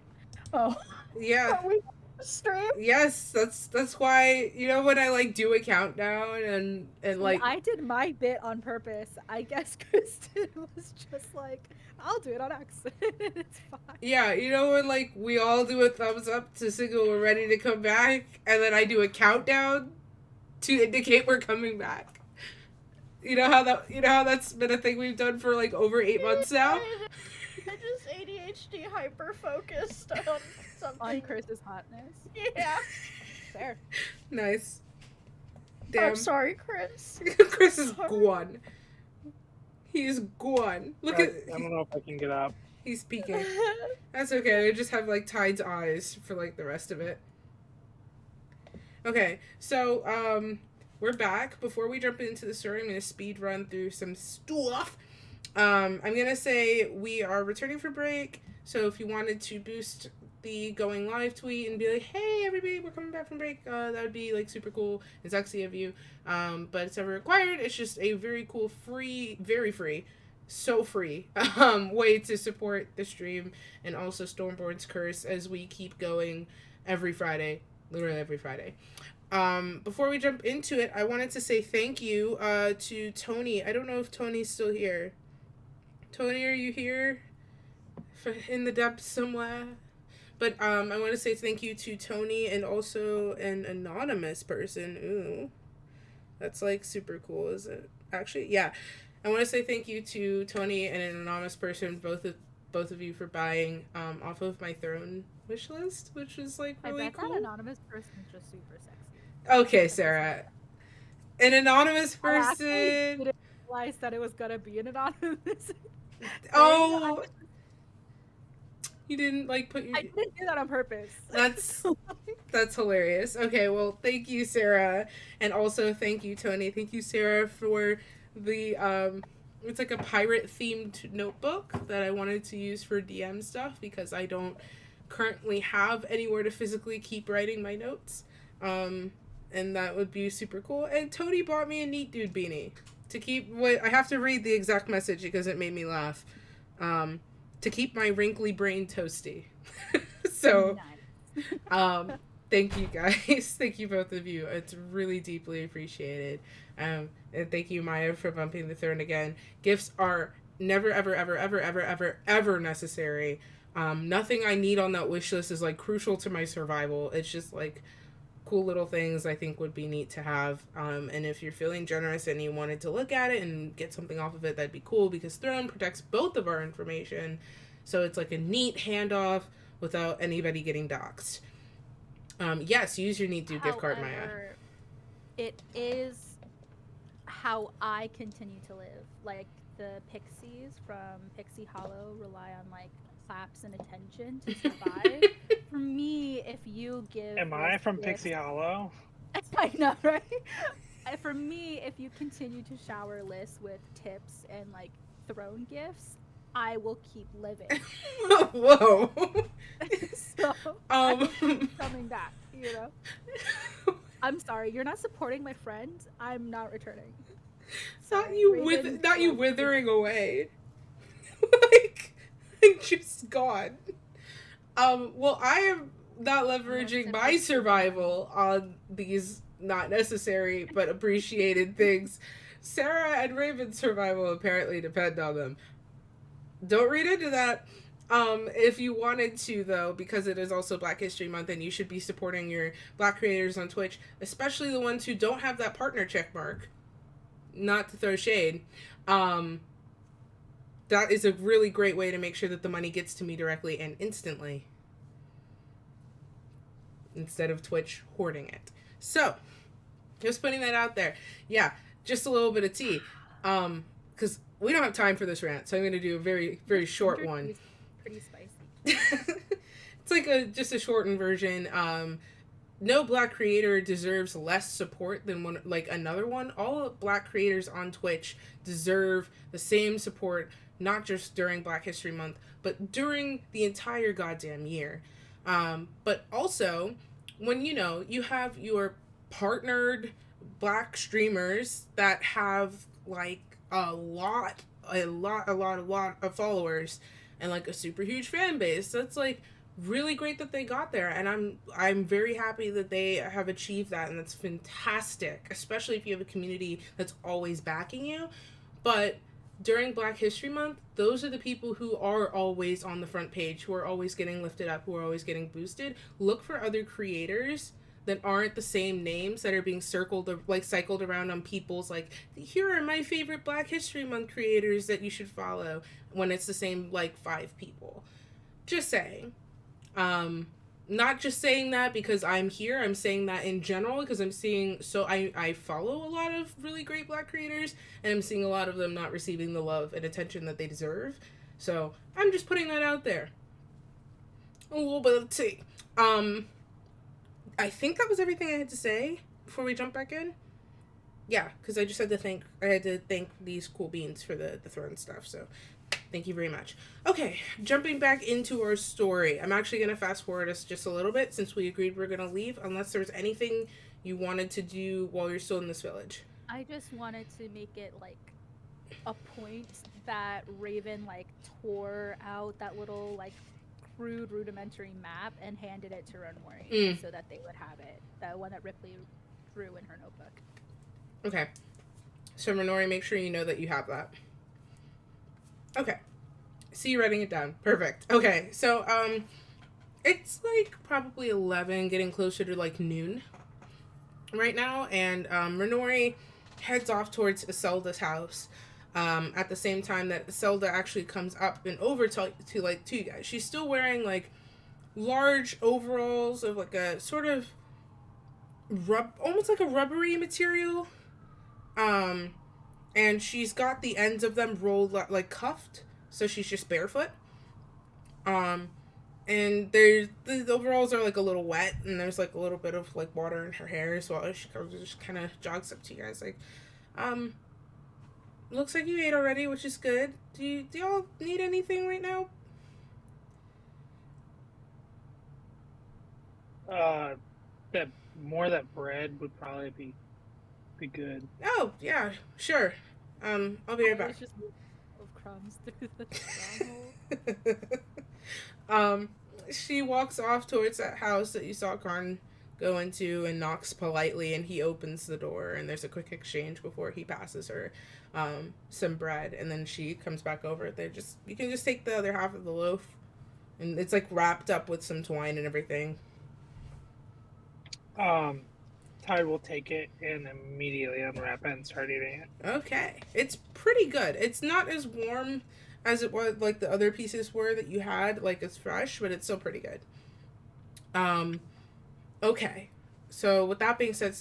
Oh, Yeah. are we on the stream? Yes, that's why, you know, when I like do a countdown and See, like I did my bit on purpose. I guess Kristen was just like, I'll do it on accident. It's fine. yeah, you know when like we all do a thumbs up to signal we're ready to come back, and then I do a countdown to indicate we're coming back. You know how that's been a thing we've done for like over 8 months now. I just ADHD hyper focused on something. On Chris's hotness. Yeah. Fair. Nice. I'm Damn. sorry, Chris. Chris is Sorry. gone. He is gone. Look I at don't know if I can get up. he's peeking. That's okay. I just have like Tide's eyes for like the rest of it. Okay, so we're back. Before we jump into the story, I'm gonna speed run through some stuff. I'm gonna say we are returning for break. So if you wanted to boost the going live tweet and be like, "Hey everybody, we're coming back from break," that would be like super cool and sexy of you. But it's never required. It's just a very cool, free, very free. So free way to support the stream and also Stormborn's Curse as we keep going every Friday, literally every Friday. Before we jump into it, I wanted to say thank you to Tony. I don't know if Tony's still here. Tony, are you here? In the depths somewhere? But I want to say thank you to Tony and also an anonymous person. Ooh, that's like super cool, is it? Actually, yeah. I want to say thank you to Tony and an anonymous person, both of you, for buying off of my throne wish list, which is like really I bet cool. that anonymous person is just super sexy. Okay, Sarah. An anonymous I actually person. didn't realize that it was gonna be an anonymous. Oh, you didn't like put your. I didn't do that on purpose. That's hilarious. Okay, well, thank you, Sarah, and also thank you, Tony. Thank you, Sarah, for the it's like a pirate themed notebook that I wanted to use for DM stuff because I don't currently have anywhere to physically keep writing my notes. And that would be super cool. And Tony bought me a Neat Dude beanie to keep I have to read the exact message because it made me laugh. To keep my wrinkly brain toasty. So, Nice. thank you guys. Thank you, both of you. It's really deeply appreciated. And thank you, Maya, for bumping the throne again. Gifts are never, ever, ever, ever, ever, ever, ever necessary. Nothing I need on that wish list is like crucial to my survival. It's just like cool little things I think would be neat to have. And if you're feeling generous and you wanted to look at it and get something off of it, that'd be cool because Throne protects both of our information. So it's like a neat handoff without anybody getting doxxed. Yes, use your Neat Dude gift card, Maya. However, it is how I continue to live. Like the pixies from Pixie Hollow rely on like claps and attention to survive. For me, if you give Am I this from gift- Pixie Hollow? I know, right? For me, if you continue to shower Liz with tips and like throne gifts, I will keep living. Whoa. So I'm coming back, you know. I'm sorry, you're not supporting my friend. I'm not returning. Not you withering away. Like just gone. Well, I am not leveraging my survival on these not necessary but appreciated things. Sarah and Raven's survival apparently depend on them. Don't read into that. If you wanted to, though, because it is also Black History Month and you should be supporting your Black creators on Twitch, especially the ones who don't have that partner check mark. Not to throw shade. That is a really great way to make sure that the money gets to me directly and instantly. Instead of Twitch hoarding it. So, just putting that out there. Yeah, just a little bit of tea. Because we don't have time for this rant, so I'm going to do a very, very short one. Pretty spicy. It's like just a shortened version. No Black creator deserves less support than another one. All Black creators on Twitch deserve the same support, not just during Black History Month, but during the entire goddamn year. But also, when you have your partnered Black streamers that have like a lot a lot of followers and like a super huge fan base. That's like really great that they got there, and I'm very happy that they have achieved that, and that's fantastic, especially if you have a community that's always backing you. But during Black History Month, those are the people who are always on the front page, who are always getting lifted up, who are always getting boosted. Look for other creators that aren't the same names that are being cycled around on people's like, here are my favorite Black History Month creators that you should follow, when it's the same like 5 people. Just saying. Not just saying that because I'm here, I'm saying that in general because I'm seeing, so I follow a lot of really great Black creators, and I'm seeing a lot of them not receiving the love and attention that they deserve. So I'm just putting that out there. A little bit of tea. I think that was everything I had to say before we jump back in. Yeah, because I had to thank these cool beans for the throne stuff, so thank you very much. Okay, jumping back into our story. I'm actually going to fast forward us just a little bit since we agreed we're going to leave, unless there's anything you wanted to do while you're still in this village. I just wanted to make it like a point that Raven like tore out that little like crude rudimentary map and handed it to Renmori so that they would have it. That one that Ripley drew in her notebook. Okay. So Renori, make sure you know that you have that. Okay. See you writing it down. Perfect. Okay. So, it's like probably 11, getting closer to like noon right now. And, Renori heads off towards Iselda's house. At the same time that Iselda actually comes up and over to you guys. She's still wearing like large overalls of like a sort of almost like a rubbery material. And she's got the ends of them rolled like cuffed, so she's just barefoot. And the overalls are like a little wet, and there's like a little bit of like water in her hair as well. She just kind of jogs up to you guys like, looks like you ate already, which is good. Do y'all need anything right now? That bread would probably be good. Oh, yeah, sure. I'll be right back. It's just of crumbs through the stronghold. She walks off towards that house that you saw Karn go into and knocks politely, and he opens the door, and there's a quick exchange before he passes her some bread, and then she comes back over. You can just take the other half of the loaf, and it's like wrapped up with some twine and everything. Tide will take it and immediately unwrap it and start eating it. Okay. It's pretty good. It's not as warm as it was, like the other pieces were that you had, like it's fresh, but it's still pretty good. Okay. So with that being said,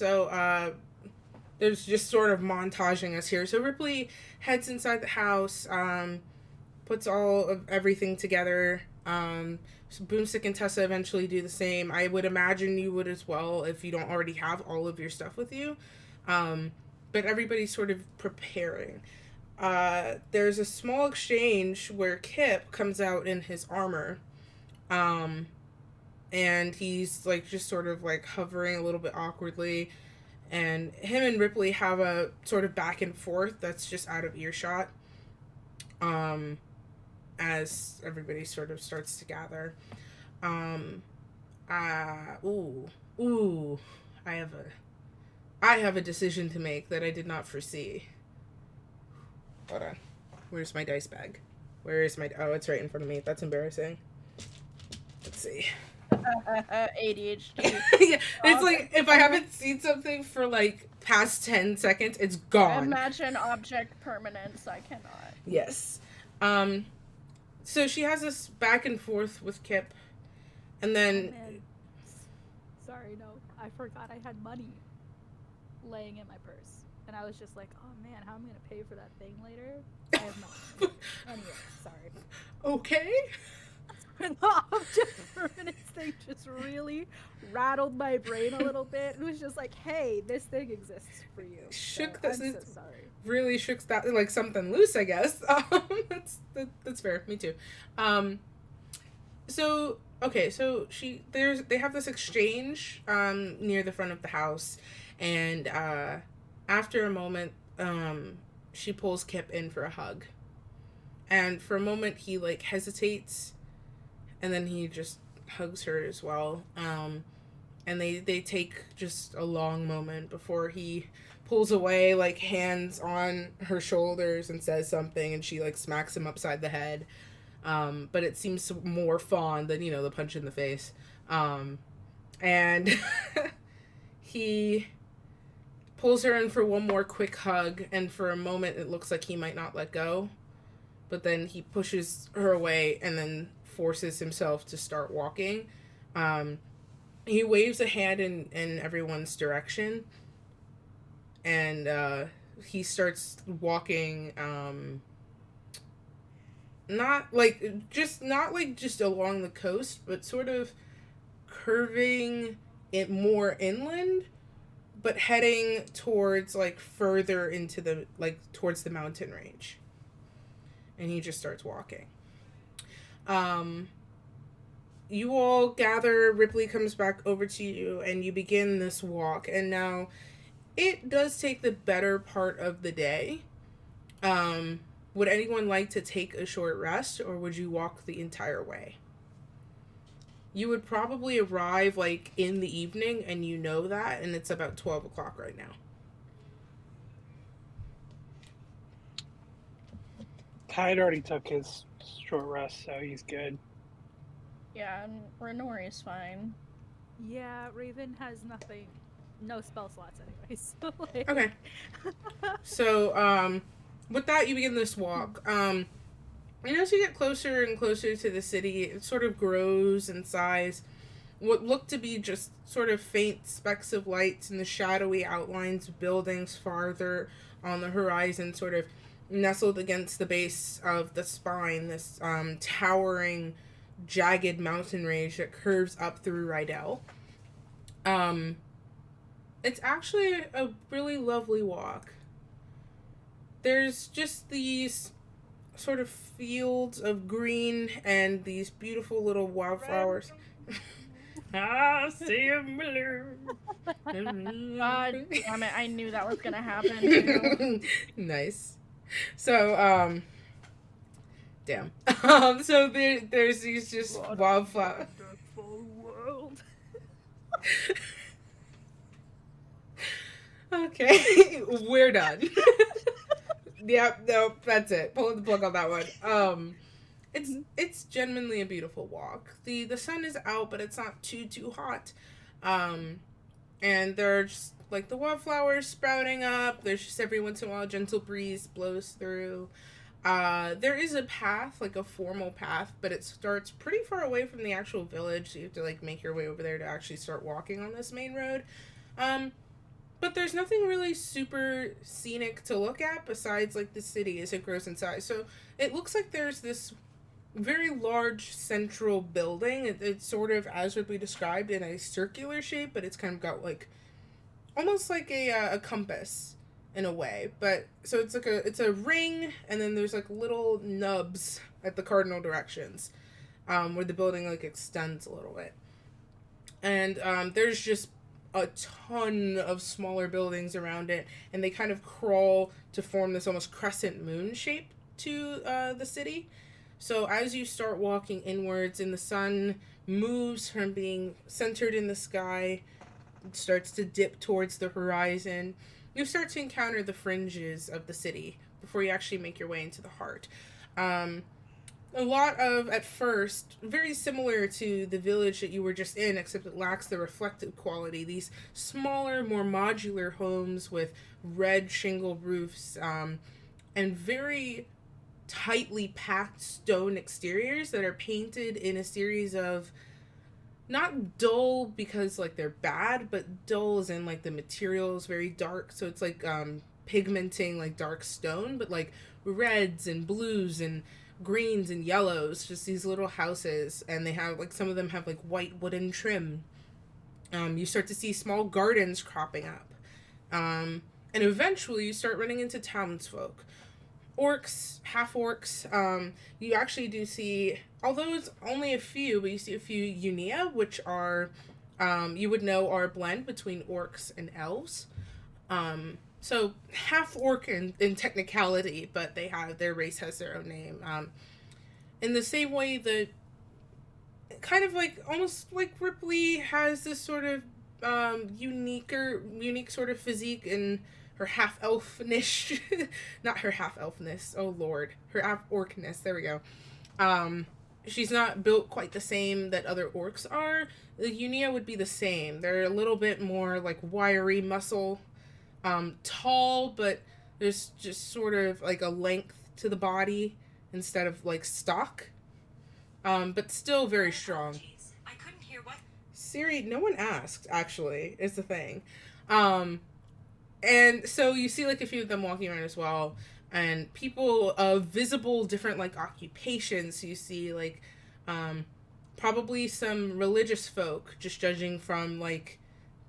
there's just sort of montaging us here. So Ripley heads inside the house, puts all of everything together. So Boomstick and Tessa eventually do the same. I would imagine you would as well if you don't already have all of your stuff with you. But everybody's sort of preparing. There's a small exchange where Kip comes out in his armor. And he's like just sort of like hovering a little bit awkwardly. And him and Ripley have a sort of back and forth that's just out of earshot. As everybody sort of starts to gather. I have a decision to make that I did not foresee. Hold on. Where's my dice bag? Oh, it's right in front of me. That's embarrassing. Let's see. ADHD. Yeah, it's like if I haven't seen something for like past 10 seconds, it's gone. Imagine object permanence. I cannot. Yes. So she has this back and forth with Kip, and then... Oh, man. Sorry, no. I forgot I had money laying in my purse. And I was just like, oh man, how am I going to pay for that thing later? I have no money. Anyway, sorry. Okay. The object permanence thing just really rattled my brain a little bit. It was just like, hey, this thing exists for you. Shook I'm this. so sorry. Really shook that, like something loose, I guess. That's fair. Me too. So they have this exchange near the front of the house, and after a moment, she pulls Kip in for a hug, And for a moment, he, like, hesitates, and then he just hugs her as well. And they take just a long moment before he pulls away, like, hands on her shoulders and says something, and she, like, smacks him upside the head. But it seems more fond than, you know, the punch in the face. And he pulls her in for one more quick hug, and for a moment it looks like he might not let go. But then he pushes her away and then forces himself to start walking. He waves a hand in everyone's direction, and he starts walking, not just along the coast, but sort of curving it more inland, but heading towards, like, further into the, like, towards the mountain range. And he just starts walking. You all gather, Ripley comes back over to you, and you begin this walk. And now, it does take the better part of the day. Would anyone like to take a short rest, or would you walk the entire way? You would probably arrive, like, in the evening, and you know that, and it's about 12 o'clock right now. Tide already took his short rest, so he's good. Yeah, and Renori's fine. Yeah, Raven has no spell slots anyways. So, like... Okay. So, with that, you begin this walk. And as you get closer and closer to the city, it sort of grows in size. What look to be just sort of faint specks of lights and the shadowy outlines of buildings farther on the horizon, sort of nestled against the base of the spine, this towering, jagged mountain range that curves up through Rydell. It's actually a really lovely walk. There's just these sort of fields of green and these beautiful little wildflowers. I see a blue. God damn it, I knew that was gonna happen too. Nice. So, damn. So there's these just wildflowers. Okay, we're done. Yep, no, that's it. Pulling the plug on that one. It's genuinely a beautiful walk. The sun is out, but it's not too hot. And there's, like, the wildflowers sprouting up. There's just every once in a while a gentle breeze blows through. There is a path, like a formal path, but it starts pretty far away from the actual village, so you have to, like, make your way over there to actually start walking on this main road. But there's nothing really super scenic to look at besides, like, the city as it grows in size. So it looks like there's this very large central building. It's sort of, as would be described, in a circular shape, but it's kind of got, like, almost like a compass in a way. But so it's a ring, and then there's, like, little nubs at the cardinal directions, where the building, like, extends a little bit. And there's just a ton of smaller buildings around it, and they kind of crawl to form this almost crescent moon shape to the city. So as you start walking inwards and the sun moves from being centered in the sky, it starts to dip towards the horizon, you start to encounter the fringes of the city before you actually make your way into the heart. A lot of, at first, very similar to the village that you were just in, except it lacks the reflective quality. These smaller, more modular homes with red shingle roofs, and very tightly packed stone exteriors that are painted in a series of, not dull because, like, they're bad, but dull as in, like, the material is very dark, so it's like pigmenting, like, dark stone, but, like, reds and blues and greens and yellows, just these little houses, and they have, like, some of them have, like, white wooden trim. You start to see small gardens cropping up, and eventually you start running into townsfolk. Orcs, half-orcs. You actually do see, although it's only a few, but you see a few Unia, which are, you would know are a blend between orcs and elves. So half orc in technicality, but their race has their own name. In the same way that kind of like almost like Ripley has this sort of unique sort of physique in her half elfnish, not her half elfness. Oh lord, her half orcness. There we go. She's not built quite the same that other orcs are. The Unia would be the same. They're a little bit more like wiry muscle, tall, but there's just sort of like a length to the body instead of like stock. But still very strong. I couldn't hear what. Siri, no one asked, actually, is the thing. And so you see like a few of them walking around as well. And people of visible different like occupations. You see like probably some religious folk, just judging from like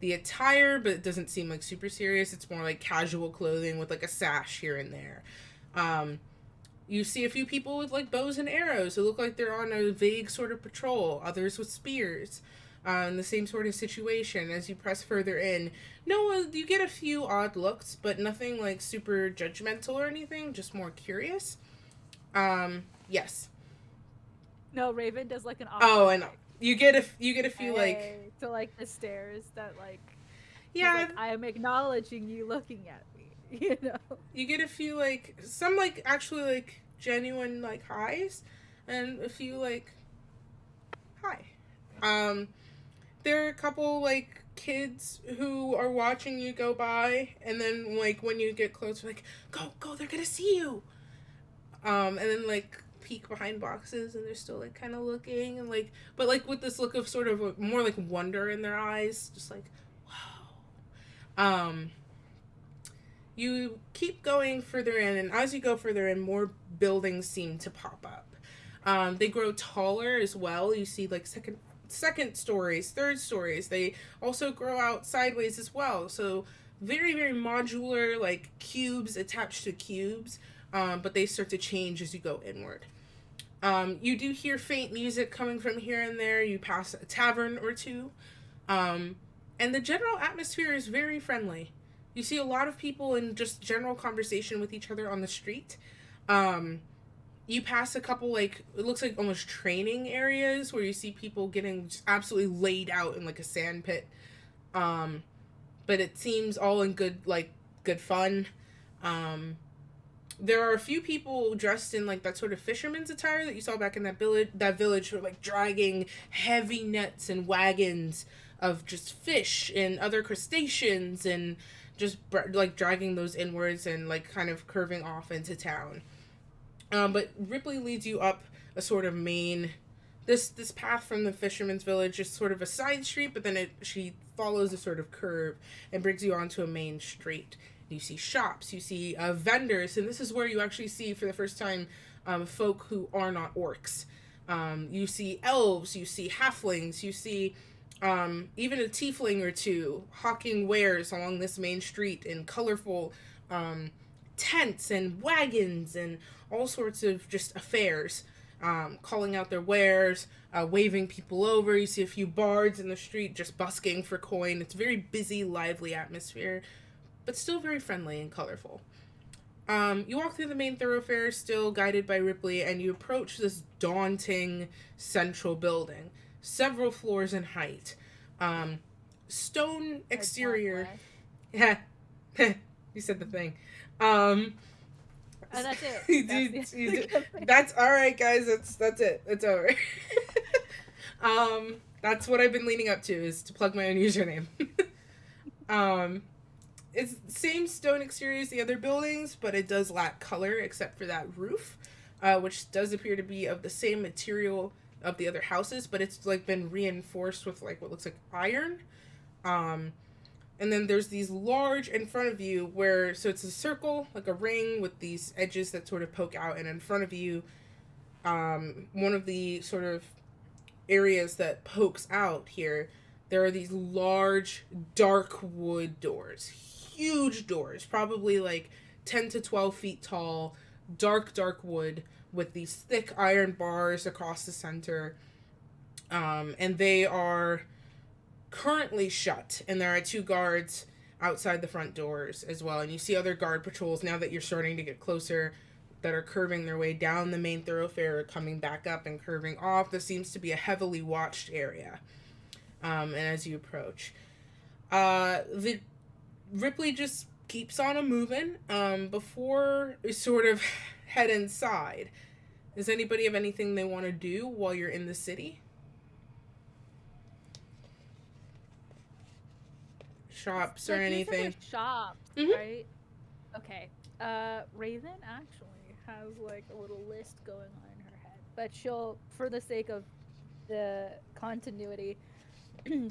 the attire, but it doesn't seem like super serious. It's more like casual clothing with like a sash here and there. You see a few people with like bows and arrows who look like they're on a vague sort of patrol. Others with spears. In the same sort of situation. As you press further in, you get a few odd looks, but nothing like super judgmental or anything. Just more curious. Yes. No, Raven does like an. Oh, I know. You get a few like to like the stairs that like. Yeah. Like, I am acknowledging you looking at me. You know. You get a few like some like actually like genuine like highs, and a few like hi. There are a couple like kids who are watching you go by, and then like when you get close, like go, they're gonna see you. And then like peek behind boxes, and they're still like kind of looking, and like but like with this look of sort of more like wonder in their eyes, just like wow. You keep going further in, and as you go further in, more buildings seem to pop up. They grow taller as well. You see like second stories, third stories. They also grow out sideways as well. So very, very modular, like cubes attached to cubes, but they start to change as you go inward. You do hear faint music coming from here and there. You pass a tavern or two. And the general atmosphere is very friendly. You see a lot of people in just general conversation with each other on the street. You pass a couple, like, it looks like almost training areas where you see people getting just absolutely laid out in, like, a sand pit. But it seems all in good fun. There are a few people dressed in, like, that sort of fisherman's attire that you saw back in that village who are, like, dragging heavy nets and wagons of just fish and other crustaceans and just, like, dragging those inwards and, like, kind of curving off into town. But Ripley leads you up a sort of main... This path from the fisherman's village is sort of a side street, but then she follows a sort of curve and brings you onto a main street. You see shops, you see vendors, and this is where you actually see, for the first time, folk who are not orcs. You see elves, you see halflings, you see even a tiefling or two hawking wares along this main street in colorful tents and wagons and all sorts of just affairs, calling out their wares, waving people over. You see a few bards in the street just busking for coin. It's a very busy, lively atmosphere, but still very friendly and colorful. You walk through the main thoroughfare, still guided by Ripley, and you approach this daunting central building, several floors in height. Stone exterior. Yeah, you said the thing. And that's it. That's all right, guys. That's it. It's over. That's what I've been leading up to, is to plug my own username. It's the same stone exterior as the other buildings, but it does lack color except for that roof, which does appear to be of the same material of the other houses, but it's like been reinforced with like what looks like iron. And then there's these large in front of you so it's a circle, like a ring with these edges that sort of poke out, and in front of you, one of the sort of areas that pokes out here, there are these large dark wood doors, huge doors, probably like 10 to 12 feet tall, dark wood with these thick iron bars across the center. And they are currently shut, and there are two guards outside the front doors as well. And you see other guard patrols now that you're starting to get closer that are curving their way down the main thoroughfare, coming back up and curving off. This seems to be a heavily watched area. And as you approach, the Ripley just keeps on a moving before you sort of head inside. Does anybody have anything they want to do while you're in the city? Shops or anything? Shops, Mhm. right? Okay. Raven actually has like a little list going on in her head, but she'll, for the sake of the continuity,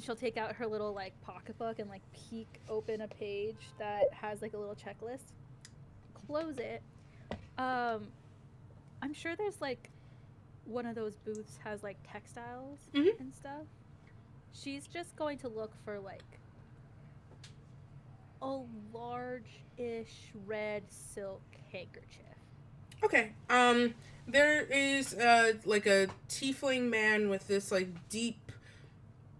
she'll take out her little like pocketbook and like peek open a page that has like a little checklist. Close it. I'm sure there's like one of those booths has like textiles Mhm. and stuff. She's just going to look for like a large-ish red silk handkerchief. Okay. There is like a tiefling man with this like deep,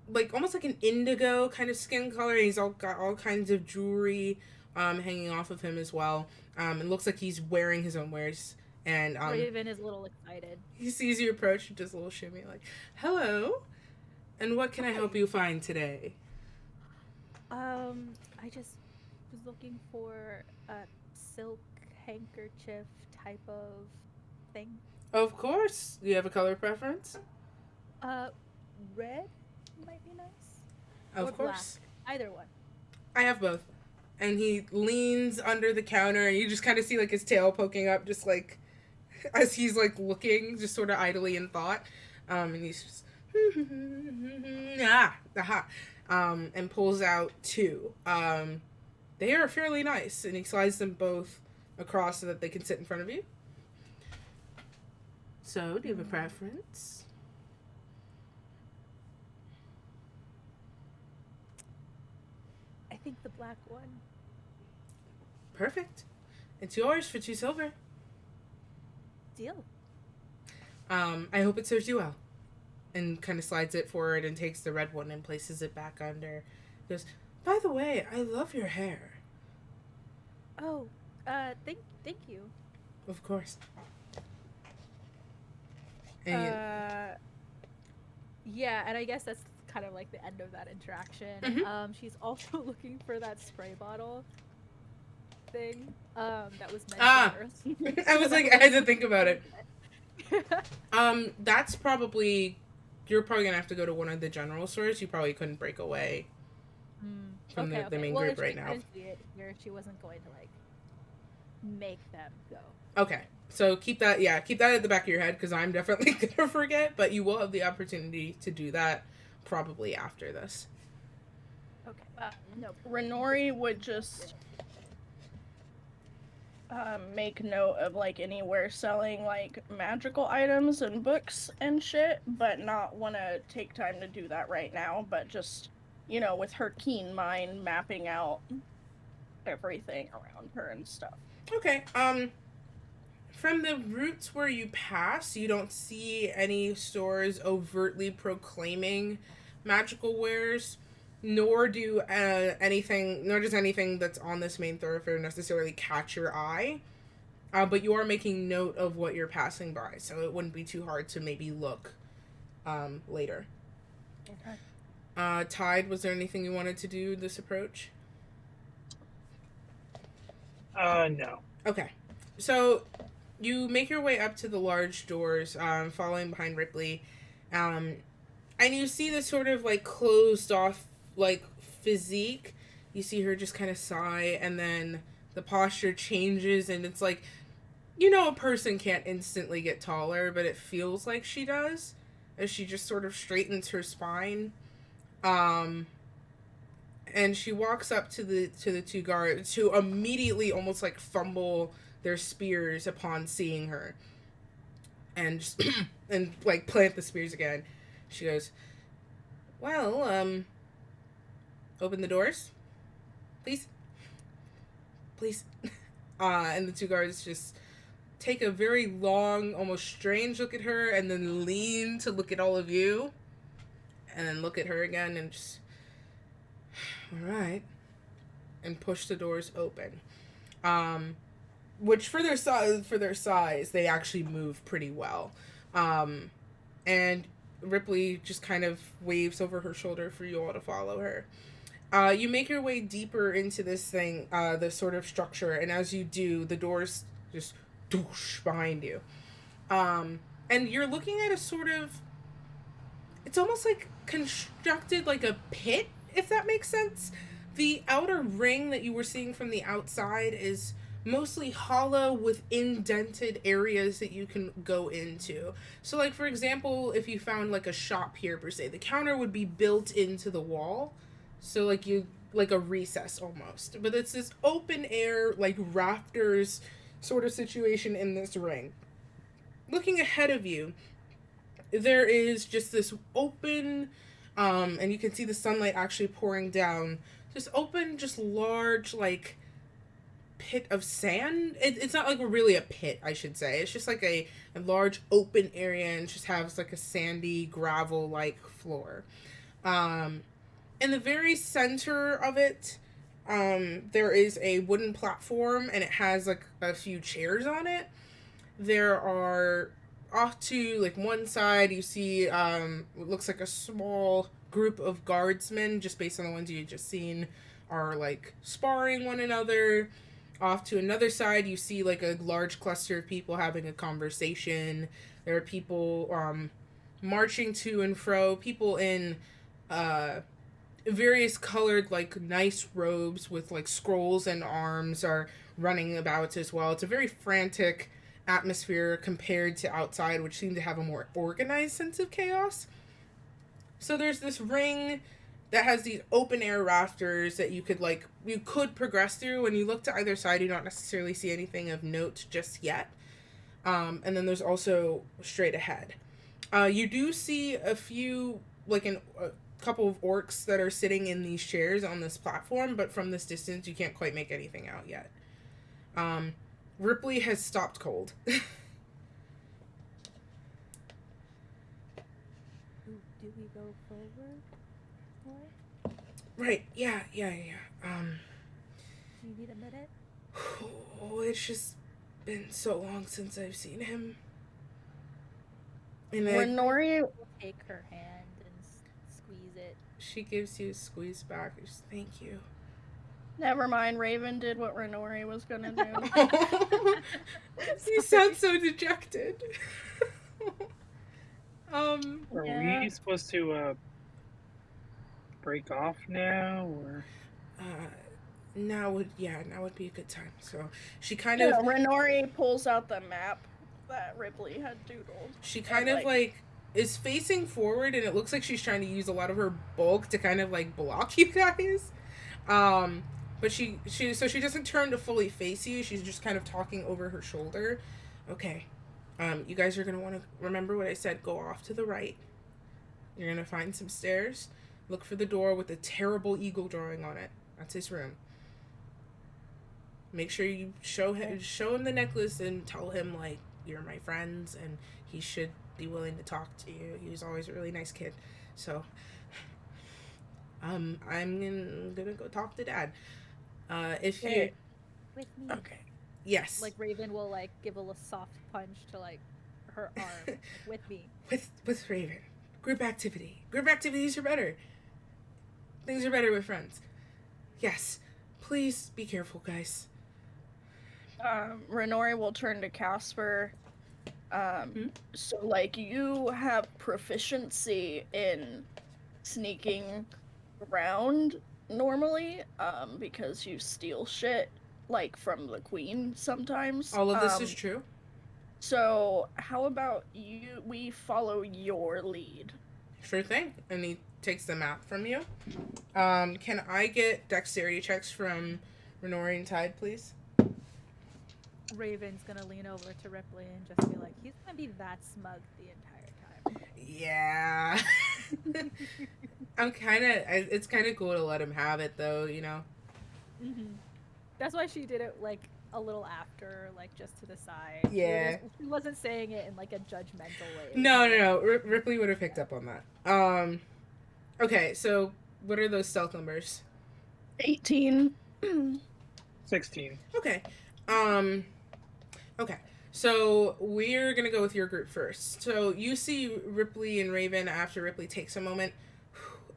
like almost like an indigo kind of skin color. He's all got all kinds of jewelry hanging off of him as well. It looks like he's wearing his own wares. And Raven is a little excited. he sees you approach and does a little shimmy like, "Hello, and what can I help you find today?" I just was looking for a silk handkerchief type of thing. Of course. Do you have a color preference? Red might be nice. Of Or course. black. Either one. I have both. And he leans under the counter, and you just kind of see like his tail poking up, just like as he's like looking, just sort of idly in thought. And he's just and pulls out two. They are fairly nice, and he slides them both across so that they can sit in front of you. So, do you have a preference? I think the black one. Perfect. It's yours for 2 silver. Deal. I hope it serves you well. And kind of slides it forward and takes the red one and places it back under. Goes, "By the way, I love your hair." Oh, thank you. Of course. And Yeah, and I guess that's kind of like the end of that interaction. Mhm. She's also looking for that spray bottle thing that was meant for I was like, I had to think about it. That's probably, you're probably gonna have to go to one of the general stores. You probably couldn't break away from the main well, group if she right now. couldn't see it here, she wasn't going to like make them go. Okay, so keep that at the back of your head, because I'm definitely gonna forget, but you will have the opportunity to do that probably after this. Okay. No, Renori would just make note of like anywhere selling like magical items and books and shit, but not want to take time to do that right now, but just, you know, with her keen mind mapping out everything around her and stuff. Okay, from the routes where you pass, you don't see any stores overtly proclaiming magical wares, nor does anything that's on this main thoroughfare necessarily catch your eye. But you are making note of what you're passing by, so it wouldn't be too hard to maybe look later. Okay. Tide, was there anything you wanted to do this approach? No. Okay, so you make your way up to the large doors, following behind Ripley, and you see this sort of like closed off like physique. You see her just kind of sigh, and then the posture changes, and it's like, you know, a person can't instantly get taller, but it feels like she does as she just sort of straightens her spine. And she walks up to the two guards, who immediately almost like fumble their spears upon seeing her, and just and like plant the spears again. She goes, "Well, open the doors, please, please." And the two guards just take a very long, almost strange look at her, and then lean to look at all of you, and then look at her again, and just, "All right." and push the doors open. Which for their size, they actually move pretty well. And Ripley just kind of waves over her shoulder for you all to follow her. You make your way deeper into this thing, this sort of structure, and as you do, the doors just doosh behind you. And you're looking at a sort of, it's almost like constructed like a pit, if that makes sense. The outer ring that you were seeing from the outside is mostly hollow with indented areas that you can go into. So like, for example, if you found like a shop here per se, the counter would be built into the wall. So like like a recess almost. But it's this open air, like rafters sort of situation in this ring. Looking ahead of you, there is just this open, and you can see the sunlight actually pouring down. Just open, just large, like, pit of sand. It's not like really a pit, I should say. It's just like a large open area, and just has like a sandy gravel like floor. In the very center of it, there is a wooden platform, and it has like a few chairs on it. There are off to like one side, you see what looks like a small group of guardsmen, just based on the ones you just seen, are like sparring one another. Off to another side, you see like a large cluster of people having a conversation. There are people marching to and fro, people in various colored like nice robes with like scrolls and arms are running about as well. It's a very frantic atmosphere compared to outside, which seemed to have a more organized sense of chaos. So there's this ring that has these open air rafters that you could progress through. When you look to either side, you don't necessarily see anything of note just yet. And then there's also straight ahead. You do see a few, like a couple of orcs that are sitting in these chairs on this platform, but from this distance, you can't quite make anything out yet. Ripley has stopped cold. Do we go forward? What? Right, yeah. Do you need a minute? Oh, it's just been so long since I've seen him. And Renori, Take her hand and squeeze it. she gives you a squeeze back. Just, thank you. never mind. Raven did what Renori was gonna do. You sound so dejected. Are Yeah. we supposed to break off now, or? Now would be a good time. So she kind Yeah, of Renori pulls out the map that Ripley had doodled. she kind of like is facing forward, and it looks like she's trying to use a lot of her bulk to kind of like block you guys. But she doesn't turn to fully face you. She's just kind of talking over her shoulder. Okay. You guys are going to want to remember what I said. Go off to the right. You're going to find some stairs. Look for the door with a terrible eagle drawing on it. That's his room. Make sure you show him the necklace and tell him, like, you're my friends and he should be willing to talk to you. He was always a really nice kid. So, I'm gonna go talk to Dad. If you... Okay. With me. Okay. Yes. Like Raven will like give a little soft punch to like her arm with me. With Raven. Group activity. Group activities are better. Things are better with friends. Yes. Please be careful, guys. Renori will turn to Casper. So, like, you have proficiency in sneaking around normally, because you steal shit, like, from the queen sometimes. All of this is true. So, how about we follow your lead? Sure thing. And he takes the map from you. Can I get dexterity checks from Renori and Tide, please? Raven's gonna lean over to Ripley and just be like, he's gonna be that smug the entire time. Yeah. It's kind of cool to let him have it, though, you know? Mm-hmm. That's why she did it, like, a little after, like, just to the side. Yeah. She wasn't saying it in, like, a judgmental way. No. Ripley would have picked up on that. Okay, so what are those stealth numbers? 18. 16. Okay. Okay. So we're gonna go with your group first. So you see Ripley and Raven after Ripley takes a moment.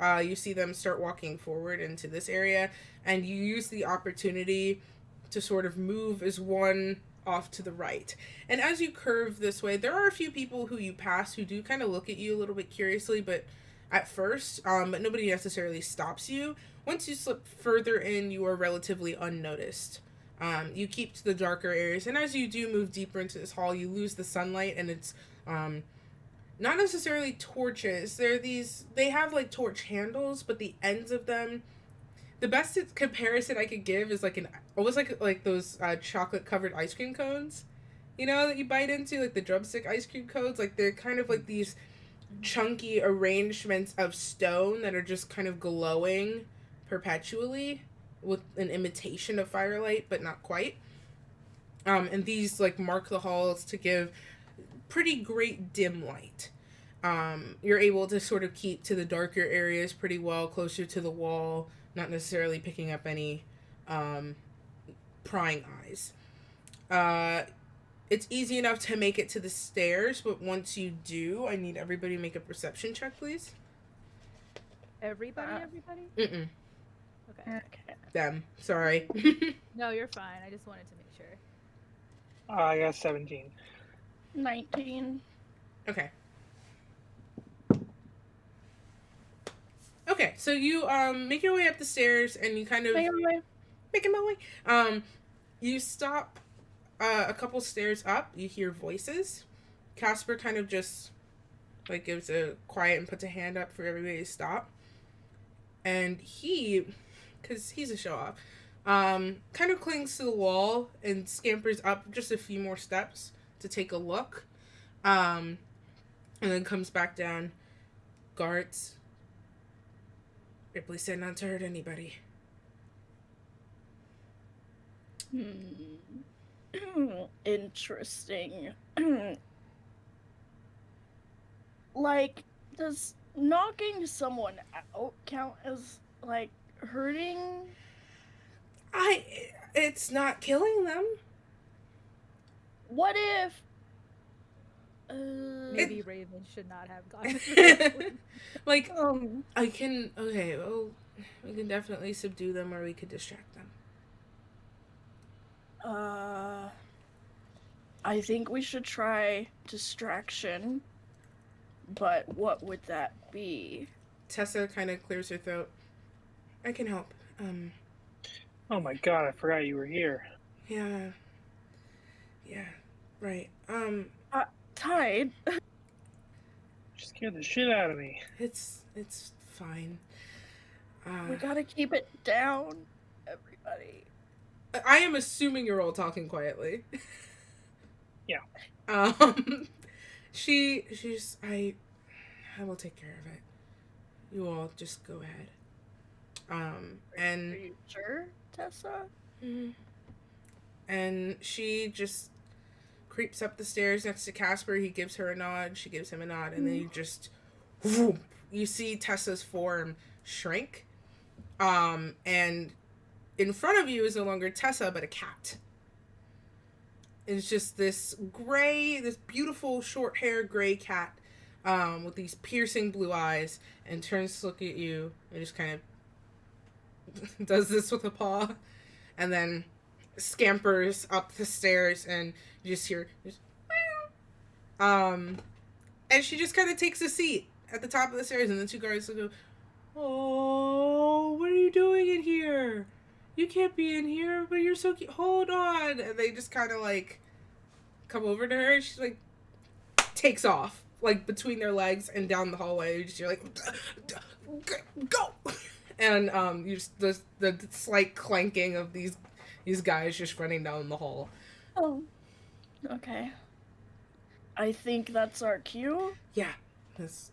You see them start walking forward into this area, and you use the opportunity to sort of move as one off to the right. And as you curve this way, there are a few people who you pass who do kind of look at you a little bit curiously, but at first, but nobody necessarily stops you. Once you slip further in, you are relatively unnoticed. You keep to the darker areas, and as you do move deeper into this hall, you lose the sunlight, and it's not necessarily torches. They have like torch handles, but the ends of them, the best comparison I could give is like almost like those chocolate covered ice cream cones, you know, that you bite into, like the drumstick ice cream cones. Like they're kind of like these chunky arrangements of stone that are just kind of glowing perpetually with an imitation of firelight, but not quite. And these like mark the halls to give pretty great dim light. You're able to sort of keep to the darker areas pretty well, closer to the wall, not necessarily picking up any prying eyes. It's easy enough to make it to the stairs, but once you do, I need everybody to make a perception check, please. Everybody? Mm-mm. Okay. Them. Sorry. No, you're fine. I just wanted to make sure. I got 17. 19. Okay. Okay, so you make your way up the stairs, and you kind of making my way. You stop a couple stairs up. You hear voices. Casper kind of just like gives a quiet and puts a hand up for everybody to stop. And he, because he's a show off, kind of clings to the wall and scampers up just a few more steps to take a look. And then comes back down. Guards. Ripley said not to hurt anybody. Interesting. Like, does knocking someone out count as, like, hurting? It's not killing them. What if... Maybe Raven should not have gone. Like, I can... Okay, well, we can definitely subdue them, or we could distract them. I think we should try distraction. But what would that be? Tessa kind of clears her throat. I can help. Oh my god, I forgot you were here. Yeah. Yeah, right. Tide? She scared the shit out of me. It's fine. We gotta keep it down, everybody. I am assuming you're all talking quietly. Yeah. She's I will take care of it. You all just go ahead. And Are you sure, Tessa? And she just creeps up the stairs next to Casper. He gives her a nod. She gives him a nod, and then you just whoop, you see Tessa's form shrink. And in front of you is no longer Tessa, but a cat. It's just this beautiful short hair gray cat with these piercing blue eyes, and turns to look at you and just kind of does this with a paw, and then scampers up the stairs, and you just hear and she just kind of takes a seat at the top of the stairs, and the two guards go, "Oh, what are you doing in here? You can't be in here, but you're so cute. Hold on." And they just kind of like come over to her. She's like takes off like between their legs and down the hallway. You're like, go. And you just the slight clanking of these guys just running down the hall. Oh, okay. I think that's our cue. Yeah,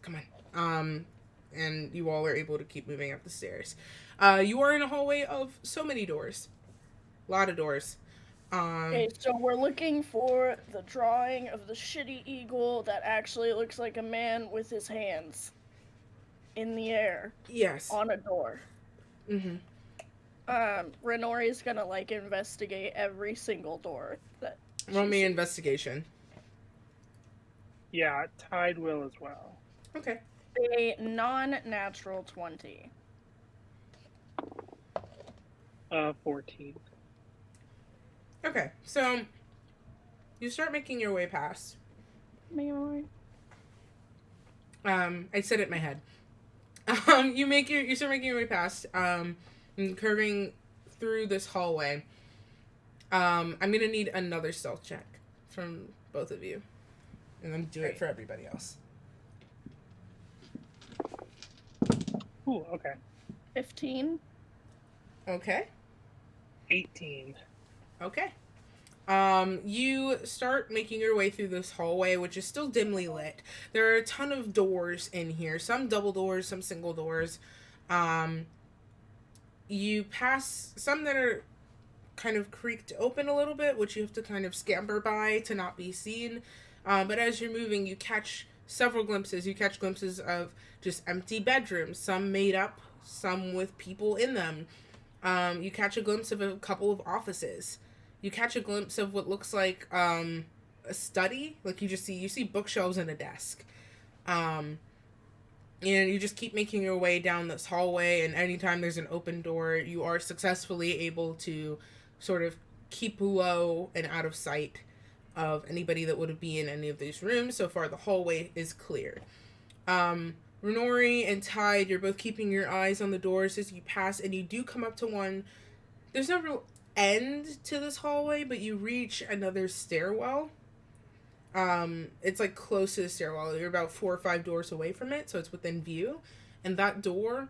come on. And you all are able to keep moving up the stairs. You are in a hallway of so many doors. A lot of doors. Okay, so we're looking for the drawing of the shitty eagle that actually looks like a man with his hands in the air. Yes. On a door. Mm-hmm. Renori's gonna like investigate every single door that Roll she me sees. investigation. Yeah, Tide will as well. Okay. A non-natural 20. 14. Okay, so you start making your way past. I said it in my head. You start making your way past, and curving through this hallway. I'm gonna need another stealth check from both of you, and then do it for everybody else. Ooh, okay. 15. Okay. 18. Okay. You start making your way through this hallway, which is still dimly lit. There are a ton of doors in here, some double doors, some single doors. You pass some that are kind of creaked open a little bit, which you have to kind of scamper by to not be seen. But as you're moving, you catch several glimpses. You catch glimpses of just empty bedrooms, some made up, some with people in them. You catch a glimpse of a couple of offices. You catch a glimpse of what looks like a study. Like you see bookshelves and a desk. And you just keep making your way down this hallway, and anytime there's an open door, you are successfully able to sort of keep low and out of sight of anybody that would be in any of these rooms. So far, the hallway is clear. Renori and Tide, you're both keeping your eyes on the doors as you pass, and you do come up to one. There's no real end to this hallway, but you reach another stairwell. It's like close to the stairwell. You're about 4 or 5 doors away from it, so it's within view. And that door,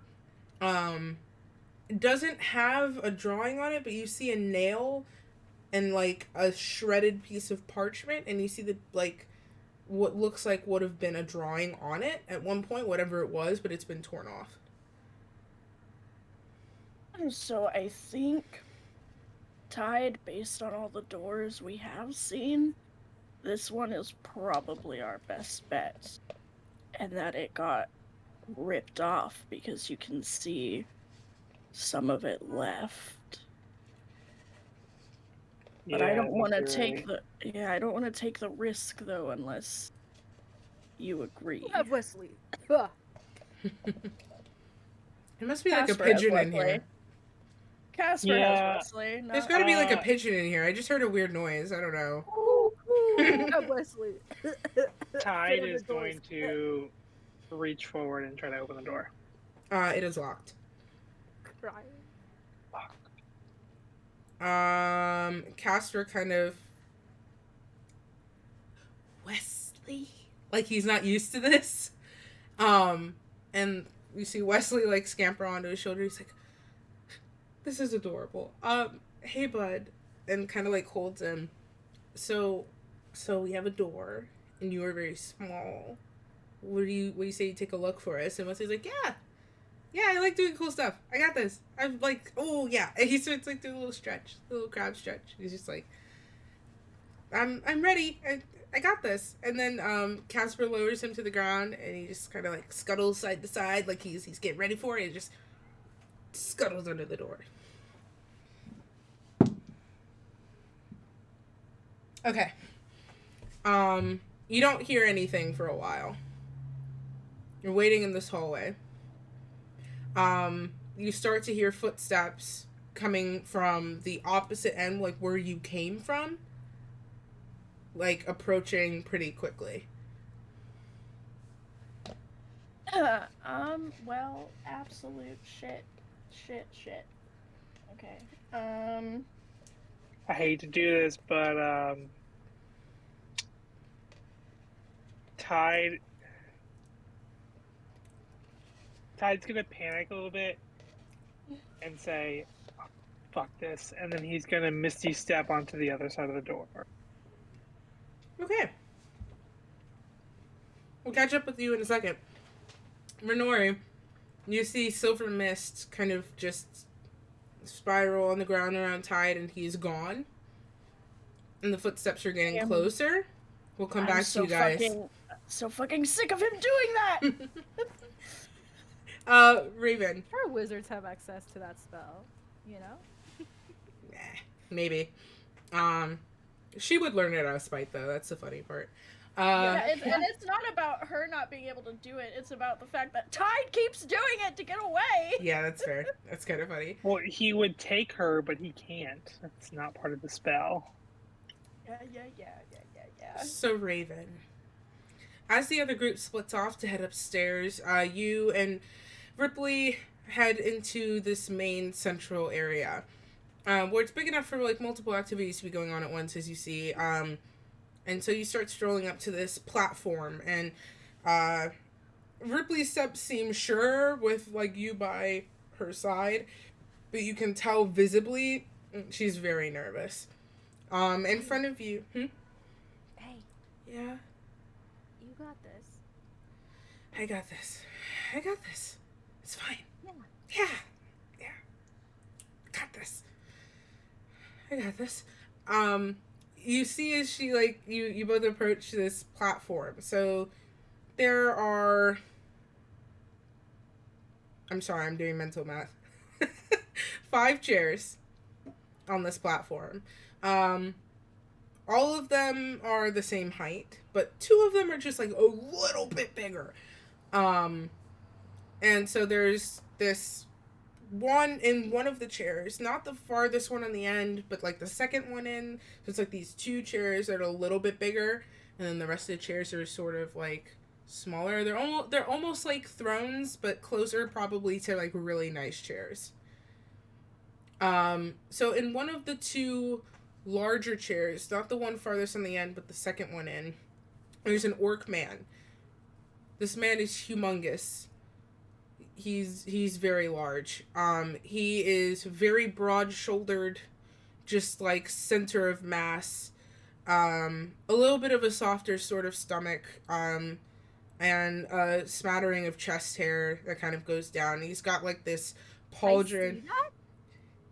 doesn't have a drawing on it, but you see a nail and like a shredded piece of parchment, and you see the like what looks like would have been a drawing on it at one point, whatever it was, but it's been torn off. So I think, Tide, based on all the doors we have seen, this one is probably our best bet. And that it got ripped off because you can see some of it left. But I don't want to take I don't want to take the risk though unless you agree. Wesley. There must be Casper like a pigeon has in Wesley. here. Casper Yeah. has Wesley. There's got to be like a pigeon in here. I just heard a weird noise. I don't know. Wesley. Tide is going to reach forward and try to open the door. It is locked. Crying. Casper kind of Wesley, like he's not used to this. And you see Wesley like scamper onto his shoulder. He's like, "This is adorable. Hey bud," and kind of like holds him. So we have a door, and you are very small. What do you say you take a look for us? And Wesley's like, yeah, I like doing cool stuff. I got this. I'm like, oh yeah. And he starts like doing a little stretch, a little crab stretch. He's just like, I'm ready. I got this. And then Casper lowers him to the ground, and he just kind of like scuttles side to side, like he's getting ready for it. And just scuttles under the door. Okay. You don't hear anything for a while. You're waiting in this hallway. You start to hear footsteps coming from the opposite end, like where you came from, like approaching pretty quickly. Well, absolute shit. Okay. I hate to do this, but Tide's gonna panic a little bit and say, oh, fuck this, and then he's gonna misty step onto the other side of the door. Okay. We'll catch up with you in a second. Renori, you see silver mist kind of just spiral on the ground around Tide, and he's gone. And the footsteps are getting closer. We'll come back to you guys. So fucking sick of him doing that! Raven. Sure, wizards have access to that spell. you know? Nah, maybe. She would learn it out of spite, though. That's the funny part. Yeah, and it's not about her not being able to do it. It's about the fact that Tide keeps doing it to get away. Yeah, that's fair. That's kind of funny. Well, he would take her, but he can't. That's not part of the spell. Yeah. So, Raven, as the other group splits off to head upstairs, you and Ripley head into this main central area, where it's big enough for like multiple activities to be going on at once, as you see. And so you start strolling up to this platform, and Ripley's steps seem sure with like you by her side, but you can tell visibly she's very nervous. In front of you. Hey. Yeah. You got this. I got this. It's fine. Yeah. Yeah. Got this. I got this. You see as she, like, you both approach this platform. So, there are... I'm sorry, I'm doing mental math. 5 chairs on this platform. All of them are the same height, but 2 of them are just, like, a little bit bigger. And so there's this one in one of the chairs, not the farthest one on the end, but like the second one in. So it's like these 2 chairs that are a little bit bigger, and then the rest of the chairs are sort of like smaller. They're almost like thrones, but closer probably to like really nice chairs. So in one of the 2 larger chairs, not the one farthest on the end, but the second one in, there's an orc man. This man is humongous. He's very large. He is very broad-shouldered, just like center of mass. A little bit of a softer sort of stomach, and a smattering of chest hair that kind of goes down. He's got like this pauldron. I see that?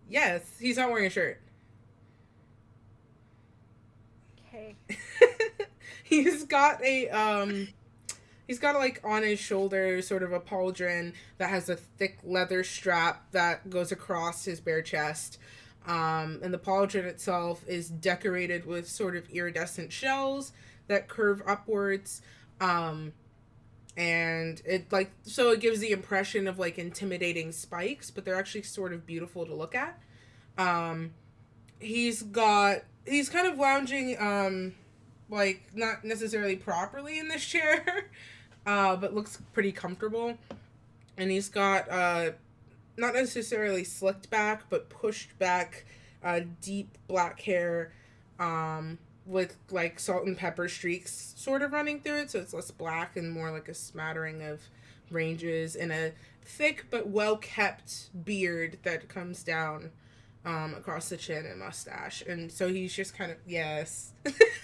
Yes, he's not wearing a shirt. Okay. He's got like on his shoulder sort of a pauldron that has a thick leather strap that goes across his bare chest. And the pauldron itself is decorated with sort of iridescent shells that curve upwards. And it like, so it gives the impression of like intimidating spikes, but they're actually sort of beautiful to look at. He's kind of lounging, like not necessarily properly in this chair, but looks pretty comfortable. And he's got, not necessarily slicked back, but pushed back, deep black hair, with like salt and pepper streaks sort of running through it. So it's less black and more like a smattering of ranges, and a thick but well-kept beard that comes down, across the chin and mustache. And so he's just kind of, yes,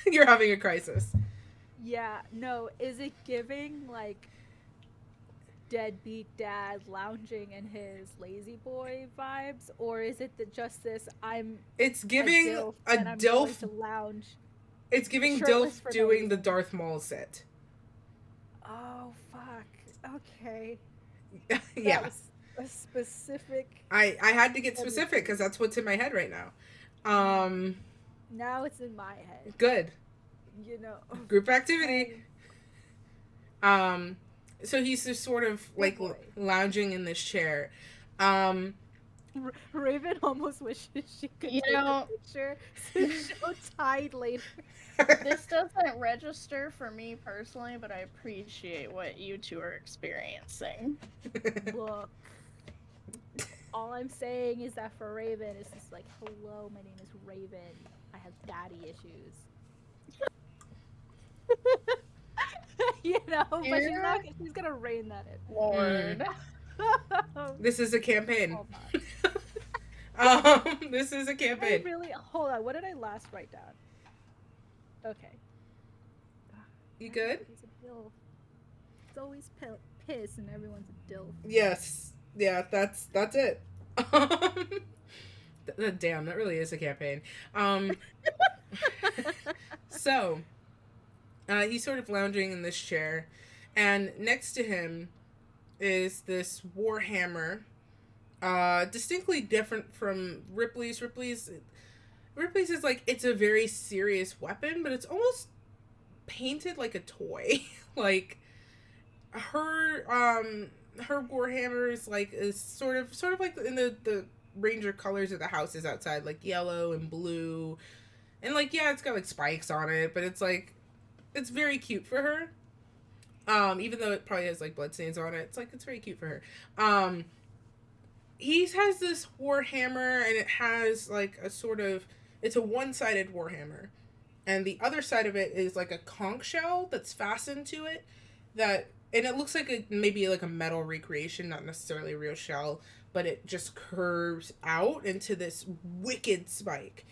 you're having a crisis. Yeah, no, is it giving, like, deadbeat dad lounging in his lazy boy vibes? Or is it just this, It's giving a and I'm going DILF. to lounge? It's giving shirtless DILF for no doing the reason. Darth Maul sit. Oh, fuck. Okay. Yeah. That was a specific... I had to get specific because that's what's in my head right now. Now it's in my head. Good. You know. Group activity. So he's just sort of like boy. lounging in this chair. Raven almost wishes she could You take know- a picture to show Tide later. This doesn't register for me personally, but I appreciate what you 2 are experiencing. Look. All I'm saying is that for Raven, it's just like, hello, my name is Raven. I have daddy issues. You know, but she's gonna rein that in. Lord. This is a campaign. Hold on. This is a I campaign. really, hold on, what did I last write down? Okay. You good? He's a dilf. It's always piss and everyone's a dilf. Yes. Yeah, that's it. Damn, that really is a campaign. So, he's sort of lounging in this chair, and next to him is this warhammer Distinctly different from Ripley's. Ripley's is like, it's a very serious weapon, but it's almost painted like a toy. Like, her warhammer is like, is sort of like in the ranger colors of the houses outside, like yellow and blue, and like, yeah, it's got like spikes on it, but it's like, it's very cute for her. Even though it probably has like bloodstains on it, it's like, it's very cute for her. He has this warhammer, and it has like a sort of, it's a one-sided warhammer, and the other side of it is like a conch shell that's fastened to it, that, and it looks like maybe like a metal recreation, not necessarily a real shell, but it just curves out into this wicked spike.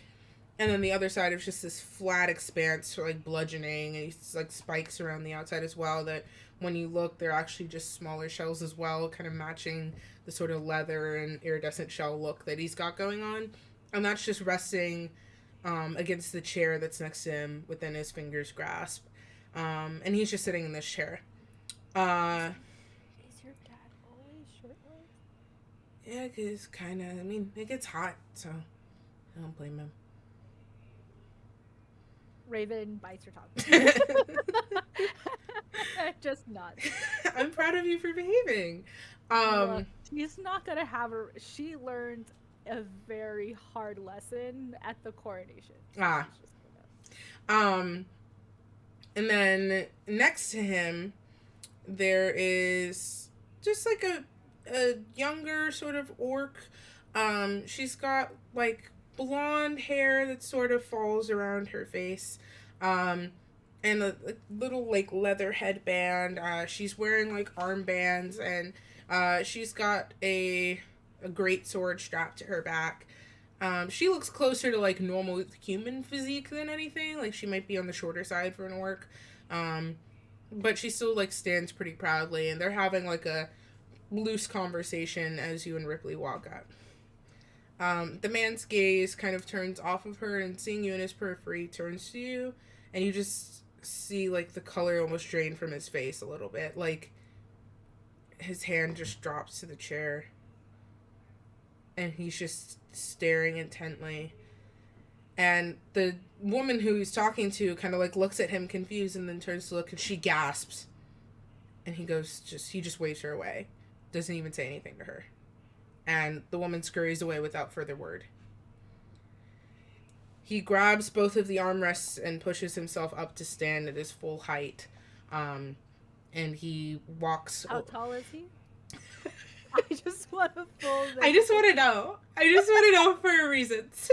And then the other side is just this flat expanse for like bludgeoning, and it's like spikes around the outside as well, that when you look, they're actually just smaller shells as well, kind of matching the sort of leather and iridescent shell look that he's got going on. And that's just resting against the chair that's next to him within his finger's grasp. And he's just sitting in this chair. Is your dad always shirtless? Yeah, because kind of, I mean, it gets hot, so I don't blame him. Raven bites her tongue. Just nuts. I'm proud of you for behaving. Look, she's not gonna have her. She learned a very hard lesson at the coronation. Ah. She's just gonna... And then next to him, there is just like a younger sort of orc. She's got like blonde hair that sort of falls around her face, and a little like leather headband. She's wearing like armbands, and she's got a great sword strapped to her back. She looks closer to like normal human physique than anything. Like, she might be on the shorter side for an orc, but she still like stands pretty proudly, and they're having like a loose conversation as you and Ripley walk up. The man's gaze kind of turns off of her, and seeing you in his periphery turns to you, and you just see like the color almost drain from his face a little bit. Like, his hand just drops to the chair, and he's just staring intently. And the woman who he's talking to kind of like looks at him confused, and then turns to look, and she gasps. And he just waves her away. Doesn't even say anything to her. And the woman scurries away without further word. He grabs both of the armrests and pushes himself up to stand at his full height. And he walks... How tall is he? I just want to pull this. I just want to know. I just want to know for reasons.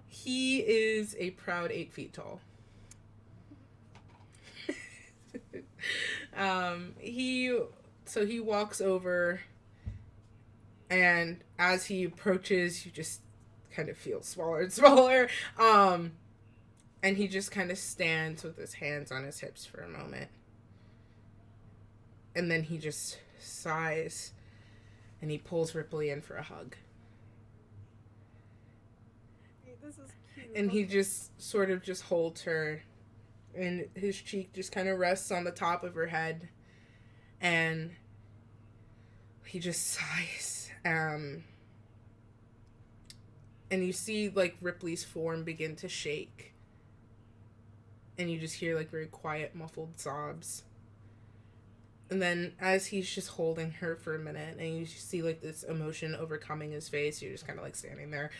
He is a proud 8 feet tall. He walks over, and as he approaches, you just kind of feel smaller and smaller. And he just kind of stands with his hands on his hips for a moment. And then he just sighs, and he pulls Ripley in for a hug. This is cute. And he just sort of just holds her, and his cheek just kind of rests on the top of her head, and he just sighs. And you see like Ripley's form begin to shake, and you just hear like very quiet, muffled sobs. And then as he's just holding her for a minute, and you see like this emotion overcoming his face, you're just kind of like standing there.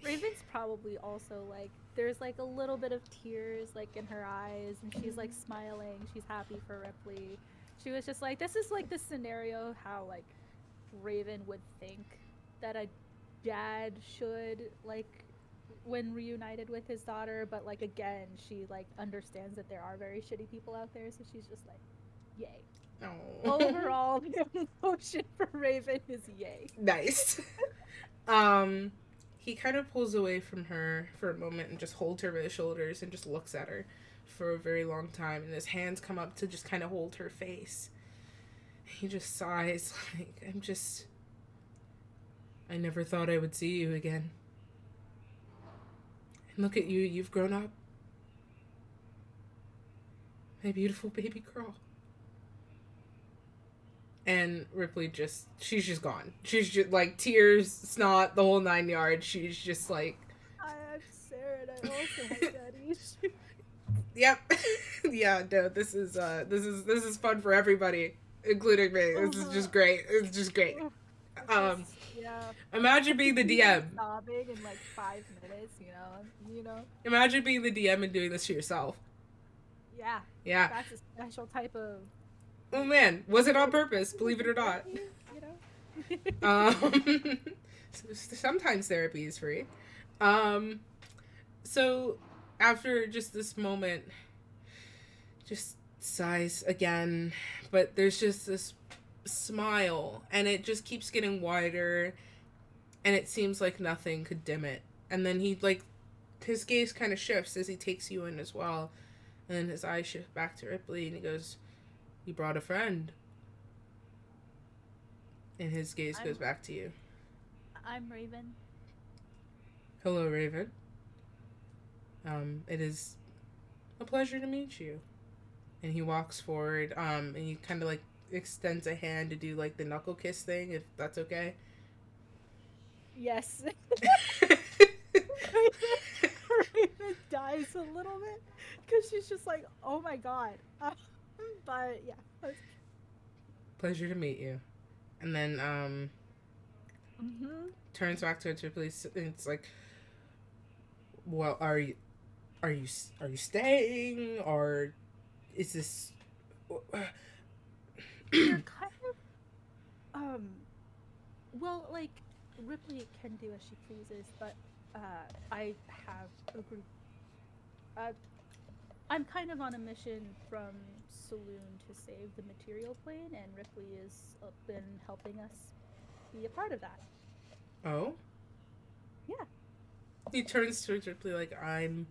Raven's probably also like, there's like a little bit of tears like in her eyes, and she's like smiling. She's happy for Ripley. She was just like, this is like the scenario how like Raven would think that a dad should like when reunited with his daughter, but like again, she like understands that there are very shitty people out there, so she's just like, yay. Oh. Overall, the emotion for Raven is yay. Nice. He kind of pulls away from her for a moment and just holds her by the shoulders and just looks at her for a very long time, and his hands come up to just kind of hold her face. He just sighs like, I never thought I would see you again. And look at you, you've grown up. My beautiful baby girl. And Ripley she's just gone. She's just like tears, snot, the whole 9 yards. She's just like, I'm Sarah and I also have daddy issues. yep. Yeah, no, this is fun for everybody, including me. This is just great. It's just great. Yeah. Imagine being the DM. Sobbing in like 5 minutes, you know. Imagine being the DM and doing this to yourself. Yeah. Yeah. That's a special type of. Oh man, was it on purpose? Believe it or not. You know. Sometimes therapy is free. So after just this moment, just sighs again, but there's just this smile, and it just keeps getting wider, and it seems like nothing could dim it. And then his gaze kind of shifts as he takes you in as well, and then his eyes shift back to Ripley, and he goes, "You brought a friend." And his gaze goes back to you. I'm Raven. Hello, Raven. It is a pleasure to meet you. And he walks forward, and he kind of extends a hand to do the knuckle kiss thing, if that's okay. Yes. Raven dies a little bit because she's just like, oh my god. But yeah. Pleasure to meet you. And then turns back to Ripley, and it's like, well, are you staying, or is this You're kind of well, Ripley can do as she pleases, but I have a group. I'm kind of on a mission from Saloon to save the material plane, and Ripley has been helping us be a part of that. Oh? Yeah. He turns towards Ripley I'm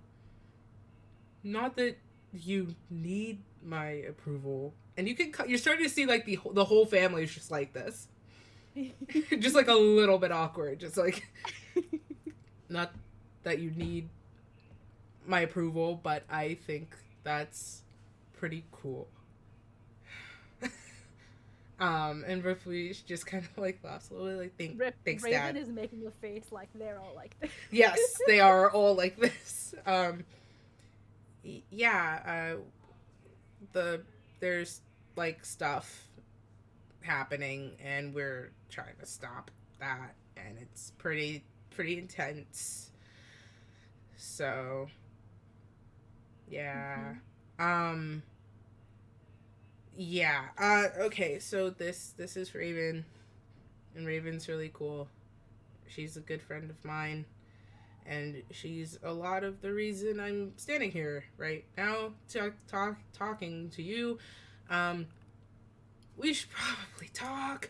not that you need my approval. And you're starting to see the whole family is just like this. Just a little bit awkward. Just not that you need my approval, but I think that's pretty cool. And Ripley just kind of laughs a little bit, thanks, Raven Dad. is making a face like they're all like this. Yes, they are all like this. Yeah, there's stuff happening, and we're trying to stop that, and it's pretty intense. So yeah. Yeah. Okay, so this is Raven, and Raven's really cool. She's a good friend of mine, and she's a lot of the reason I'm standing here right now talking to you. We should probably talk.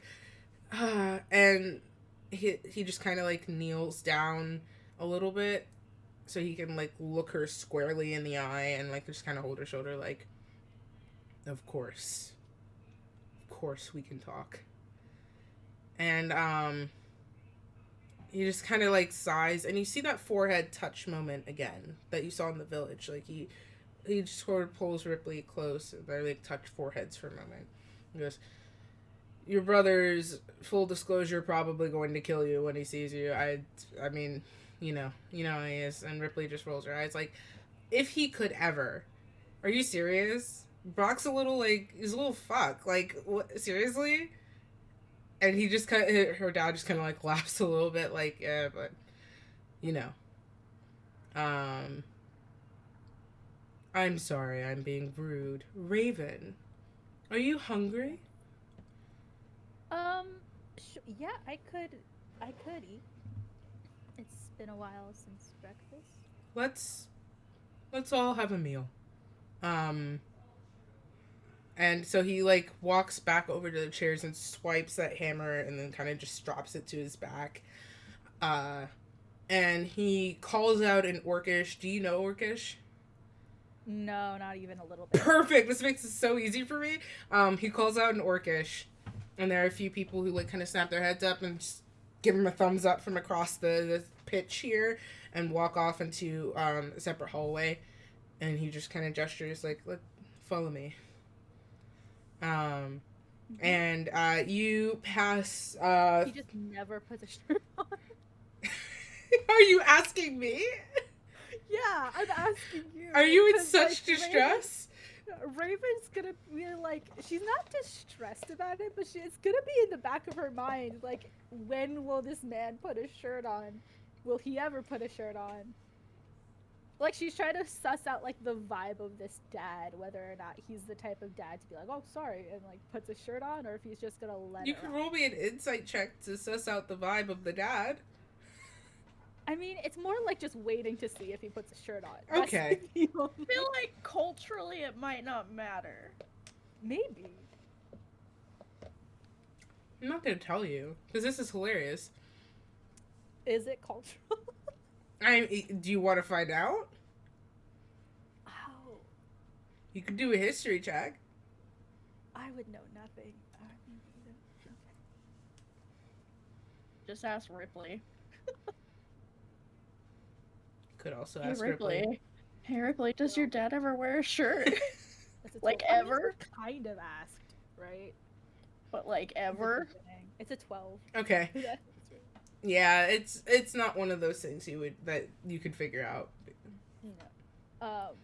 And he just kind of kneels down a little bit so he can look her squarely in the eye and just kind of hold her shoulder of course we can talk. And he just kind of sighs, and you see that forehead touch moment again that you saw in the village. He just sort of pulls Ripley close, and they touch foreheads for a moment. He goes, "Your brother's, full disclosure, probably going to kill you when he sees you. I mean, you know how he is." And Ripley just rolls her eyes if he could ever. Are you serious? Brock's a little he's a little fuck. What, seriously? And he just her dad just kind of laughs a little bit yeah, but I'm sorry, I'm being rude. Raven, are you hungry? Yeah, I could eat. It's been a while since breakfast. Let's all have a meal. And so he walks back over to the chairs and swipes that hammer, and then kind of just drops it to his back. And he calls out in Orcish. Do you know Orcish? No, not even a little bit. Perfect. This makes it so easy for me. He calls out in Orcish, and there are a few people who kind of snap their heads up and just give him a thumbs up from across the pitch here, and walk off into a separate hallway. And he just kind of gestures follow me. And you pass. He just never puts a shirt on. Are you asking me? Yeah, I'm asking you. Are you in 'cause, such like, distress? Raven's gonna be like, she's not distressed about it, but it's gonna be in the back of her mind, like, when will this man put a shirt on? Will he ever put a shirt on? Like, she's trying to suss out, like, the vibe of this dad, whether or not he's the type of dad to be like, oh, sorry, and, like, puts a shirt on, or if he's just gonna let You it can ride. roll me an insight check to suss out the vibe of the dad. I mean, it's more like just waiting to see if he puts a shirt on. That's Okay. the I feel like culturally it might not matter. Maybe. I'm not gonna tell you because this is hilarious. Is it cultural? Do you want to find out? Oh, You can do a history check. I would know nothing. Okay. Just ask Ripley. Could also Hey ask Ripley. Ripley. Hey Ripley, does your dad ever wear a shirt? That's a Like 12. I mean, ever? we're kind of asked, right? But like In the ever? beginning. It's a 12. Okay. That's Yeah, it's not one of those things that you could figure out. No.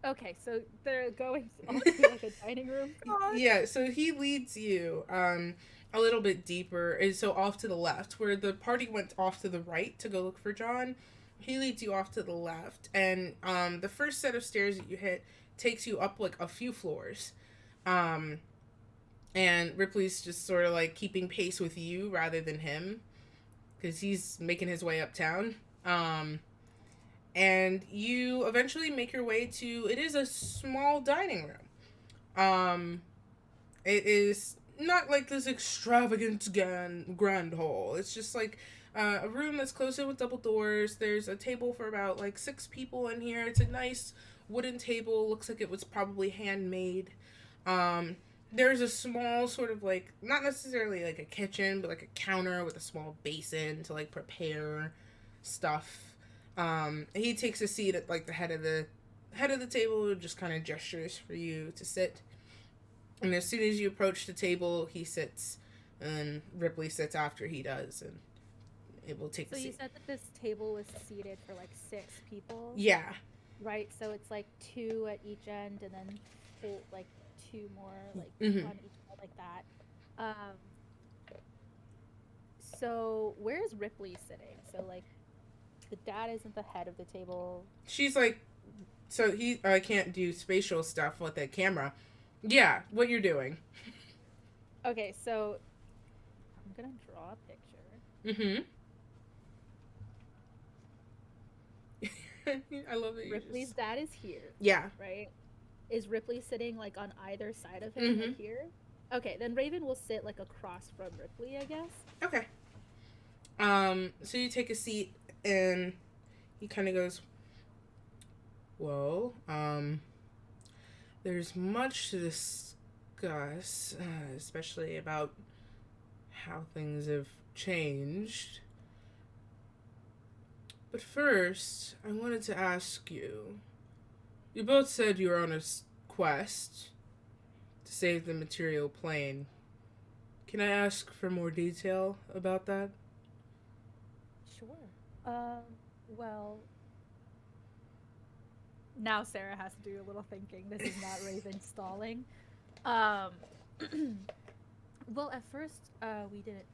Okay, so they're going on to like a dining room. Yeah, so he leads you a little bit deeper, and so off to the left, where the party went off to the right to go look for John. He leads you off to the left, and the first set of stairs that you hit takes you up like a few floors. And Ripley's just sort of like keeping pace with you rather than him, because he's making his way uptown. And you eventually make your way to, it is a small dining room. It is not like this extravagant grand hall. It's just like a room that's closed in with double doors. There's a table for about like 6 people in here. It's a nice wooden table. Looks like it was probably handmade. There's a small sort of like, not necessarily like a kitchen, but like a counter with a small basin to like prepare stuff. He takes a seat at like the head of the table and just kind of gestures for you to sit. And as soon as you approach the table, he sits, and Ripley sits after he does, and it will take a seat. So you said that this table was seated for like 6 people? Yeah. Right, so it's like 2 at each end, and then 4, like 2 more like Mhm. on each side like that. So where's Ripley sitting? So like the dad isn't the head of the table. She's like, so I can't do spatial stuff with the camera. Yeah, what you're doing. Okay, so I'm gonna draw a picture. I love it. Ripley's dad is here, Yeah. right? Is Ripley sitting like on either side of him, like here? Okay, then Raven will sit like across from Ripley, I guess. Okay. So you take a seat, and he kind of goes, well, there's much to discuss, especially about how things have changed. But first, I wanted to ask you. You both said you were on a quest to save the material plane. Can I ask for more detail about that? Sure. Well, now Sarah has to do a little thinking. This is not Raven stalling. Well, at first, we didn't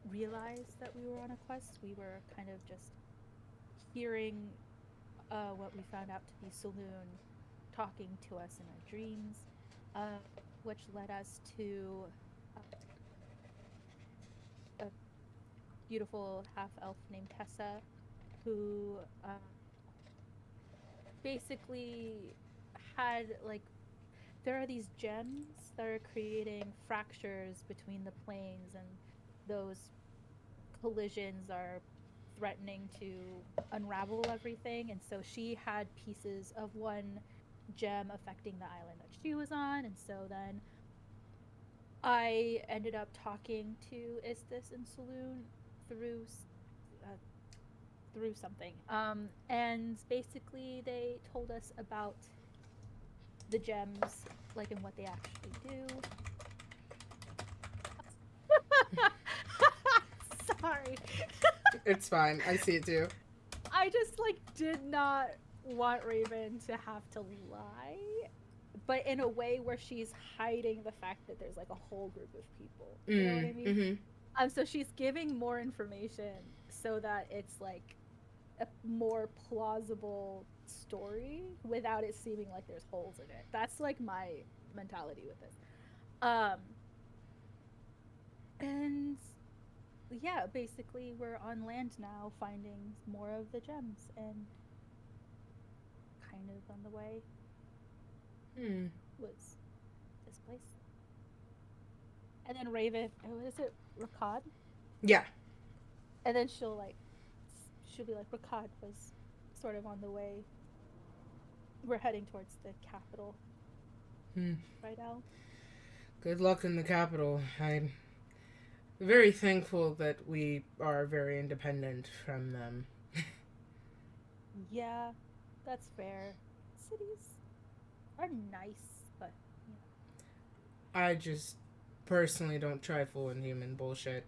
realize that we were on a quest. We were kind of just hearing what we found out to be Saloon talking to us in our dreams, which led us to a beautiful half-elf named Tessa, who basically had, like, there are these gems that are creating fractures between the planes, and those collisions are threatening to unravel everything. And so she had pieces of one gem affecting the island that she was on, and so then I ended up talking to Istis and Saloon through something, and basically they told us about the gems, like, and what they actually do. Sorry. It's fine. I see it too. I just, like, did not want Raven to have to lie, but in a way where she's hiding the fact that there's, like, a whole group of people. You know what I mean? Mm-hmm. So she's giving more information so that it's, like, a more plausible story without it seeming like there's holes in it. That's, like, my mentality with this. And yeah, basically we're on land now finding more of the gems and kind of on the way was this place. And then Raven, what is it? Rakad? Yeah. And then she'll be like, Rakad was sort of on the way. We're heading towards the capital. Right, Al? Good luck in the capital. I'm very thankful that we are very independent from them. Yeah, that's fair. Cities are nice, but, you know. I just personally don't trifle in human bullshit.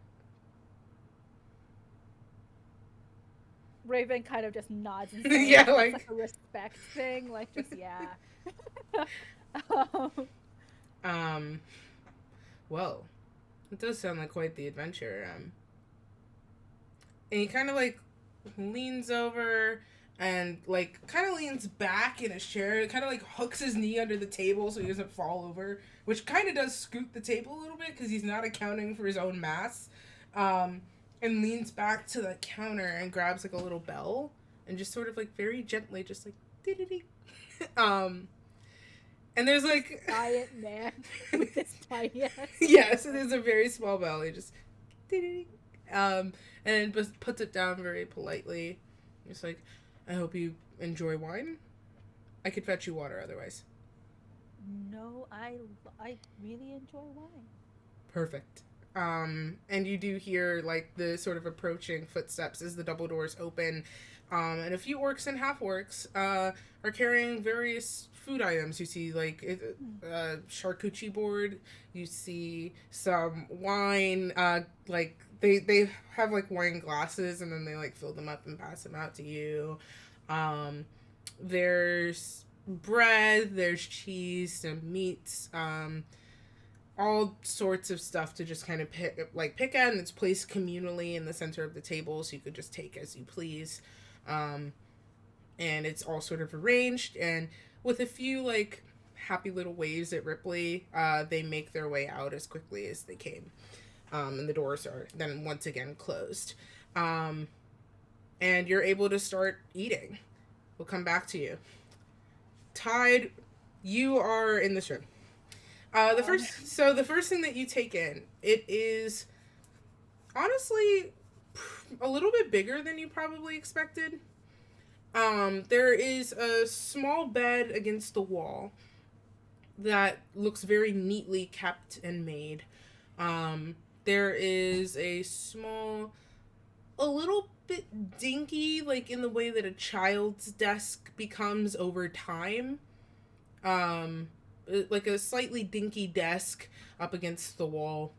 Raven kind of just nods and says, yeah, like, it's like a respect thing, like, just, yeah. Well, it does sound like quite the adventure. And he kind of, like, leans over and, like, kind of leans back in his chair, kind of, like, hooks his knee under the table so he doesn't fall over, which kind of does scoot the table a little bit because he's not accounting for his own mass, and leans back to the counter and grabs, like, a little bell and just sort of, like, very gently just, like, dee-dee-dee. And there's, like... giant man with this tiny ass. Yes, it is a very small bell. He just... dee-dee-dee. And then just puts it down very politely. It's like, I hope you enjoy wine. I could fetch you water otherwise. No, I really enjoy wine. Perfect. And you do hear, like, the sort of approaching footsteps as the double doors open. And a few orcs and half-orcs are carrying various food items. You see, like, a charcuterie board. You see some wine. Like, they have, like, wine glasses, and then they, like, fill them up and pass them out to you. There's bread. There's cheese, some meats. All sorts of stuff to just kind of pick at, and it's placed communally in the center of the table, so you could just take as you please. And it's all sort of arranged, and with a few, like, happy little waves at Ripley, they make their way out as quickly as they came. And the doors are then once again closed. And you're able to start eating. We'll come back to you. Tide, you are in this room. The first thing that you take in, it is honestly a little bit bigger than you probably expected. There is a small bed against the wall that looks very neatly kept and made. There is a little bit dinky, like in the way that a child's desk becomes over time. Like a slightly dinky desk up against the wall.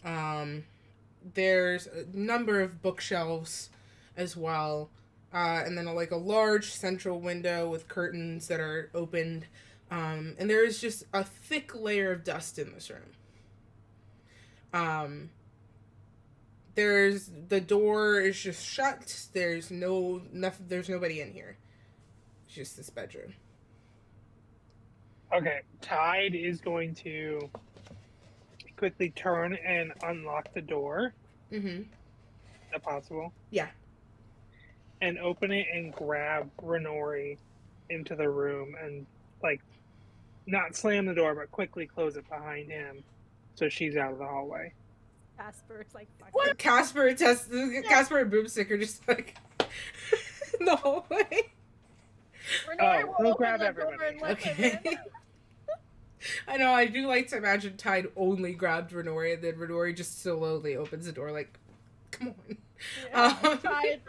There's a number of bookshelves as well. And then a large central window with curtains that are opened. And there is just a thick layer of dust in this room. The door is just shut. There's nobody in here. It's just this bedroom. Okay, Tide is going to quickly turn and unlock the door. Mm-hmm. Is that possible? Yeah. And open it and grab Renori into the room and, like, not slam the door, but quickly close it behind him so she's out of the hallway. Casper is like, fuck. What? Casper and Boomstick are just like in the hallway. We'll grab everybody. Okay. I know, I do like to imagine Tide only grabbed Renori, and then Renori just slowly opens the door like, come on. Yeah, Um, Tide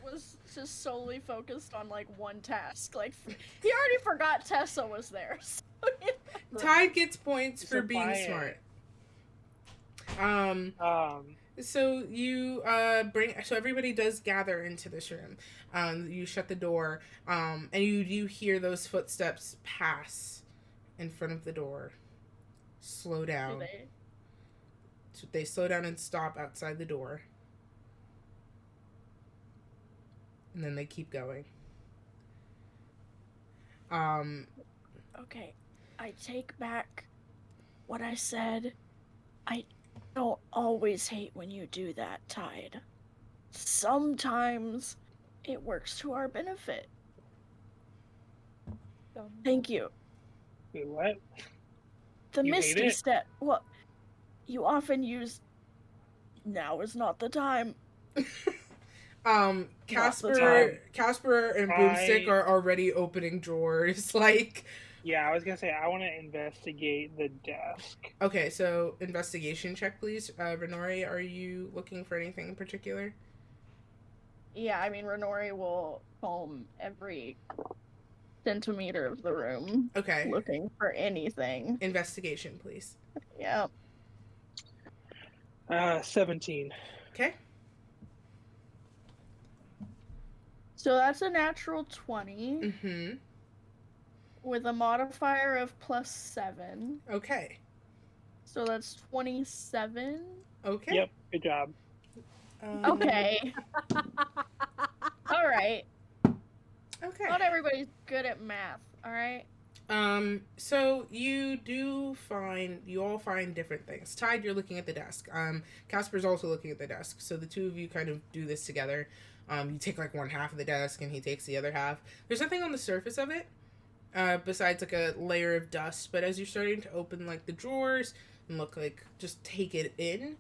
was just solely focused on like one task. Like he already forgot Tessa was there. So, Tide gets points for So being quiet. smart. So you so everybody does gather into this room. You shut the door, and you do hear those footsteps pass in front of the door. Slow do down. They slow down and stop outside the door. And then they keep going. Okay, I take back what I said. I don't always hate when you do that, Tide. Sometimes it works to our benefit. Thank you. Wait, what? The You hate Misty it? Step. Well, you often use. Now is not the time. Casper and Boomstick are already opening drawers. Like, yeah, I was gonna say I want to investigate the desk. Okay, so investigation check, please. Renori, are you looking for anything in particular? Yeah, I mean, Renori will comb every centimeter of the room. Okay. Looking for anything. Investigation, please. Yeah. 17. Okay. So that's a natural 20. Mm-hmm. With a modifier of +7. Okay. So that's 27. Okay. Yep, good job. Okay. All right. Okay. Not everybody's good at math, all right? So you all find different things. Tide, you're looking at the desk. Casper's also looking at the desk. So the two of you kind of do this together. You take like one half of the desk and he takes the other half. There's nothing on the surface of it, besides like a layer of dust. But as you're starting to open like the drawers and look like just take it in,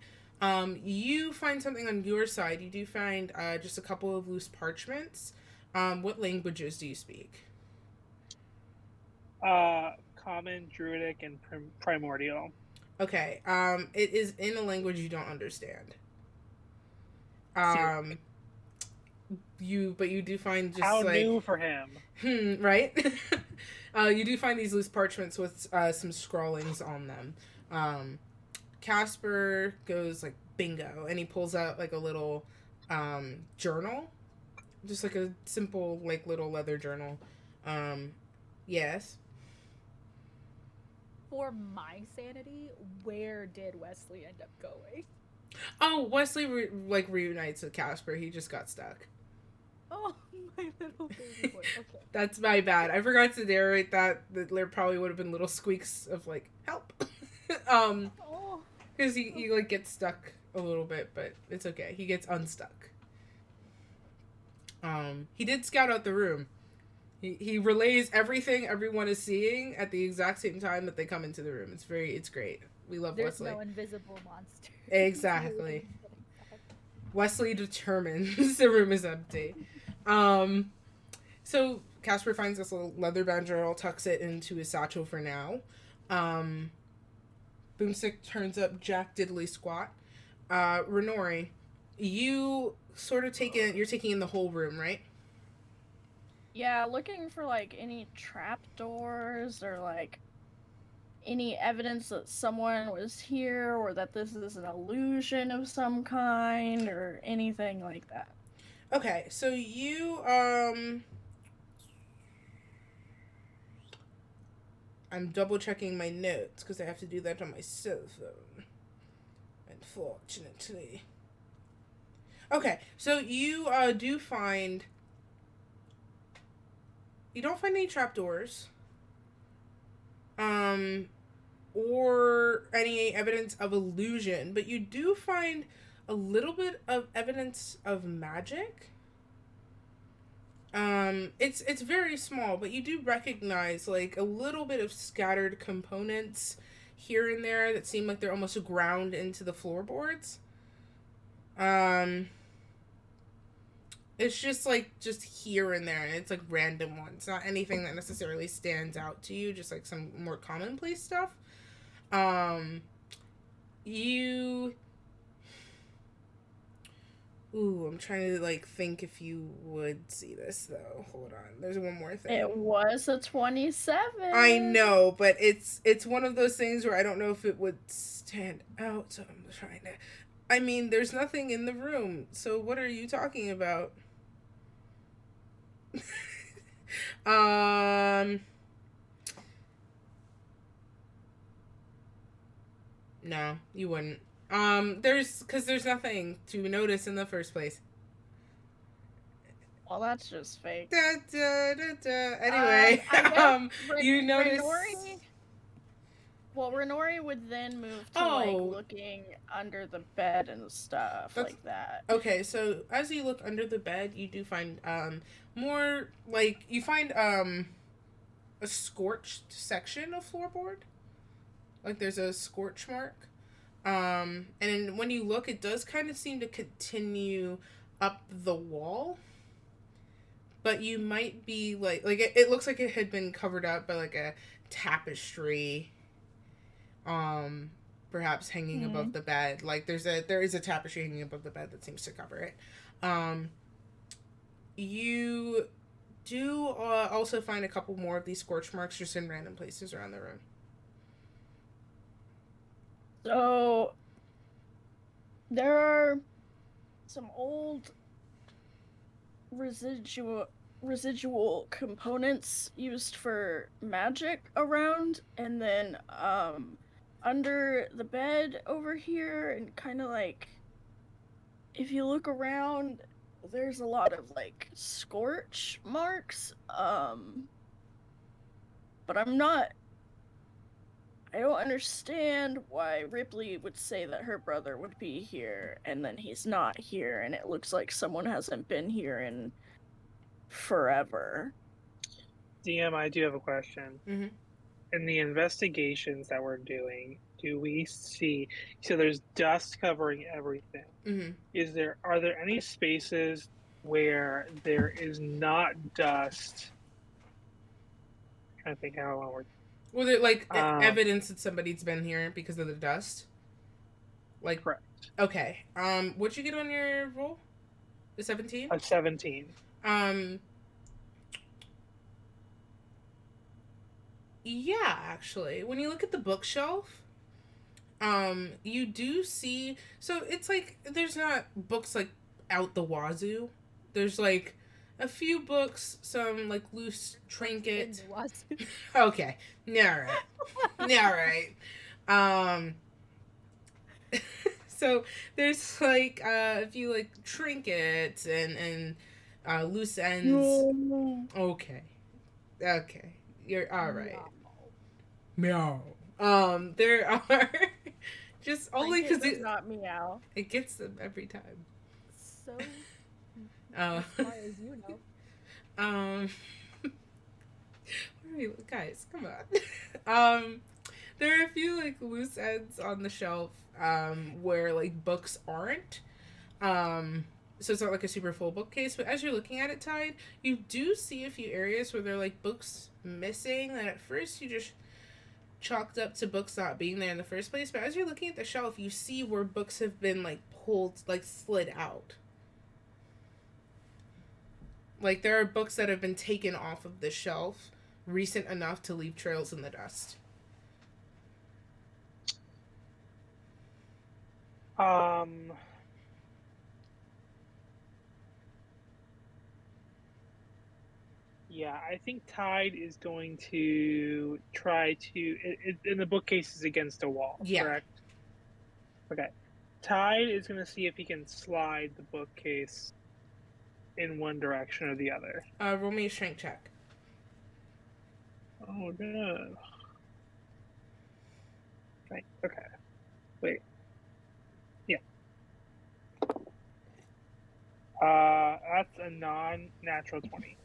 you find something on your side. You do find just a couple of loose parchments. What languages do you speak? Common, Druidic, and Primordial. Okay. It is in a language you don't understand. You do find just how like new for him. Right? You do find these loose parchments with some scrawlings on them. Casper goes like bingo, and he pulls out like a little journal, just like a simple like little leather journal. Yes. For my sanity, where did Wesley end up going? Oh, Wesley reunites with Casper. He just got stuck. Oh, my little baby boy. Okay. That's my bad. I forgot to narrate that. There probably would have been little squeaks of like help. Because he like gets stuck a little bit, but it's okay. He gets unstuck. He did scout out the room. He relays everything everyone is seeing at the exact same time that they come into the room. It's great. We love There's Wesley. no invisible monster. Exactly. Wesley determines the room is empty. So Casper finds this little leather bound journal, tucks it into his satchel for now. Boomstick turns up Jack Diddley Squat. Renori, you sort of you're taking in the whole room, right? Yeah, looking for like any trapdoors or like any evidence that someone was here or that this is an illusion of some kind or anything like that. Okay, so you I'm double checking my notes because I have to do that on my cell phone. Unfortunately. Okay, so you do find. You don't find any trapdoors. Or any evidence of illusion, but you do find a little bit of evidence of magic. It's very small, but you do recognize like a little bit of scattered components here and there that seem like they're almost ground into the floorboards. It's just here and there, and it's like random ones, not anything that necessarily stands out to you, just like some more commonplace stuff. You Ooh, I'm trying to like think if you would see this though. Hold on. There's one more thing. It was a 27. I know, but it's one of those things where I don't know if it would stand out. So I'm trying to. I mean, there's nothing in the room. So what are you talking about? No, you wouldn't. There's nothing to notice in the first place. Well, that's just fake. Da, da, da, da. Anyway, you notice. Renori would then move to like looking under the bed and stuff like that. Okay, so as you look under the bed, you do find more like you find a scorched section of floorboard. Like there's a scorch mark. And when you look, it does kind of seem to continue up the wall. But you might be like it looks like it had been covered up by like a tapestry. Perhaps hanging above the bed. Like there is a tapestry hanging above the bed that seems to cover it. You do also find a couple more of these scorch marks just in random places around the room. So there are some old residual components used for magic around, and then under the bed over here, and kind of like if you look around, there's a lot of like scorch marks, but I don't understand why Ripley would say that her brother would be here and then he's not here, and it looks like someone hasn't been here in forever. DM, I do have a question. Mm-hmm. In the investigations that we're doing, do we see? So there's dust covering everything. Mm-hmm. Are there any spaces where there is not dust? I'm trying to think how I want to work. Was it like evidence that somebody's been here because of the dust? Like, correct. Okay. What'd you get on your roll? The 17? A 17. Yeah, actually. When you look at the bookshelf, you do see, so it's like there's not books like out the wazoo. There's like a few books, some like loose trinkets. Okay. All right. So there's like a few like trinkets and loose ends. Okay. You're all right. Meow. There are just only because it's not meow. It gets them every time. So as far as you know. Guys, come on. There are a few like loose ends on the shelf where like books aren't. So it's not like a super full bookcase, but as you're looking at it, Tide, you do see a few areas where there are like books missing that at first you just chalked up to books not being there in the first place, but as you're looking at the shelf, you see where books have been like pulled, like slid out. Like there are books that have been taken off of the shelf recent enough to leave trails in the dust. Yeah, I think Tide is going to try to... in the bookcase is against a wall, correct? Okay. Tide is going to see if he can slide the bookcase in one direction or the other. Roll me a strength check. Oh, no. Right, okay. Wait. Yeah. That's a non-natural 20.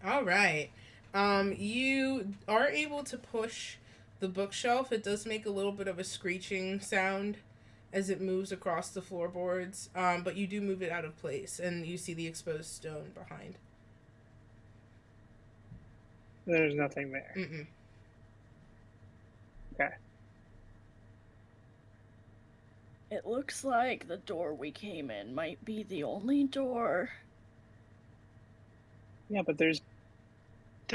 All right. You are able to push the bookshelf. It does make a little bit of a screeching sound as it moves across the floorboards, but you do move it out of place, and you see the exposed stone behind. There's nothing there. Mm-mm. Okay. It looks like the door we came in might be the only door. Yeah, but there's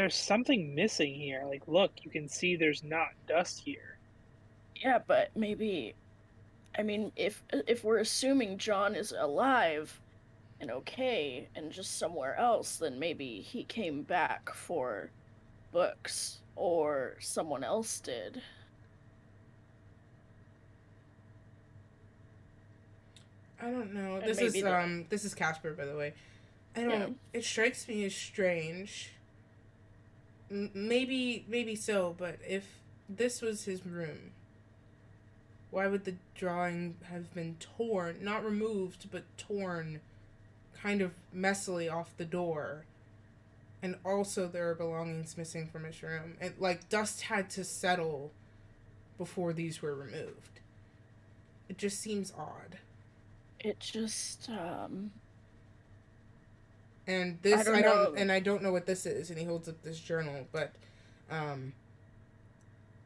something missing here. Like, look, you can see there's not dust here. Yeah, but maybe, I mean, if we're assuming John is alive and okay and just somewhere else, then maybe he came back for books or someone else did. I don't know. And maybe This is Casper, by the way. I don't. Yeah. It strikes me as strange. Maybe so, but if this was his room, why would the drawing have been torn, not removed, but torn, kind of messily off the door? And also, there are belongings missing from his room, and like dust had to settle before these were removed. It just seems odd. It just And this, I don't know. and I don't know what this is. And he holds up this journal, but,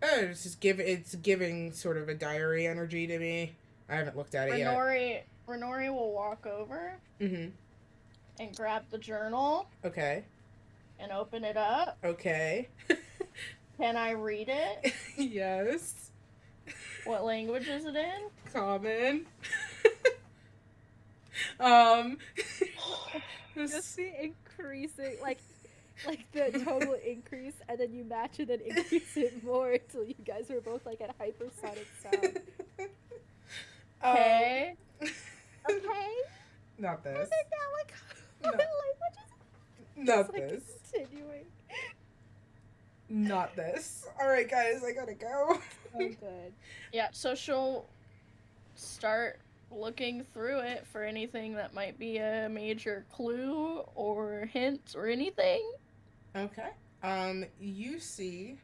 it's giving sort of a diary energy to me. I haven't looked at it yet. Renori will walk over Mm-hmm. and grab the journal Okay. and open it up. Okay. Can I read it? Yes. What language is it in? Common. Just the increasing, like the total increase, and then you match it and increase it more until you guys are both like at hypersonic sound. Okay. Okay. Not this. And then now, like, No. what language is it? Not Just, like, this. continuing. Not this. Alright, guys, I gotta go. Oh, good. Yeah, so she'll start looking through it for anything that might be a major clue or hint or anything. Okay. You see.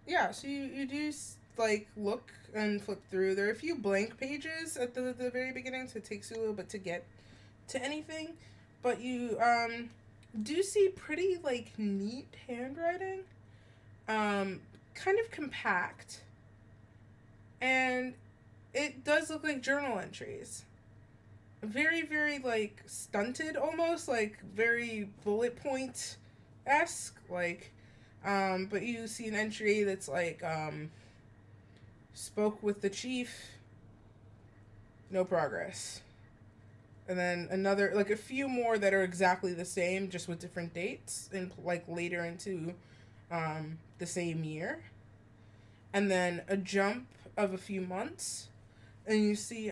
Yeah, so you do, like, look and flip through. There are a few blank pages at the very beginning, so it takes you a little bit to get to anything. But you, do see pretty, like, neat handwriting. Kind of compact. And it does look like journal entries. Very, very, like, stunted almost, like, very bullet point-esque, like, but you see an entry that's, like, spoke with the chief, no progress. And then another, like, a few more that are exactly the same, just with different dates, and, like, later into, the same year. And then a jump of a few months, and you see,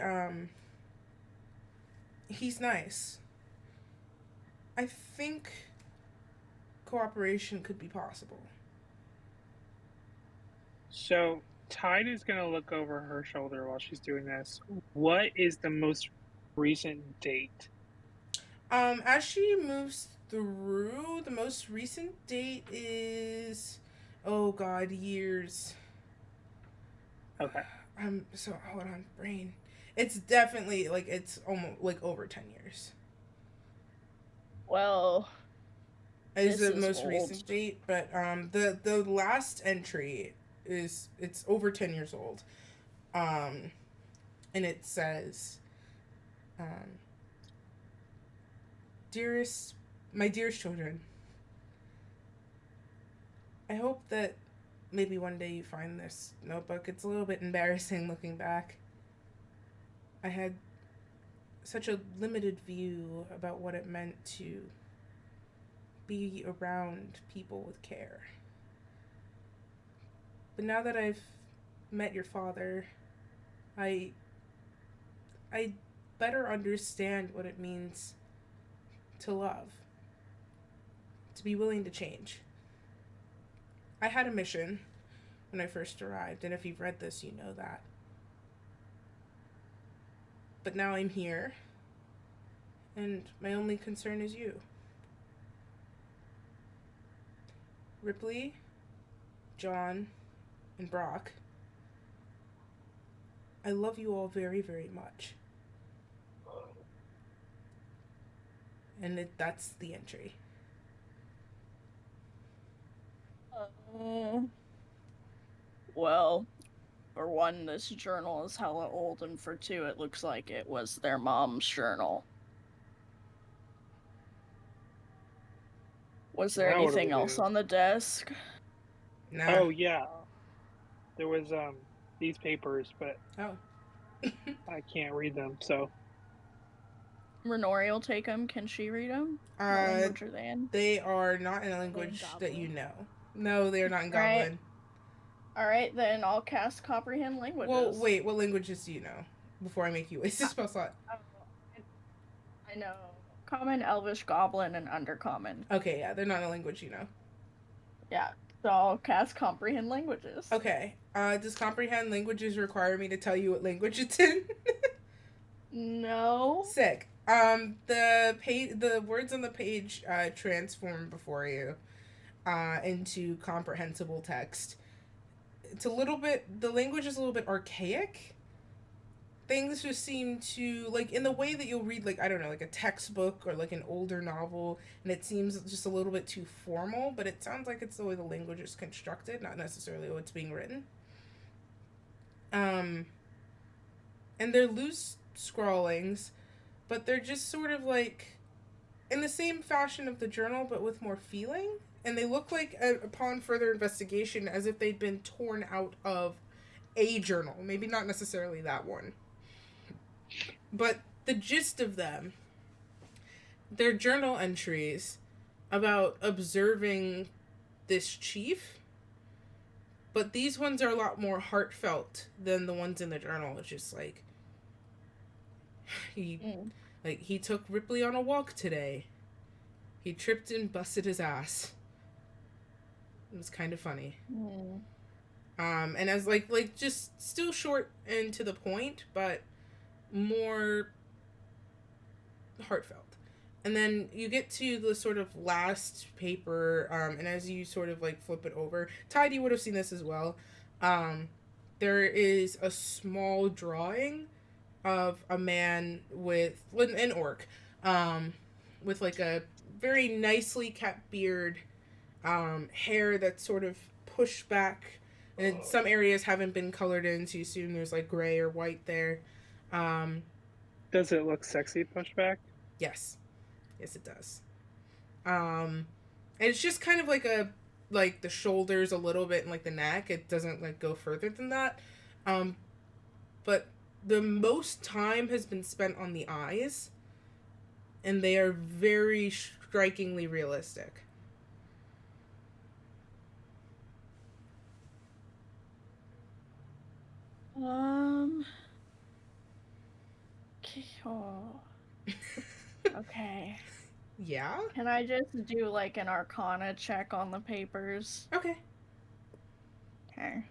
he's nice. I think cooperation could be possible. So Tide is gonna look over her shoulder while she's doing this. What is the most recent date? As she moves through, the most recent date is, oh god, years. Okay. So hold on, brain. It's definitely, like, it's almost, like, over 10 years. Well, Is this the is most old. recent date, but, the last entry is, it's over 10 years old. And it says, my dearest children, I hope that maybe one day you find this notebook. It's a little bit embarrassing looking back. I had such a limited view about what it meant to be around people with care. But now that I've met your father, I better understand what it means to love, to be willing to change. I had a mission when I first arrived, and if you've read this, you know that. But now I'm here, and my only concern is you. Ripley, John, and Brock, I love you all very, very much. And that's the entry. Well, For one, this journal is hella old, and for two, it looks like it was their mom's journal. Was there Now what do anything we else do? on the desk? Nah. Oh yeah, there was these papers, but Oh. I can't read them. So Renori will take them. Can she read them? What language are they in? They are not in a language that you know. No, they are not in Right. Goblin. Alright, then I'll cast Comprehend Languages. Well, wait, what languages do you know? Before I make you waste a spell slot. I know Common, Elvish, Goblin, and Undercommon. Okay, yeah, they're not a language you know. Yeah, so I'll cast Comprehend Languages. Okay, does Comprehend Languages require me to tell you what language it's in? No. Sick. The words on the page transform before you into comprehensible text. It's a little bit, the language is a little bit archaic. Things just seem to, like, in the way that you'll read, like, I don't know, like a textbook or like an older novel, and it seems just a little bit too formal, but it sounds like it's the way the language is constructed, not necessarily what's being written. And they're loose scrawlings, but they're just sort of like in the same fashion of the journal, but with more feeling. And they look like, upon further investigation, as if they'd been torn out of a journal. Maybe not necessarily that one. But the gist of them, they're journal entries about observing this chief. But these ones are a lot more heartfelt than the ones in the journal. It's just like, he took Ripley on a walk today. He tripped and busted his ass. It was kind of funny. And as like just still short and to the point, but more heartfelt. And then you get to the sort of last paper, and as you sort of like flip it over, Tide, you would have seen this as well. There is a small drawing of a man with an orc, with like a very nicely kept beard, hair that's sort of pushed back, and in some areas haven't been colored in, so you assume there's like gray or white there. does it look sexy pushed back? Yes, it does. And it's just kind of like the shoulders a little bit and like the neck. It doesn't like go further than that. But the most time has been spent on the eyes, and they are very strikingly realistic. Okay. Yeah? Can I just do like an Arcana check on the papers? Okay. Okay.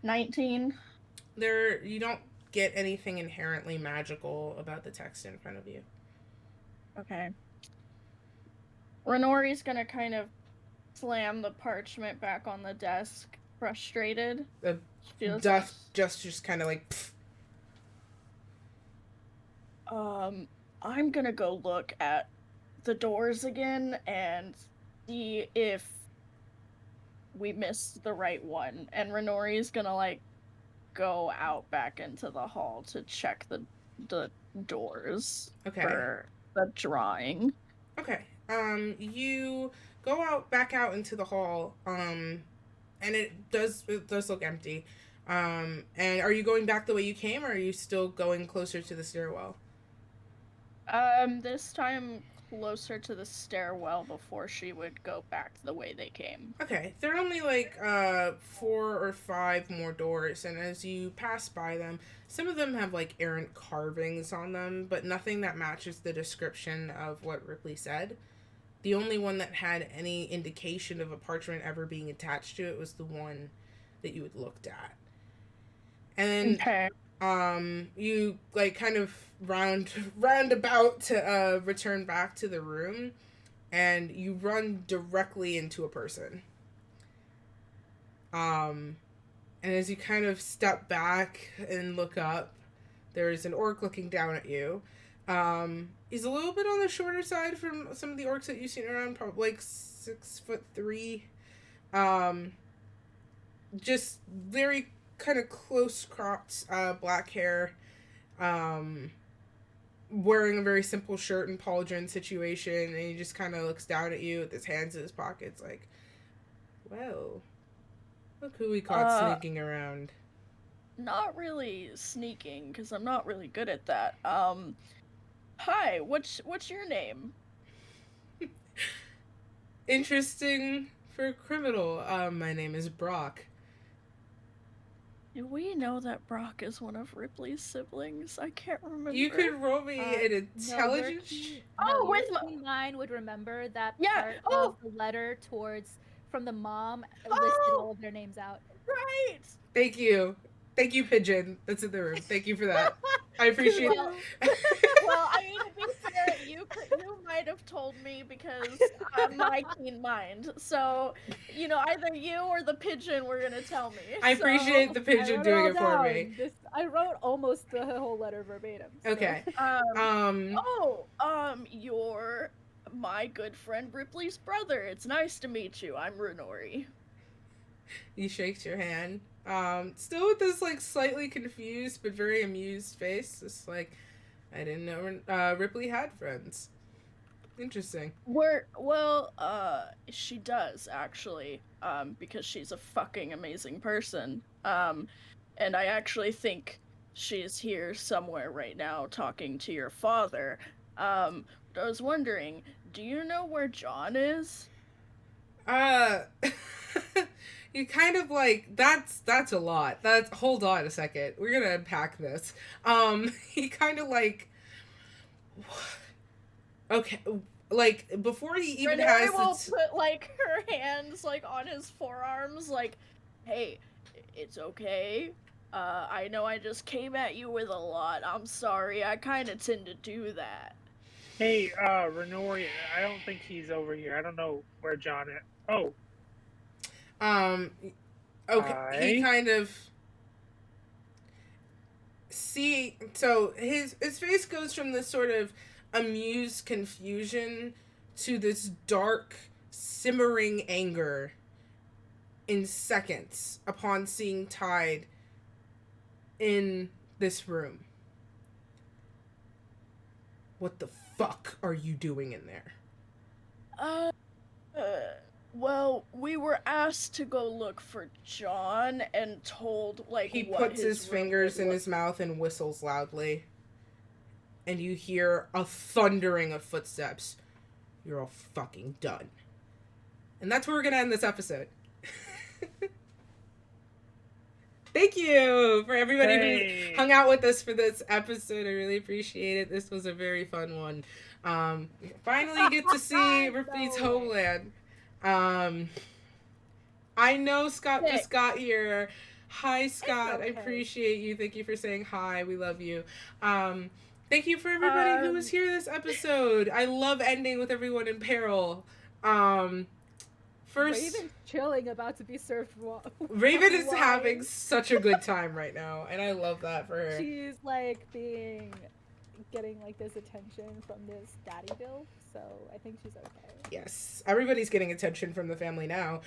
19. You don't get anything inherently magical about the text in front of you. Okay. Renori's gonna kind of slam the parchment back on the desk, frustrated. Duff just kind of like, pfft. I'm gonna go look at the doors again and see if we missed the right one. And Renori's gonna like go out back into the hall to check the doors for the drawing. Okay. You go back out into the hall, and it does look empty. And are you going back the way you came, or are you still going closer to the stairwell? This time closer to the stairwell before she would go back the way they came. Okay. There are only like 4 or 5 more doors, and as you pass by them, some of them have like errant carvings on them, but nothing that matches the description of what Ripley said. The only one that had any indication of a parchment ever being attached to it was the one that you had looked at. And you like kind of round about to return back to the room, and you run directly into a person. And as you kind of step back and look up, there's an orc looking down at you. He's a little bit on the shorter side from some of the orcs that you've seen around, probably like 6'3". Just very kind of close cropped black hair, wearing a very simple shirt and pauldron situation, and he just kind of looks down at you with his hands in his pockets like, well, look who we caught sneaking around. Not really sneaking, because I'm not really good at that. Hi, what's your name? Interesting for a criminal. My name is Brock. Do we know that Brock is one of Ripley's siblings? I can't remember. You could roll me an intelligence. With mine would remember that Yeah, part oh! of the letter from the mom listed all of their names out. Right! Thank you, Pigeon. That's in the room. Thank you for that. I appreciate Well, I mean, to be fair, you might have told me because my keen mind. So, either you or the pigeon were gonna tell me. I appreciate the pigeon doing it for me. I wrote almost the whole letter verbatim. So. Okay. You're my good friend Ripley's brother. It's nice to meet you. I'm Renori. He shakes your hand. Still with this like slightly confused but very amused face. Just like, I didn't know Ripley had friends. Interesting. She does actually, because she's a fucking amazing person. And I actually think she's here somewhere right now talking to your father. I was wondering, do you know where John is? You kind of like, that's a lot. Hold on a second. We're gonna unpack this. He kind of like, okay, like, before he even Renee has will put, like, her hands, like, on his forearms, like, hey, it's okay. I know I just came at you with a lot. I'm sorry. I kind of tend to do that. Hey, Renori, I don't think he's over here. I don't know where John is. Oh. Okay, he kind of so his face goes from this sort of amused confusion to this dark, simmering anger in seconds upon seeing Tide in this room. What the fuck are you doing in there? Well, we were asked to go look for John and told, like, he what puts his fingers in his mouth and whistles loudly. And you hear a thundering of footsteps. You're all fucking done. And that's where we're gonna end this episode. Thank you for everybody who hung out with us for this episode. I really appreciate it. This was a very fun one. Finally get to see Ripley's homeland. I know Scott just got here. Hi, Scott. Okay. I appreciate you. Thank you for saying hi. We love you. Thank you for everybody who was here this episode. I love ending with everyone in peril. First, Raven's chilling, about to be served. Raven is having such a good time right now, and I love that for her. She's like getting like this attention from this daddy bill, so I think she's okay. Yes, everybody's getting attention from the family now.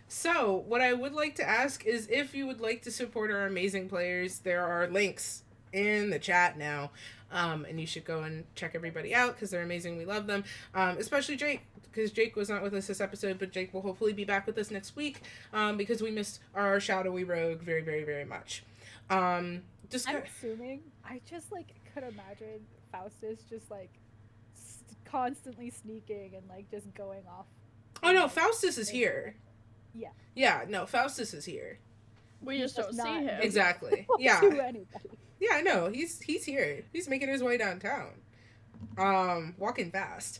So what I would like to ask is if you would like to support our amazing players, there are links in the chat now. And you should go and check everybody out because they're amazing. We love them. Especially Jake, because Jake was not with us this episode, but Jake will hopefully be back with us next week because we missed our shadowy rogue very, very, very much. I'm assuming, I just like could imagine Faustus just like constantly sneaking and like just going off. Oh no, Faustus is here. Yeah. Yeah, no, Faustus is here. We just don't see him. Exactly. Yeah. To anybody. Yeah, I know. He's here. He's making his way downtown. Walking fast.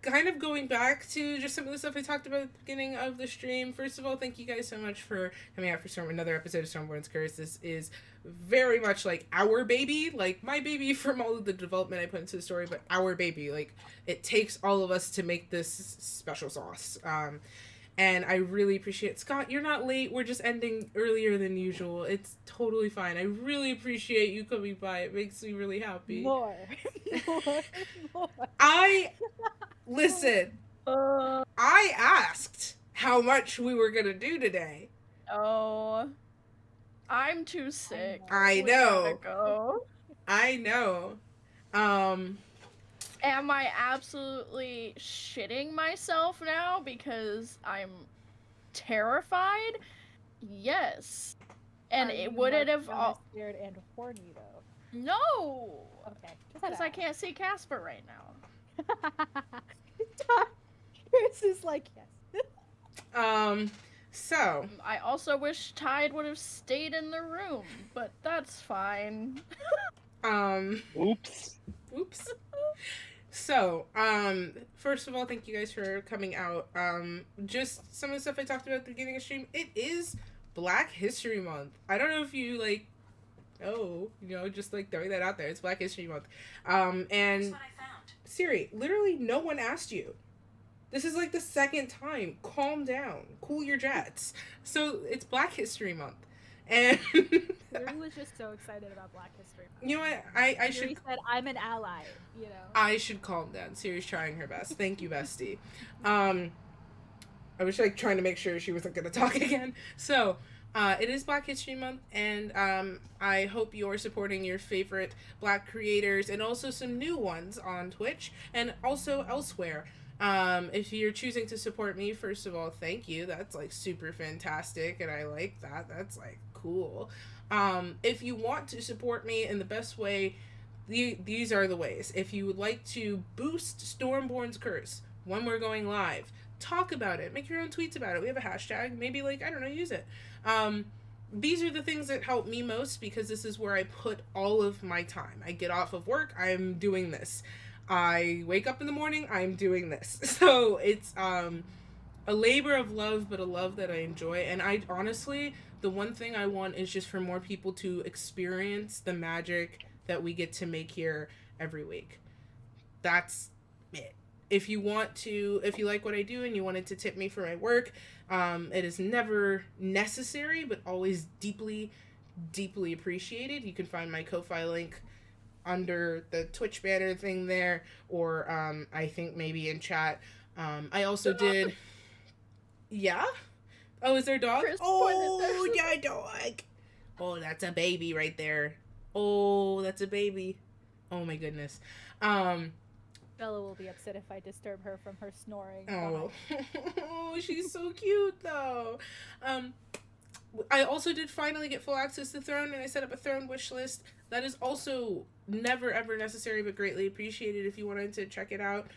Kind of going back to just some of the stuff I talked about at the beginning of the stream. First of all, thank you guys so much for coming out for another episode of Stormborn's Curse. This is very much like our baby, like my baby from all of the development I put into the story, but our baby. Like, it takes all of us to make this special sauce. And I really appreciate it. Scott, you're not late. We're just ending earlier than usual. It's totally fine. I really appreciate you coming by. It makes me really happy. More. Listen. I asked how much we were going to do today. Oh, I'm too sick. I We gotta know. go. I know. Um, Am I absolutely shitting myself now because I'm terrified? Yes. And would it have all scared and horny though? No, Okay, because I can't see Casper right now. Chris is like, yes. So. I also wish Tide would have stayed in the room, but that's fine. Oops. So, first of all, thank you guys for coming out. Just some of the stuff I talked about at the beginning of the stream. It is Black History Month. I don't know if you like, just like throwing that out there. It's Black History Month. And Here's what I found. Siri, literally no one asked you. This is like the second time. Calm down. Cool your jets. So, it's Black History Month. And Siri was just so excited about Black History Month. You know what? I should. Siri said, "I'm an ally." You know. I should calm down. Siri's trying her best. Thank you, bestie. I was like trying to make sure she wasn't going to talk again. So, it is Black History Month, and I hope you're supporting your favorite Black creators and also some new ones on Twitch and also elsewhere. If you're choosing to support me, first of all, thank you. That's like super fantastic, and I like that. That's like cool. If you want to support me in the best way, these are the ways. If you would like to boost Stormborn's curse when we're going live, talk about it. Make your own tweets about it. We have a hashtag. Maybe use it. These are the things that help me most because this is where I put all of my time. I get off of work, I'm doing this. I wake up in the morning, I'm doing this. So it's a labor of love, but a love that I enjoy. And I honestly, the one thing I want is just for more people to experience the magic that we get to make here every week. That's it. If you like what I do and you wanted to tip me for my work, it is never necessary, but always deeply, deeply appreciated. You can find my Ko-Fi link under the Twitch banner thing there, or I think maybe in chat. I also did. Yeah? Oh, is there a dog? Oh, yeah, dog. Oh, that's a baby right there. Oh, that's a baby. Oh my goodness. Bella will be upset if I disturb her from her snoring. Oh, oh, she's so cute though. I also did finally get full access to Throne, and I set up a Throne wish list. That is also never ever necessary, but greatly appreciated if you wanted to check it out.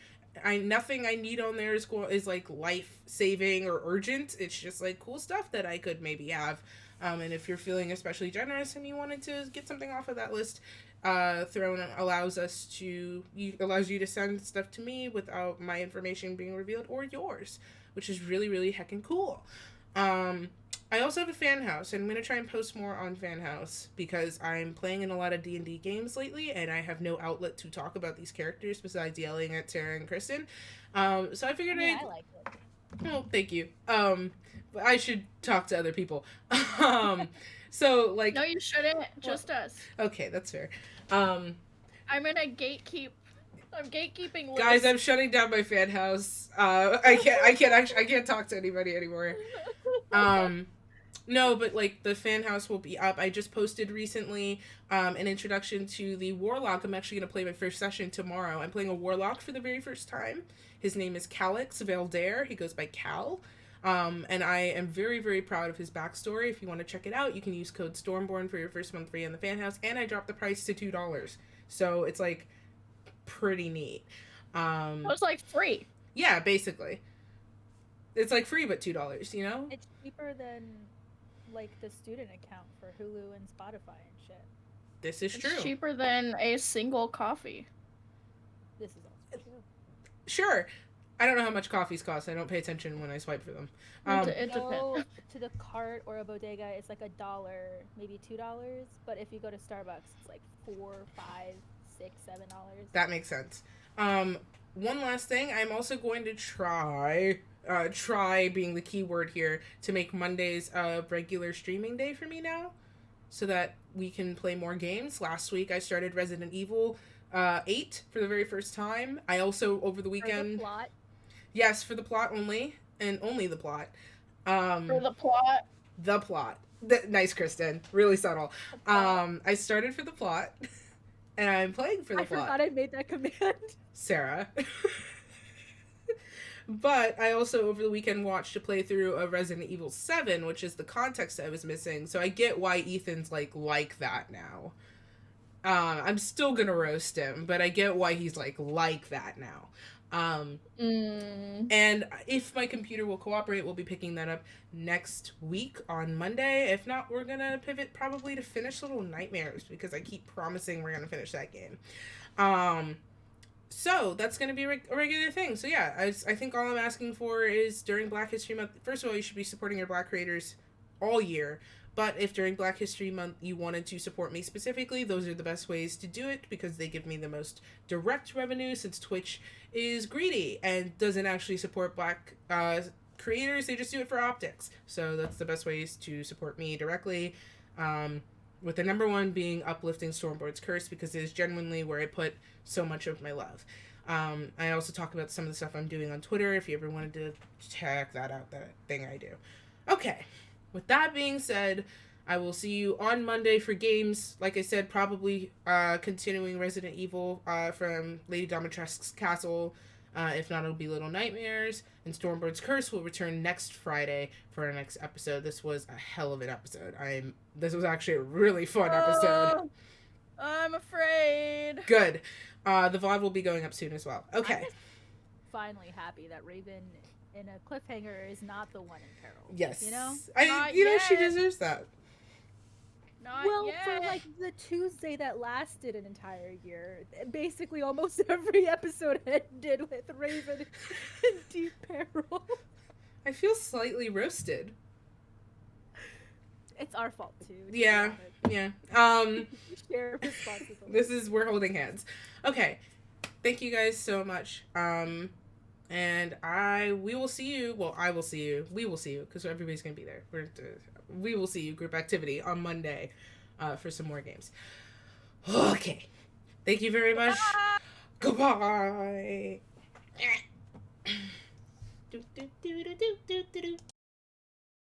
Nothing I need on there is like life saving or urgent. It's just like cool stuff that I could maybe have. And if you're feeling especially generous and you wanted to get something off of that list, Throne allows you to send stuff to me without my information being revealed or yours, which is really, really heckin' cool. I also have a fan house, and I'm going to try and post more on fan house because I'm playing in a lot of D&D games lately, and I have no outlet to talk about these characters besides yelling at Tara and Kristen. So I figured I like it. Oh, thank you. But I should talk to other people. So like. No, you shouldn't. Just us. Okay, that's fair. I'm gonna gatekeep. I'm gatekeeping lists. Guys, I'm shutting down my fan house. I can't talk to anybody anymore. No, but like the fan house will be up. I just posted recently an introduction to the warlock. I'm actually gonna play my first session tomorrow. I'm playing a warlock for the very first time. His name is Calix Valdair. He goes by Cal. And I am very, very proud of his backstory. If you want to check it out, you can use code Stormborn for your first month free on the fan house. And I dropped the price to $2. So it's like pretty neat. It was like free. Yeah, basically. It's like free, but $2, you know? It's cheaper than like the student account for Hulu and Spotify and shit. This is true. It's cheaper than a single coffee. This is also true. Sure. I don't know how much coffees cost. I don't pay attention when I swipe for them. It Go depends. to the cart or a bodega, it's like $1, maybe $2. But if you go to Starbucks, it's like $4, $5, $6, $7. That makes sense. One last thing. I'm also going to try being the key word here, to make Mondays a regular streaming day for me now, so that we can play more games. Last week I started Resident Evil 8 for the very first time. I also, over the weekend... For the plot? Yes, for the plot only, and only the plot. For the plot. the plot. Nice, Kristen. Really subtle. I started for the plot, and I'm playing for the I plot. forgot I made that command. Sarah. But I also, over the weekend, watched a playthrough of Resident Evil 7, which is the context I was missing, so I get why Ethan's, like that now. I'm still gonna roast him, but I get why he's, like that now. And if my computer will cooperate, we'll be picking that up next week on Monday. If not, we're gonna pivot probably to finish Little Nightmares, because I keep promising we're gonna finish that game. So that's going to be a regular thing. So yeah, I think all I'm asking for is during Black History Month, first of all, you should be supporting your Black creators all year. But if during Black History Month you wanted to support me specifically, those are the best ways to do it, because they give me the most direct revenue, since Twitch is greedy and doesn't actually support Black creators. They just do it for optics. So that's the best ways to support me directly. With the number one being uplifting Stormborn's Curse, because it is genuinely where I put so much of my love. I also talk about some of the stuff I'm doing on Twitter, if you ever wanted to check that out, that thing I do. Okay, with that being said, I will see you on Monday for games. Like I said, probably continuing Resident Evil from Lady Dimitrescu's Castle. If not, it'll be Little Nightmares. And Stormbird's Curse will return next Friday for our next episode. This was a hell of an episode. This was actually a really fun episode. I'm afraid. Good. The VOD will be going up soon as well. Okay. I'm just finally happy that Raven in a cliffhanger is not the one in peril. Yes. You know? She deserves that. Well, for like the Tuesday that lasted an entire year, basically almost every episode ended with Raven in deep peril. I feel slightly roasted. It's our fault too. Yeah. Share responsibility. We're holding hands. Okay. Thank you guys so much. And we will see you. Well, I will see you. We will see you, because everybody's gonna be there. We will see you, group activity, on Monday for some more games. Okay. Thank you very much. Goodbye.